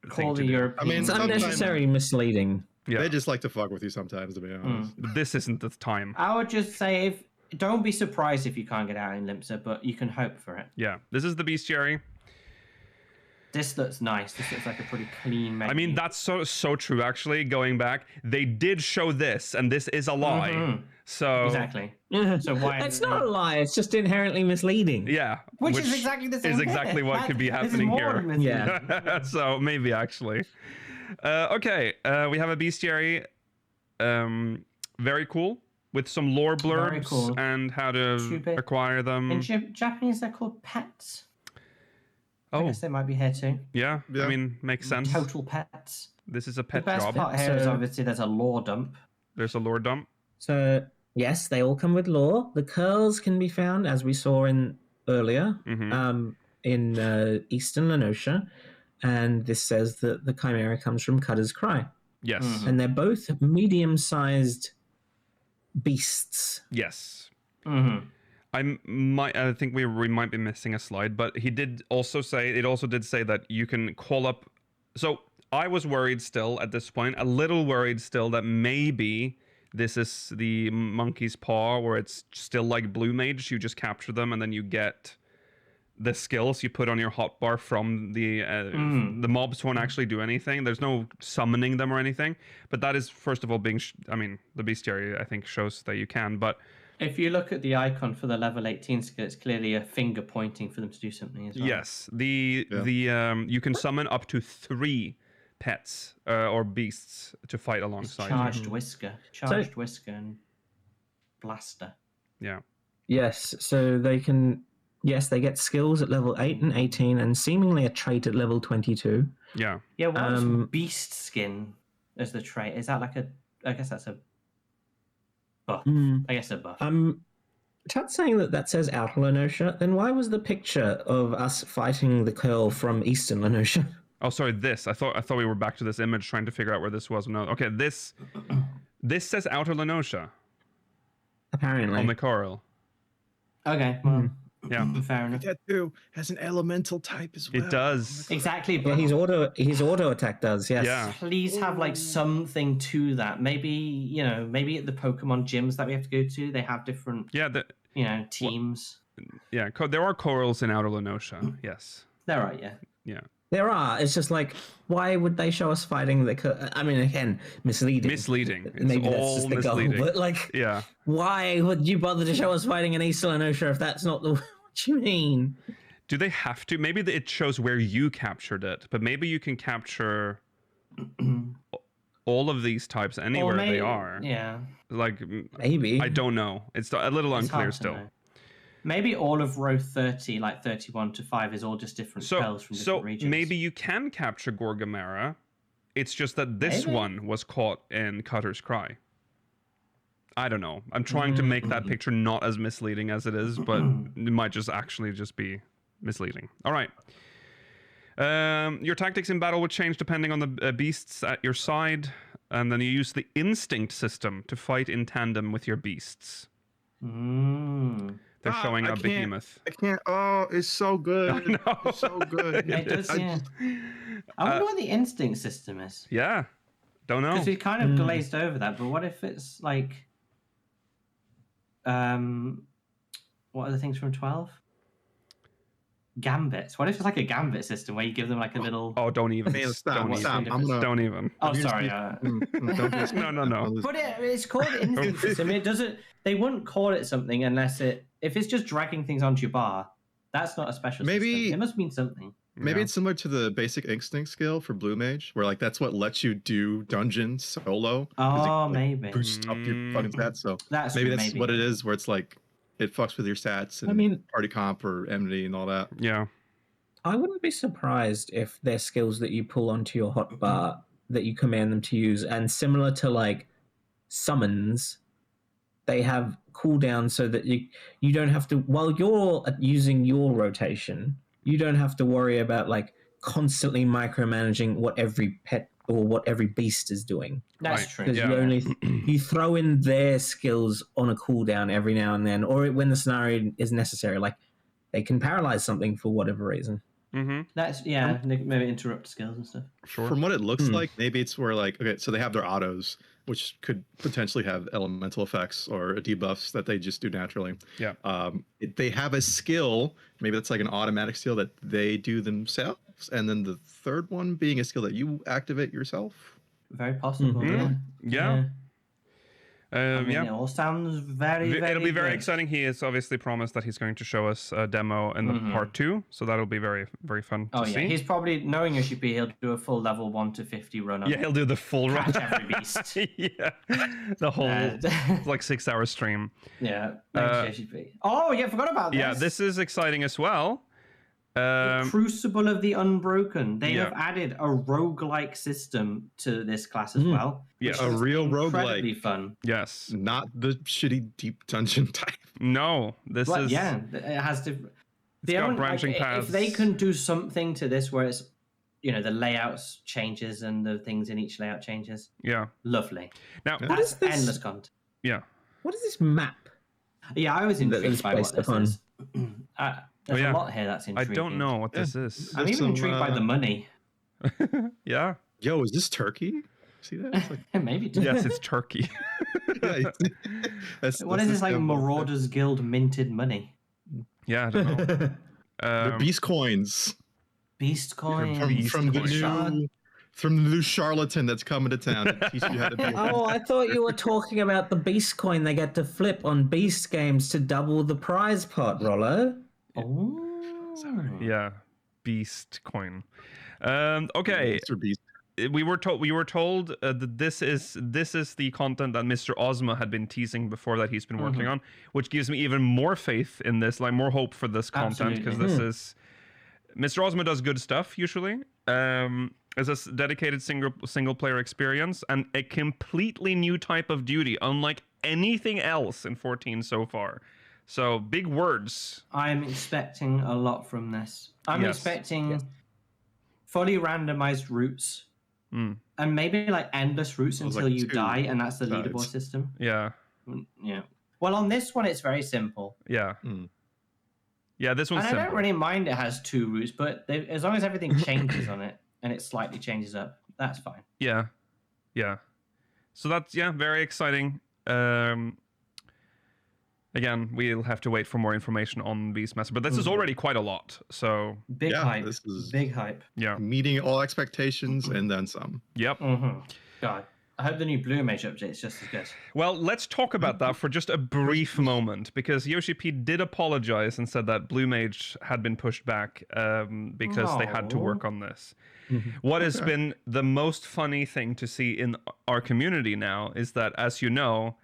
thing Call to the do. European. I mean, It's Sometimes- unnecessarily misleading. Yeah, They just like to fuck with you sometimes, to be honest. but this isn't the time. I would just say, don't be surprised if you can't get out in Limsa, but you can hope for it. Yeah, this is the bestiary. This looks nice. This looks like a pretty clean menu. I mean, that's so true. Actually, going back, they did show this, and this is a lie. Mhm. So Exactly. So why? It's not a lie. It's just inherently misleading. yeah, Which is exactly the same. is exactly what could be This is happening more here. misleading. Yeah. So maybe actually. Okay, we have a bestiary. Very cool. with some lore Very blurbs cool. and how to acquire them. In Japanese, they're called pets. I Oh, guess they might be here too. yeah. Yeah. I mean, makes sense. Total pets. This is a The pet best job. part here is So- obviously there's a lore dump. There's a lore dump. So yes, they all come with lore. The curls can be found, as we saw in earlier, Mhm. in Eastern Lenosha, and this says that the chimera comes from Cutter's Cry, Yes. Mhm. and they're both medium-sized beasts. Yes. Mm-hmm. I think we might be missing a slide, but he did also say, it also did say that you can call up. So I was worried still at this point, a little worried still that maybe this is the monkey's paw, where it's still like Blue Mage. You just capture them and then you get the skills you put on your hotbar from the mobs won't actually do anything. There's no summoning them or anything. But that is, first of all, being. I mean, the bestiary I think shows that you can, but. If you look at the icon for the level 18 skill, it's clearly a finger pointing for them to do something as well. Yes, you can summon up to 3 pets or beasts to fight alongside. Charged Whisker, Whisker, and Blaster. Yeah. Yes, so they can. Yes, they get skills at level 8 and 18, and seemingly a trait at level 22. Yeah. Yeah, what's Beast Skin as the trait? Is that like a? I guess that's a buff. I guess a buff. Chat's saying that says Outer Lenosha. Then why was the picture of us fighting the curl from Eastern Lenosha? Oh, sorry. This I thought we were back to this image, trying to figure out where this was. No. Okay. This says Outer Lenosha Apparently. on the coral. Okay, well, Yeah. fair enough. That too has an elemental type as well. It does. Exactly. Yeah, his auto attack does. Yes. Yeah. Please have like something to that. Maybe maybe at the Pokemon gyms that we have to go to, they have different Yeah. teams. Yeah. There are corals in Outer Lenosha. Yes. They're right, yeah. Yeah. There are. It's just like, why would they show us fighting the curl? I mean, again, misleading. Misleading. It's Maybe that's all just the misleading. goal. But like, Yeah. why would you bother to show us fighting an Eastern Lenosha if that's not the? What you mean? Do they have to? Maybe it shows where you captured it, but maybe you can capture all of these types anywhere they are. Yeah. Like, Maybe. I don't know. It's a little It's unclear hard to still. know. Maybe all of row 30, like 31 to 5, is all just different spells from different regions. Maybe you can capture Gorgamera. It's just that this one was caught in Cutter's Cry. I don't know. I'm trying to make that picture not as misleading as it is, but it might actually be misleading. All right. Your tactics in battle would change depending on the beasts at your side, and then you use the instinct system to fight in tandem with your beasts. They're showing a behemoth. I can't. Oh, it's so good. No. It's so good. It does, yeah. I wonder what the instinct system is. Yeah. Don't know. Because we kind of glazed over that, but what if it's like... what are the things from 12? Gambits. What if it's like a gambit system where you give them like a little... Oh, don't even. Man, stop. Don't even. Oh, sorry. No. But it's called instinct system. It doesn't... They wouldn't call it something unless it... If it's just dragging things onto your bar, that's not a special system. It must mean something. Maybe it's similar to the basic instinct skill for Blue Mage, where like that's what lets you do dungeons solo. Oh, maybe. Boost up your fucking stats. So That's maybe what it is, where it's like it fucks with your stats and party comp or enmity and all that. Yeah. I wouldn't be surprised if they're skills that you pull onto your hotbar that you command them to use, and similar to like summons, they have cooldowns so that you don't have to, while you're using your rotation, you don't have to worry about like constantly micromanaging what every pet or what every beast is doing. That's true. Because you throw in their skills on a cooldown every now and then, or when the scenario is necessary. Like they can paralyze something for whatever reason. That's maybe interrupt skills and stuff. Sure. From what it looks like, maybe it's where like, okay, so they have their autos, which could potentially have elemental effects or debuffs that they just do naturally. Yeah. They have a skill, maybe that's like an automatic skill that they do themselves, and then the third one being a skill that you activate yourself. Very possible. Yeah. It all sounds very it'll be very good. exciting. He has obviously promised that he's going to show us a demo in the part 2, so that'll be very, very fun to see. He's probably, knowing Yoshi-P, he'll do a full level 1 to 50 run. Yeah, he'll do the full run. Catch every beast. Yeah, the whole like 6-hour stream. Yeah, thanks, Yoshi-P. Oh, yeah, forgot about this. Yeah, this is exciting as well. The Crucible of the Unbroken. They have added a roguelike system to this class as well. Yes, a real incredibly roguelike. Fun. Yes, not the shitty deep dungeon type. No, this is. Yeah, it has to. It's got branching paths. If they can do something to this where it's, the layouts changes and the things in each layout changes. Yeah, lovely. Now, what is this? Endless content. Yeah. What is this map? Yeah, I was intrigued by what this is. There's a lot here that's intriguing. I don't know what this is. I'm even intrigued by the money. Yeah. Yo, is this Turkey? See that? It's like... Maybe. Yes, it's Turkey. What is this, like Marauders Guild minted money? Yeah, I don't know. They're beast coins. Beast coins. From the new charlatan that's coming to town to teach you how to be. Oh, I thought you were talking about the beast coin they get to flip on beast games to double the prize pot, Rollo. Oh. Sorry. Yeah, beast coin. Okay. Mr. Beast. We were told that this is the content that Mr. Ozma had been teasing before that he's been working on, which gives me even more faith in this, like more hope for this content, because this is Mr. Ozma does good stuff usually. It's a dedicated single player experience and a completely new type of duty, unlike anything else in 14 so far. So big words. I'm expecting a lot from this. I'm expecting fully randomized routes. And maybe like endless routes until you die, and that's the leaderboard system. Yeah. Yeah. Well, on this one, it's very simple. Yeah. Yeah, this one's simple. I don't really mind it has 2 routes, but as long as everything changes on it and it slightly changes up, that's fine. Yeah. Yeah. So that's, very exciting. Again, we'll have to wait for more information on BEASTMASTER, but this is already quite a lot. So big hype. This is big hype. Yeah, meeting all expectations and then some. Yep. God, I hope the new Blue Mage update is just as good. Well, let's talk about that for just a brief moment, because Yoshi-P did apologize and said that Blue Mage had been pushed back because they had to work on this. What has been the most funny thing to see in our community now is that, as you know,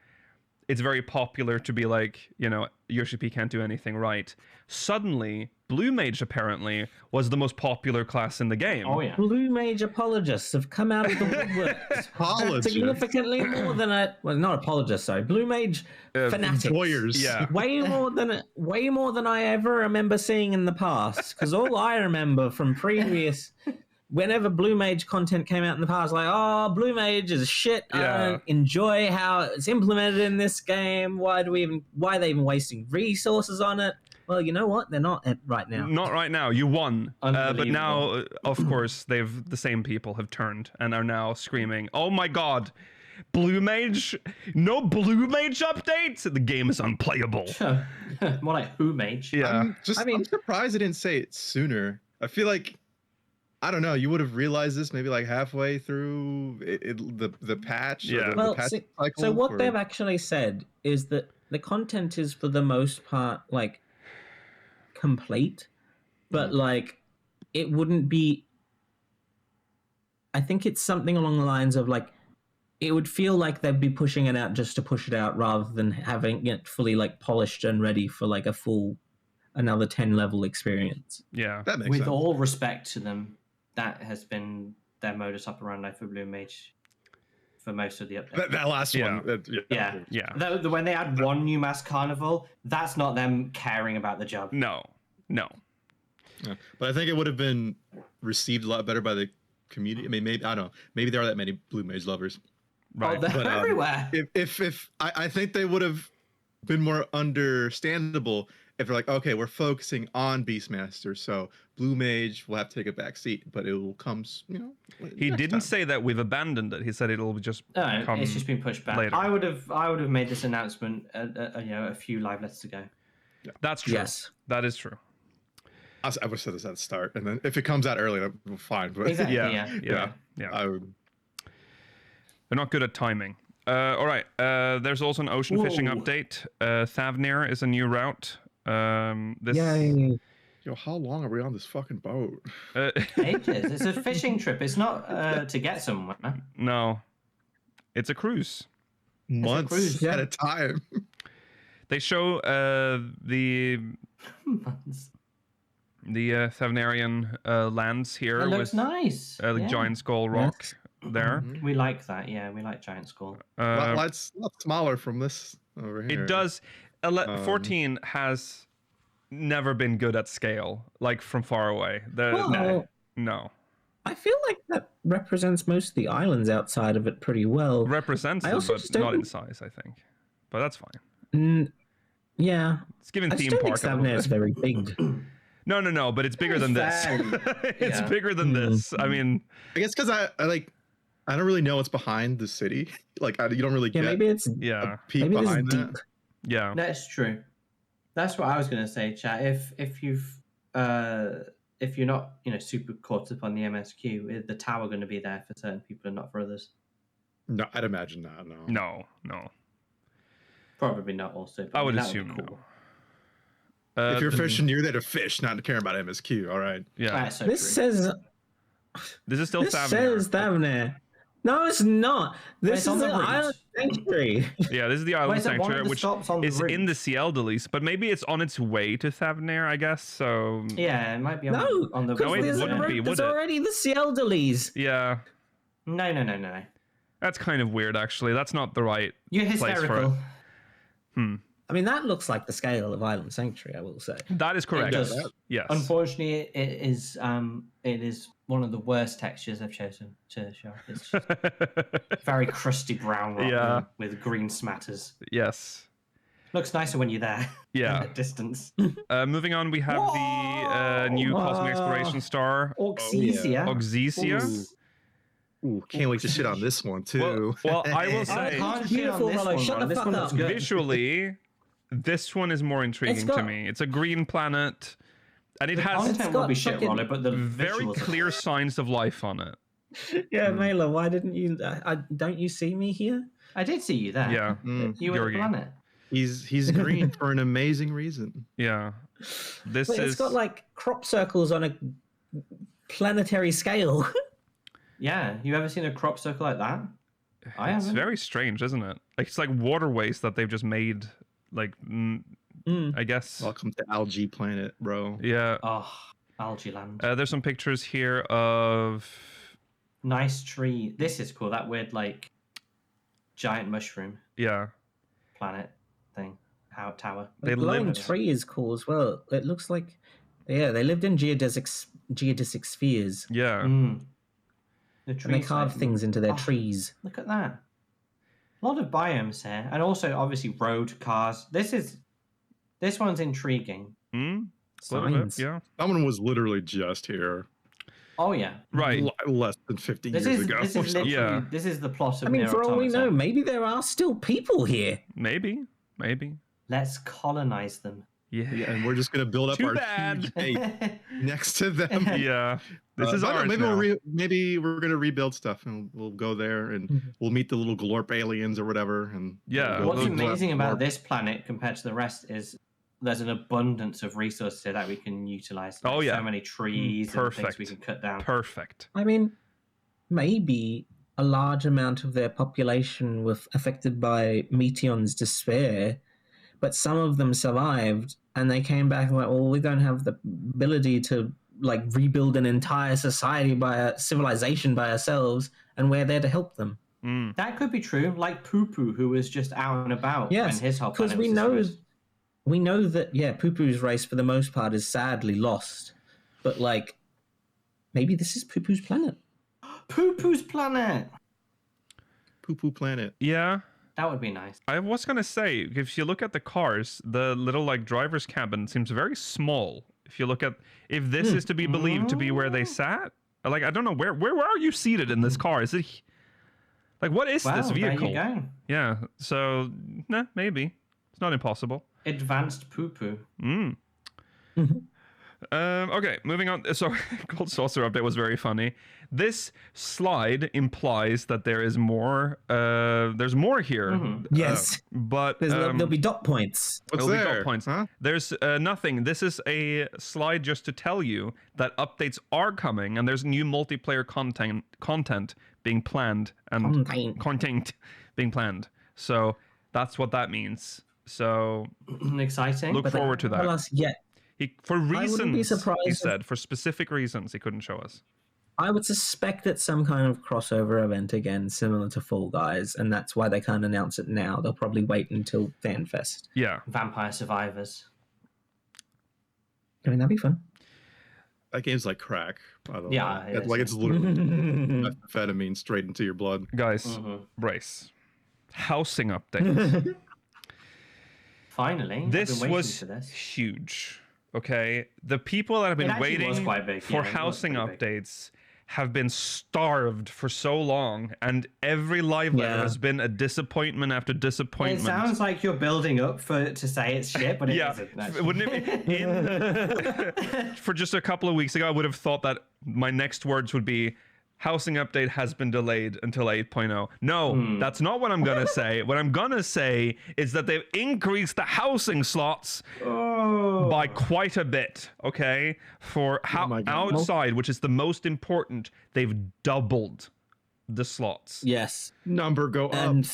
it's very popular to be like, Yoshi-P can't do anything right. Suddenly, Blue Mage apparently was the most popular class in the game. Oh, yeah. Blue Mage apologists have come out of the woodworks. Significantly more than not apologists, sorry. Blue Mage fanatics. Enjoyers. Yeah. Way more than I ever remember seeing in the past. Because all I remember from previous... Whenever Blue Mage content came out in the past, like, oh, Blue Mage is shit. I don't enjoy how it's implemented in this game. Why are they even wasting resources on it? Well, you know what? They're not right now. Not right now. You won. But now, of course, the same people have turned and are now screaming, oh my god, Blue Mage? No Blue Mage update? The game is unplayable. More like Who Mage. Yeah. I'm surprised they didn't say it sooner. I feel like, I don't know, you would have realized this maybe like halfway through the patch. Yeah. Well, so what they've actually said is that the content is for the most part like complete, but like it wouldn't be. I think it's something along the lines of like it would feel like they'd be pushing it out just to push it out rather than having it fully like polished and ready for like a full another 10 level experience. Yeah. That makes With sense. all respect to them, that has been their modus operandi for Blue Mage for most of the updates. That last one. Yeah. When they add one new mass carnival, that's not them caring about the job. No. Yeah. But I think it would have been received a lot better by the community. I mean, maybe, I don't know. Maybe there are that many Blue Mage lovers. Right. Oh, they're everywhere. If I think they would have been more understandable if they're like, okay, we're focusing on Beastmaster, so Blue Mage will have to take a back seat, but it will come, He didn't say that we've abandoned it. He said it'll just come it's just been pushed back. later. I would have made this announcement a few live letters ago. Yeah. That's true. Yes. That is true. I would have said this at the start, and then if it comes out early, that's fine. But Exactly. Yeah. I would. They're not good at timing. All right. There's also an ocean fishing Whoa. update. Thavnir is a new route. This. Yay. Yo, how long are we on this fucking boat? Ages. It's a fishing trip. It's not to get somewhere. No, it's a cruise. Months cruise, at yeah. a time. They show the Thavnarian lands here It with looks nice. the giant skull rock Yes. there. We like that. Yeah, we like giant skull. Lots smaller from this over here. It does. 14 has never been good at scale, like from far away. No. I feel like that represents most of the islands outside of it pretty well. Represents I them, also but just not don't- in size, I think. But that's fine. Yeah. It's giving I theme still think park. a little Thavnir is bit. very big. No, but it's bigger than this. It's Yeah. bigger than this. I mean, I guess because I don't really know what's behind the city. Like you don't really Yeah, get maybe it's yeah, a peek maybe it's behind deep. that. yeah. That's true. That's what I was going to say, chat. If you're not super caught up on the MSQ, is the tower going to be there for certain people and not for others? No, I'd imagine not. No. No. Probably not. Also, but I would that assume be no. If you're the- fishing, you're there to fish, not to care about MSQ. All right. yeah. That's so This true. says This is still this Thavnir. says Thavnir. No, it's not. This it's on is the an route. island sanctuary. Yeah, this is the Wait, island is that one of sanctuary, the which stops on the is in the route? Cieldelis, but maybe it's on its way to Thavnir, I guess. So Yeah, it might be on, No, on the because No, it there's, wouldn't be, there's would it? already the Cieldelis. yeah, No. that's kind of weird, actually. That's not the right You're place for it. hysterical. I mean, that looks like the scale of Island Sanctuary, I will say. That is correct. does. Yes. Unfortunately, it is one of the worst textures I've chosen to show. It's just very crusty brown rock Yeah. with green smatters. Yes. Looks nicer when you're there. Yeah. At distance. Moving on, we have the new Cosmic Exploration Star, Oxysia. Oxysia. Ooh, can't wait to shit on this one too. Well, I will I say, can't Beautiful, shit on Rollo. this Shut one. the This fuck one looks up. good. visually, this one is more intriguing to got- me. It's a green planet, and it has Content will be got shit, fucking Rollo, but the very visuals are clear great. signs of life on it. Yeah, Mela, why didn't you? Don't you see me here? I did see you there. Yeah, You were the Georgi. planet. He's green for an amazing reason. yeah. This But is it's got like crop circles on a planetary scale. Yeah, you ever seen a crop circle like that? I it's haven't. very strange, isn't it? Like it's like waterways that they've just made. Like, I guess. Welcome to Algae Planet, bro. Yeah. Oh, algae land. There's some pictures here of. Nice tree. This is cool. That weird like giant mushroom Yeah. planet thing. Tower. They The glowing lived- tree is cool as well. It looks like, yeah, they lived in geodesic spheres, Yeah. The and they trees, carve like- things into their Oh, trees. Look at that. A lot of biomes here, and also obviously road cars. This one's intriguing. Hmm? A little bit, Signs. yeah. Someone was literally just here Oh yeah. Right. less than 50 This years is ago. this is literally Yeah. this is the plot of I mean, Nier for all we know, Automata. maybe there are still people here. Maybe. Let's colonize them. Yeah. Yeah, and we're just gonna build up Too our bad. huge base next to them. Yeah. This is but ours maybe now. maybe we're gonna rebuild stuff and we'll go there and we'll meet the little glorp aliens or whatever. And Yeah. we'll What's go amazing glorp- about this planet compared to the rest is there's an abundance of resources here that we can utilize. Oh, yeah. So many trees and things Perfect. we can cut down. Perfect. I mean, maybe a large amount of their population were affected by Meteon's despair, but some of them survived, and they came back and went, well, we don't have the ability to like rebuild an entire society by a civilization by ourselves, and we're there to help them. Mm. That could be true, like Poo Poo, who was just out and about Yes, when his whole because planet we was know destroyed. we know that Poo Poo's race for the most part is sadly lost, but like maybe this is Poo Poo's planet. Poo Poo's planet. Poo Poo Planet. Yeah. That would be nice. I was gonna say, if you look at the cars, the little like driver's cabin seems very small. If you look at, if this is to be believed to be where they sat, like I don't know where are you seated in this car? Is it like what is Wow, this vehicle? there you go. Yeah. So maybe it's not impossible. Advanced Poo Poo. Mm. Okay, moving on. So, Gold Saucer update was very funny. This slide implies that there is more. There's more here. Yes. But There'll be dot points. What's there'll be there? dot points. Huh? There's nothing. This is a slide just to tell you that updates are coming, and there's new multiplayer content being planned and content being planned. So that's what that means. So Exciting. look forward to that. Tell us yet. For reasons, be surprised he if- said, for specific reasons, he couldn't show us. I would suspect it's some kind of crossover event again, similar to Fall Guys, and that's why they can't announce it now. They'll probably wait until FanFest. Yeah. Vampire Survivors. I mean, that'd be fun. That game's like crack, by the way. Yeah, it is. Like it's literally methamphetamine straight into your blood. Guys, brace. Housing update. Finally, I've This been waiting was for this. huge. Okay, the people that have It been actually was waiting quite big, for yeah, it was housing pretty big. updates have been starved for so long, and every live letter Yeah. has been a disappointment after It disappointment. sounds like you're building up to say it's shit, but it Yeah, isn't. actually. wouldn't it be? For just a couple of weeks ago, I would have thought that my next words would be, housing update has been delayed until 8.0. No, that's not what I'm gonna say. What I'm gonna say is that they've increased the housing slots by quite a bit. Okay, for my God. outside, which is the most important, they've doubled the slots. Yes. Number go up.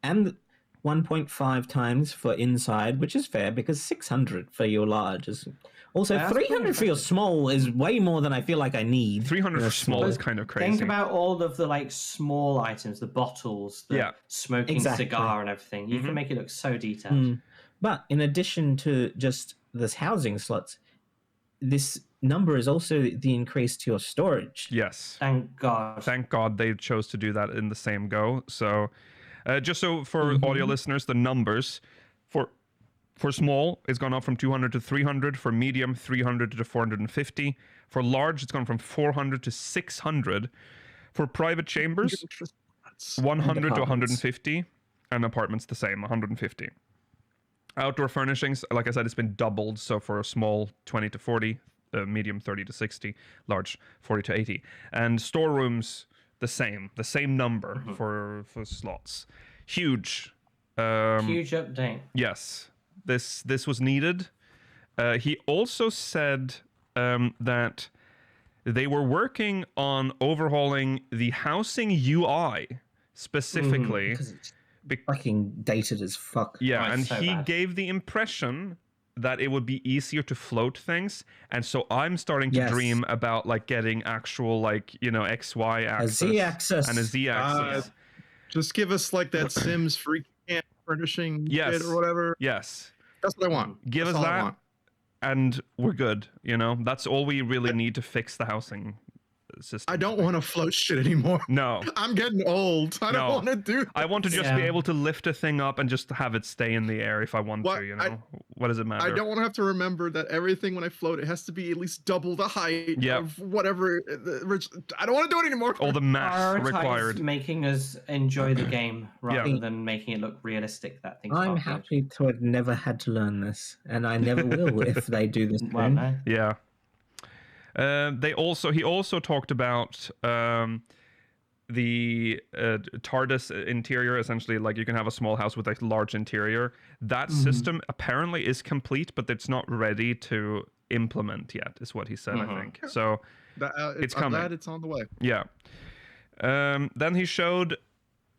And 1.5 times for inside, which is fair because 600 for your large is also That's 300 for your small is way more than I feel like I need. 300 for small is kind of crazy. Think about all of the like small items, the bottles, the Yeah. smoking Exactly. cigar and everything. You can make it look so detailed. But in addition to just this housing slots, this number is also the increase to your storage. Yes. Thank God. Thank God they chose to do that in the same go. So, just so for audio listeners, the numbers for small, it's gone up from 200 to 300. For medium, 300 to 450. For large, it's gone from 400 to 600. For private chambers, 100 to apartments. 150. And apartments, the same, 150. Outdoor furnishings, like I said, it's been doubled. So for a small, 20 to 40. Medium, 30 to 60. Large, 40 to 80. And storerooms, the same number for slots. Huge. Huge update. Yes, this was needed. He also said that they were working on overhauling the housing UI specifically. Because it's fucking dated as fuck. Yeah, Oh, and it's so he bad. gave the impression that it would be easier to float things, and so I'm starting to Yes. dream about like getting actual like XY axis, A Z-axis. and a Z axis. Just give us like that Sims free camp furnishing Yes. kit or whatever. Yes. That's what I want. Give That's us all I that, want. and we're good. That's all we really need to fix the housing system. I don't want to float shit anymore. No, I'm getting old. I No. don't want to do that. I want to just be Yeah. able to lift a thing up and just have it stay in the air if I want What? to. What does it matter? I don't want to have to remember that everything when I float, it has to be at least double the height Yep. of whatever. I don't want to do it anymore. All the math Prioritize required. making us enjoy the game rather Yeah. than making it look realistic. That thing's I'm not good. happy to have never had to learn this, and I never will if they do this. Well, soon. no. Yeah. He also talked about the TARDIS interior. Essentially, like you can have a small house with a large interior. That system apparently is complete, but it's not ready to implement yet, is what he said. I think so. It's I'm coming. glad it's on the way. Yeah. Then he showed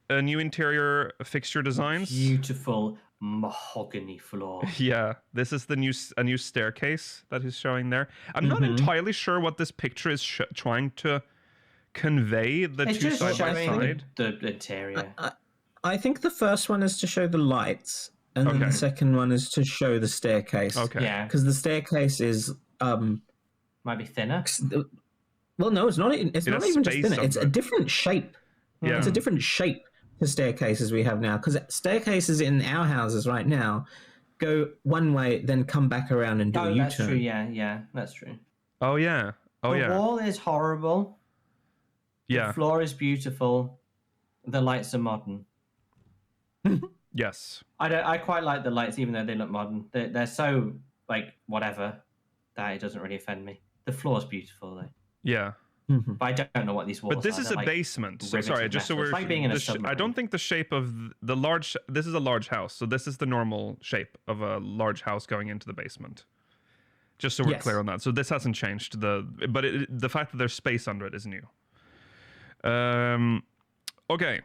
a new interior fixture designs. Beautiful mahogany floor. Yeah, this is a new staircase that he's showing there. I'm not entirely sure what this picture is trying to convey. The It's two just side by showing side. the interior. I think the first one is to show the lights, and then Okay. the second one is to show the staircase. Okay. Yeah, Because the staircase is might be thinner. well, no, it's not. It's It not has even just space thinner. It's a under it. different shape. Yeah. It's a different shape to staircases we have now. Because staircases in our houses right now go one way, then come back around and do a Oh, U-turn. that's true. Yeah, that's true. Oh yeah. Oh the yeah. wall is horrible. Yeah. The floor is beautiful. The lights are modern. Yes. I quite like the lights, even though they look modern. They're so like whatever that, it doesn't really offend me. The floor's beautiful though. Yeah. But I don't know what these walls are. But this is They're a like basement. So, riveted sorry, just so metal. It's we're. like being in a I submarine. don't think the shape of the large. This is a large house, so this is the normal shape of a large house going into the basement. Just so we're Yes. clear on that. So this hasn't changed. The fact that there's space under it is new. Okay.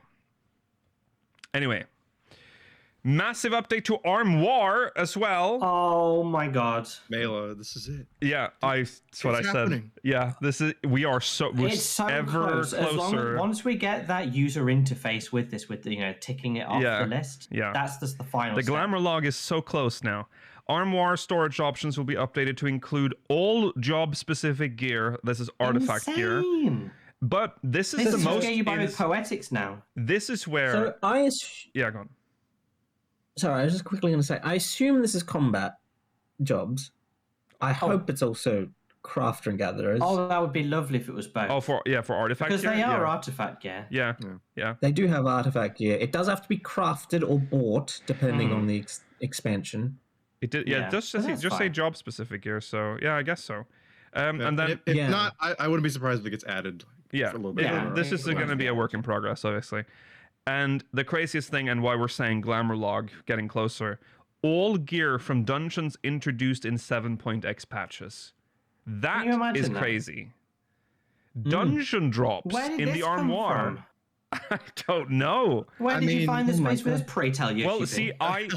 Anyway, massive update to Armoire as well. Oh my god. Mela, this is it. Yeah, that's what I It's said. happening. Yeah, we're It's so ever close. As long closer. as once we get that user interface with this, with ticking it off the list, that's just the final The step. glamour log is so close now. Armoire storage options will be updated to include all job-specific gear. This is artifact gear. Insane. But this is This the is most. what you buy with Poetics now. This is where. So Yeah, go on. sorry, I was just quickly going to say, I assume this is combat jobs. I hope it's also crafter and gatherers. Oh, that would be lovely if it was both. Oh, for artifact because gear. they are artifact gear. Yeah. They do have artifact gear. It does have to be crafted or bought, depending on the expansion. It did. Yeah, Just but that's say fine. job-specific gear. So yeah, I guess so. And then if not, I wouldn't be surprised if it gets added. yeah, a little bit. Yeah. this is going to be a work in progress, obviously. And the craziest thing, and why we're saying glamour log getting closer, all gear from dungeons introduced in 7.x patches. That Can you imagine is that? crazy. Dungeon drops Where did in this the come armoire. from? I don't know. Where I did you mean, find the oh my space for this? God. Pray tell you. Well, see, I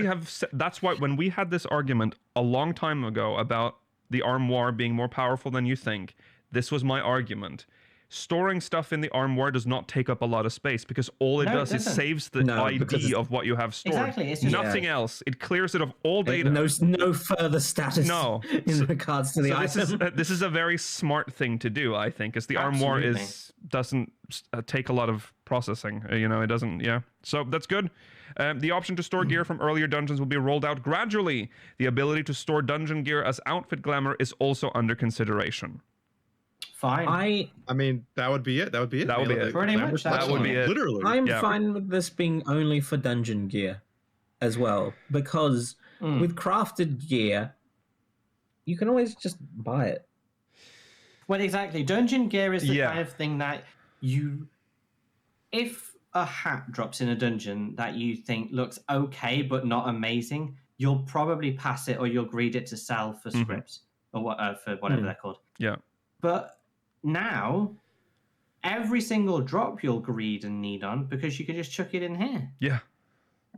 have. That's why when we had this argument a long time ago about the armoire being more powerful than you think, this was my argument. Storing stuff in the armoire does not take up a lot of space because all it No, it does is doesn't. saves the No, because ID of what you have stored. Exactly, it's just- Nothing else. It clears it of all data. No further status No. in regards to the So item. this is a very smart thing to do, I think, as the armoire Absolutely. doesn't take a lot of processing. It doesn't. Yeah, so that's good. The option to store gear from earlier dungeons will be rolled out gradually. The ability to store dungeon gear as outfit glamour is also under consideration. Fine. I mean, that would be it. That would be it. That would be Mela, it. Pretty much, that would be it. Literally. I'm Yeah. fine with this being only for dungeon gear as well, because with crafted gear, you can always just buy it. Well, exactly. Dungeon gear is the Yeah. kind of thing that if a hat drops in a dungeon that you think looks okay but not amazing, you'll probably pass it or you'll greed it to sell for scripts or for whatever they're called. Yeah. But now, every single drop you'll greed and need on because you can just chuck it in here. Yeah.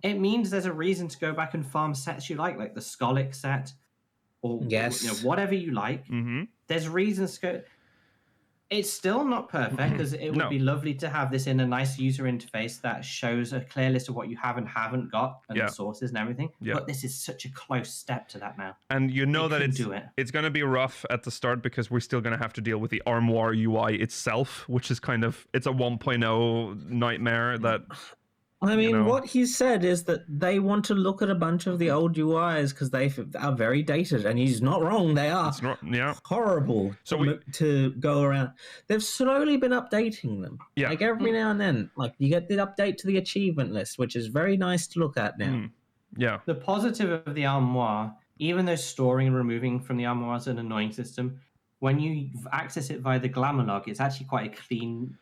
It means there's a reason to go back and farm sets you like the Skolic set, or Yes. whatever you like. Mm-hmm. There's reasons to go. It's still not perfect because it would No. be lovely to have this in a nice user interface that shows a clear list of what you have and haven't got and Yeah. the sources and everything. Yeah. But this is such a close step to that now. And you know You that can it's do it. it's going to be rough at the start because we're still going to have to deal with the armoire UI itself, which is it's a 1.0 nightmare that I mean, know. what he said is that they want to look at a bunch of the old UIs because they are very dated, and he's not wrong. They are it's not. Yeah. horrible So to go around. They've slowly been updating them. Yeah. Like every now and then, like you get the update to the achievement list, which is very nice to look at now. Yeah. The positive of the armoire, even though storing and removing from the armoire is an annoying system, when you access it via the glamour log, it's actually quite a clean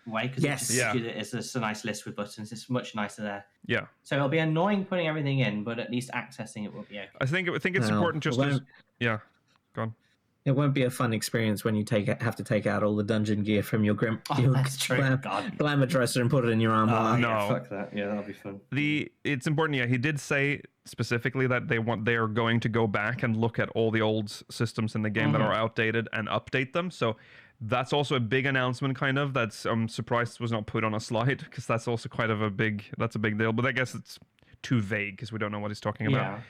way because Yes. it's just a nice list with buttons. It's much nicer there. Yeah. So it'll be annoying putting everything in, but at least accessing it will be okay. I think it's No, important just it to. won't- Yeah. Go on. It won't be a fun experience when you have to take out all the dungeon gear from your, That's true. God. glamour dresser and put it in your armor. no. Yeah, fuck that. Yeah, that'll be fun. It's important. Yeah, he did say specifically that they are going to go back and look at all the old systems in the game that are outdated and update them. So that's also a big announcement, kind of. That's I'm surprised was not put on a slide because that's also quite of a big deal. But I guess it's too vague because we don't know what he's talking about. Yeah.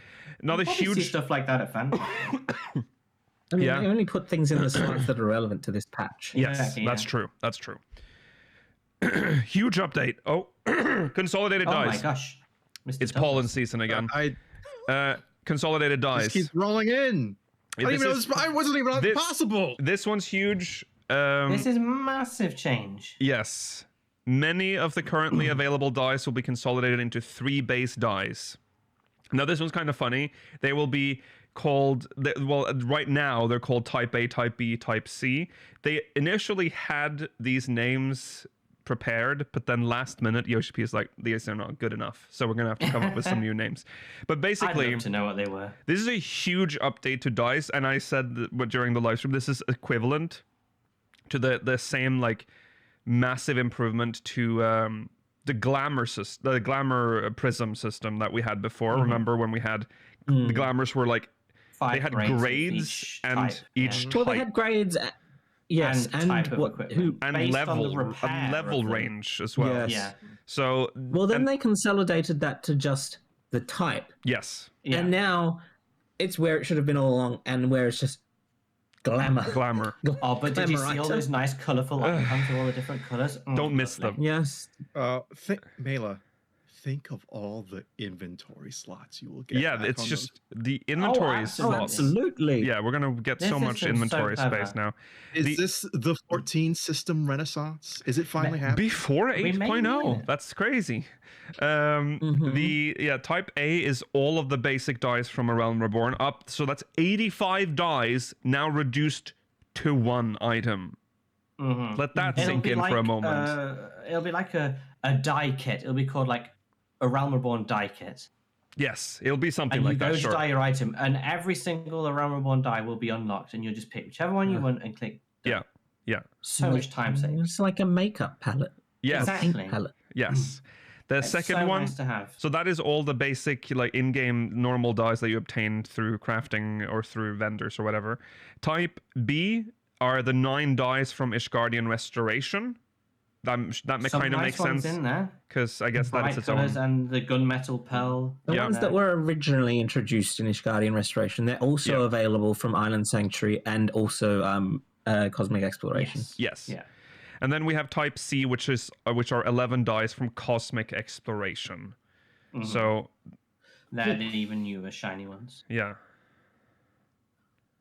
Another Probably see huge. stuff like that at fan. I mean, Yeah. they only put things in the slides that are relevant to this patch. Yes, Exactly, that's yeah. true. That's true. Huge update. Oh, consolidated Oh my dice. gosh. Mr. It's Tubbs. pollen season again. Consolidated dice. This keeps rolling in. I didn't even know This this. I wasn't even this- possible. This one's huge. This is massive change. Yes. Many of the currently available dice will be consolidated into 3 base dice. Now, this one's kind of funny. They will be called, right now they're called Type A, Type B, Type C. They initially had these names prepared, but then last minute Yoshi P is like, these are not good enough, so we're gonna have to come up with some new names. But basically, I'd love to know what they were. this is a huge update to DICE, and I said that during the live stream, this is equivalent to the same like massive improvement to the glamour prism system that we had before. Remember when we had the glamours were like 5 they had grades and type, each yeah. Well, type they had grades. Yes, And type of what, equipment. and based on the level repair of them. range as well. Yes. Yeah. So Well, then and- they consolidated that to just the type, yes, Yeah. and now it's where it should have been all along, and where it's just glamour. glamour. Oh, but did you see all Glamour those nice, colourful icons with all the different colours? Don't miss lovely. them. Yes. Mela, think of all the inventory slots you will get. Yeah, back it's on just the inventory is absolutely. Oh, slots. absolutely. Yeah, we're gonna get This so much system's so inventory clever. space now. Is the- this the 14 system renaissance? Is it finally happening? Before We may 8.0, need it. that's crazy. Type A is all of the basic dice from A Realm Reborn up, so that's 85 dice now reduced to 1 item. Mhm. Let that It'll sink be in for a like, moment. It'll be like a die kit. It'll be called like a Realm Reborn die kit. Yes, it'll be something And like you go that. to Sure. die your item, and every single Realm Reborn die will be unlocked, and you'll just pick whichever one you want and click. done. Yeah, yeah, So much time saved. It's like a makeup palette. yes, Exactly. Paint palette. yes. The It's second so one. nice to have. So that is all the basic like in-game normal dice that you obtain through crafting or through vendors or whatever. Type B are the 9 dice from Ishgardian Restoration. That Some kind of nice makes ones sense in there. because I guess that Bright is its colours own. and the gunmetal pearl. The Yeah. ones that were originally introduced in Ishgardian Restoration, they're also Yeah. available from Island Sanctuary and also Cosmic Exploration. Yes. Yes. Yeah. And then we have Type C, which are 11 dice from Cosmic Exploration. Mhm. So They're the even newer shiny ones. yeah,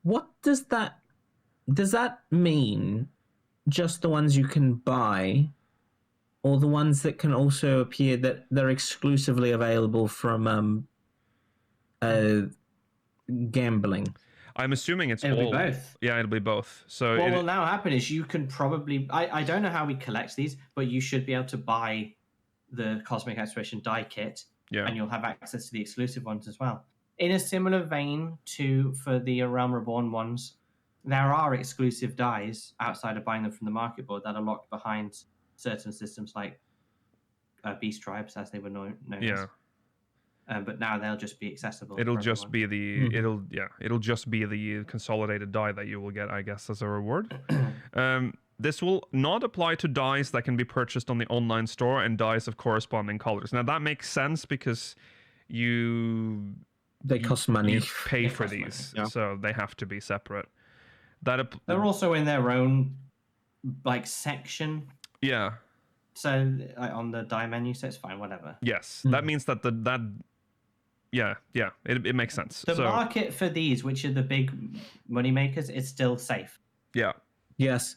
What does that mean? Just the ones you can buy, or the ones that can also appear that they're exclusively available from gambling? I'm assuming it's It'll all be both. Yeah, it'll be both. So What will now happen is you can probably... I don't know how we collect these, but you should be able to buy the Cosmic Exploration die kit, yeah, and you'll have access to the exclusive ones as well. In a similar vein to for the Realm Reborn ones, there are exclusive dies outside of buying them from the market board that are locked behind certain systems like Beast Tribes, as they were known yeah. as. But now they'll just be accessible. It'll for just everyone. be the it'll just be the consolidated die that you will get, I guess, as a reward. This will not apply to dice that can be purchased on the online store and dice of corresponding colors. Now that makes sense because They cost money. you pay They for cost money, these, yeah. so they have to be separate. They're also in their own like section. Yeah. So on the die menu, so it's fine, whatever. Yes. That means that it makes sense. The So market for these, which are the big money makers, is still safe. yeah. Yes,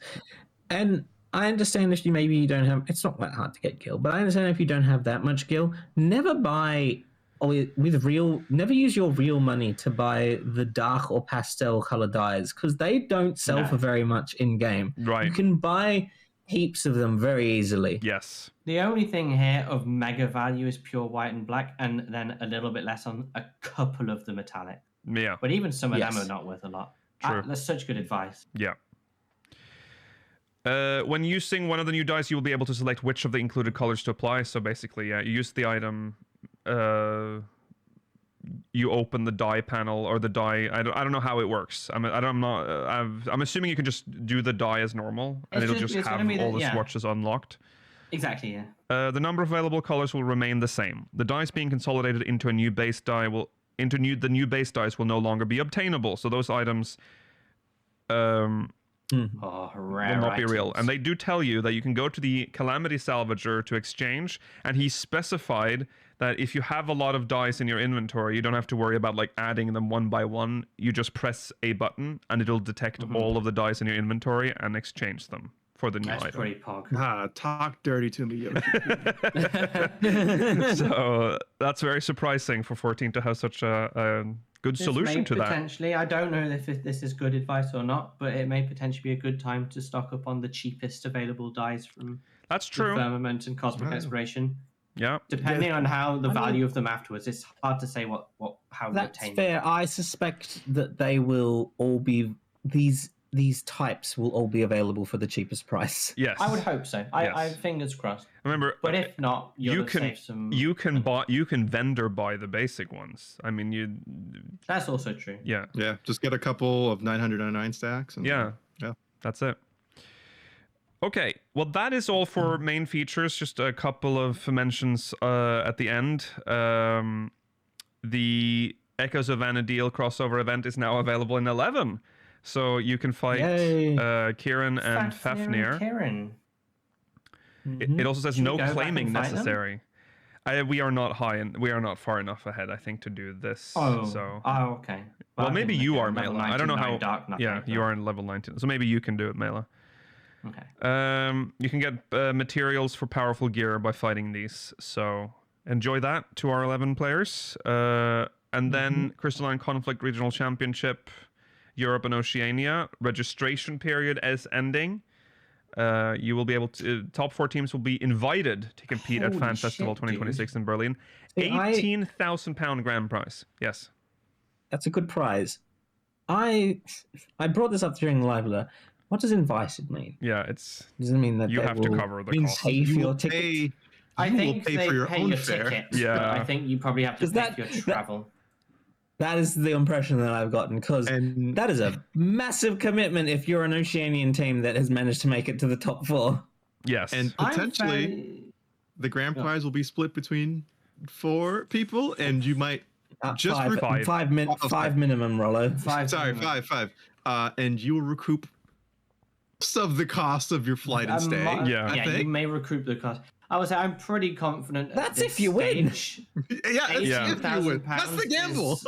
and I understand if maybe you don't have. It's not that hard to get gil, but I understand if you don't have that much gil. Never buy never use your real money to buy the dark or pastel color dyes because they don't sell No. for very much in game. Right. You can buy heaps of them very easily. Yes. The only thing here of mega value is pure white and black, and then a little bit less on a couple of the metallic. Yeah. But even some of them Yes. are not worth a lot. True. That's such good advice. Yeah. When using one of the new dice, you will be able to select which of the included colors to apply. So basically, you use the item. You open the die panel or the die. I don't know how it works. I'm assuming you can just do the die as normal, and It's it'll just- just it's have gonna be all the- the yeah. swatches unlocked. Exactly, yeah. The number of available colors will remain the same. The dice being consolidated into a new base die the new base dice will no longer be obtainable. So those items Oh, will rare not be real. items. And they do tell you that you can go to the Calamity Salvager to exchange, and he specified that if you have a lot of dice in your inventory, you don't have to worry about like adding them one by one. You just press a button, and it'll detect all of the dice in your inventory and exchange them for the new That's item. pretty pog. Talk dirty to me, Yoshi. So that's very surprising for 14 to have such a good solution to that. Potentially, I don't know if this is good advice or not, but it may potentially be a good time to stock up on the cheapest available dies from That's true. Firmament and Cosmic Exploration. Yeah. Depending on how the value of them afterwards, it's hard to say how you That's obtain fair. I suspect that they will all be these types will all be available for the cheapest price. Yes, I would hope so. I fingers crossed. Remember, but if not, you can save some. You can vendor buy the basic ones. I mean, That's also true. Yeah. Yeah. Just get a couple of 999 stacks. And yeah. That's it. Okay, well, that is all for main features. Just a couple of mentions at the end. The Echoes of Vana'diel crossover event is now available in 11. So you can fight Kieran and Fafnir. Kieran. It also says no claiming necessary. We are not we are not far enough ahead, I think, to do this. Okay. Well, maybe you are, Mela. I don't know how. Yeah, you are in level 19, so maybe you can do it, Mela. Okay. You can get materials for powerful gear by fighting these, so enjoy that to our 11 players. And then Crystalline Conflict Regional Championship, Europe and Oceania. Registration period is ending. You will be able to... top 4 teams will be invited to compete at Fan Festival 2026 in Berlin. £18,000 grand prize. Yes. That's a good prize. I brought this up during the live letter. What does invited mean? Yeah, does it mean that you have to cover the cost. Pay for your ticket? I think they for your pay own your fare. ticket. Yeah. I think you probably have to pay for your travel. That is the impression that I've gotten, because that is a massive commitment if you're an Oceanian team that has managed to make it to the top 4. Yes. And potentially the grand prize will be split between 4 people, and you might just five minimum, Rollo. Five. And you will recoup most of the cost of your flight and stay. I think you may recoup the cost. I would say I'm pretty confident. That's if you win. If you win. That's the gamble.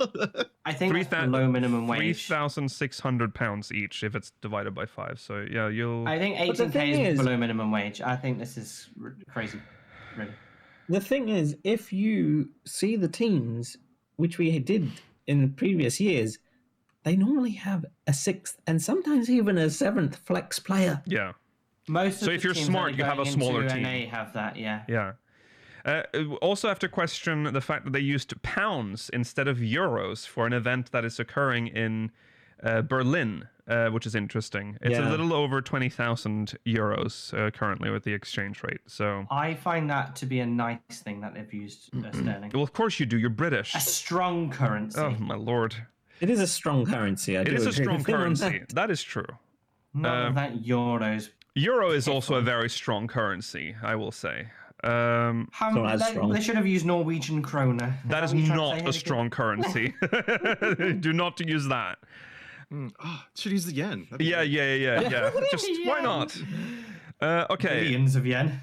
I think that's below minimum wage. £3,600 each if it's divided by 5. So yeah, you'll. I think 18k is below minimum wage. I think this is crazy. Really. The thing is, if you see the teams, which we did in previous years, they normally have a 6th and sometimes even a 7th flex player. Yeah. So if you're smart, you have a smaller team. NA have that, yeah. Yeah. Also have to question the fact that they used pounds instead of euros for an event that is occurring in Berlin, which is interesting. It's a little over 20,000 euros currently with the exchange rate. So I find that to be a nice thing that they've used sterling. Well, of course you do. You're British. A strong currency. Oh my lord. It is a strong currency. It is a strong currency. That is true. None of that euros. Euro is also a very strong currency, I will say. They should have used Norwegian krona. That is not a strong currency. Do not use that. Should use the yen. Yeah. Just why not? Okay. Billions of yen.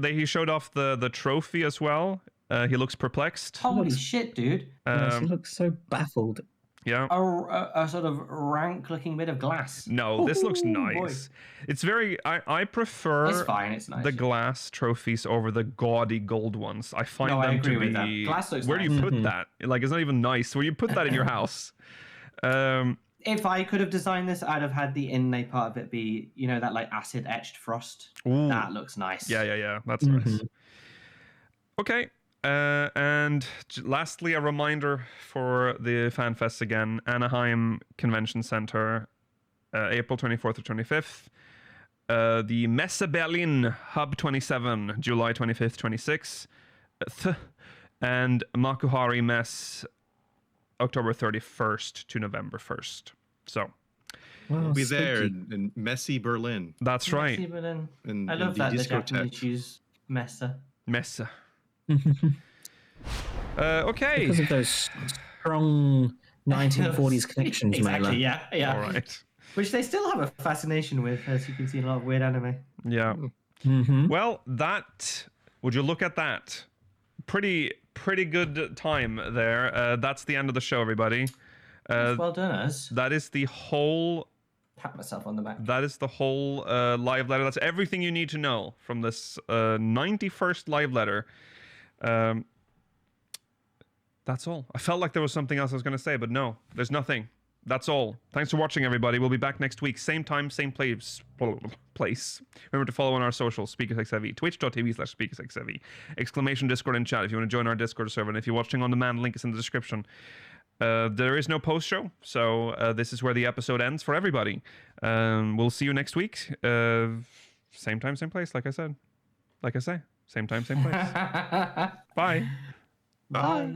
He showed off the trophy as well. He looks perplexed. Holy shit, dude! He looks so baffled. Yeah. A sort of rank-looking bit of glass. No, this looks nice. Boy. It's very... I prefer it's fine, it's nice. the glass trophies over the gaudy gold ones. I find them I agree to be... with that. Glass looks where nice. do you put that? Like, it's not even nice. Where do you put that in your house? If I could have designed this, I'd have had the inlay part of it be, that like acid-etched frost. Ooh. That looks nice. Yeah. That's nice. Okay. And lastly, a reminder for the FanFest again, Anaheim Convention Center, April 24th to 25th. The Messe Berlin Hub 27, July 25th, 26th. And Makuhari Mess, October 31st to November 1st. So we'll be there in Messy Berlin. That's right. Messy Berlin. I love that the Japanese choose Messe. Messe. Okay. Because of those strong 1940s connections, exactly, Mela. Yeah. All right. Which they still have a fascination with, as you can see in a lot of weird anime. Yeah. Well, would you look at that? Pretty good time there. That's the end of the show, everybody. Well done, us. That is the whole... Pat myself on the back. That is the whole live letter. That's everything you need to know from this 91st live letter. That's all. I felt like there was something else I was going to say, but no, there's nothing. That's all. Thanks for watching, everybody. We'll be back next week. Same time, same place. Remember to follow on our socials, SpeakersXIV, twitch.tv/SpeakersXIV, exclamation Discord and chat if you want to join our Discord server. And if you're watching on demand, link is in the description. There is no post-show, so this is where the episode ends for everybody. We'll see you next week. Same time, same place, like I said. Like I say, same time, same place. Bye. Bye.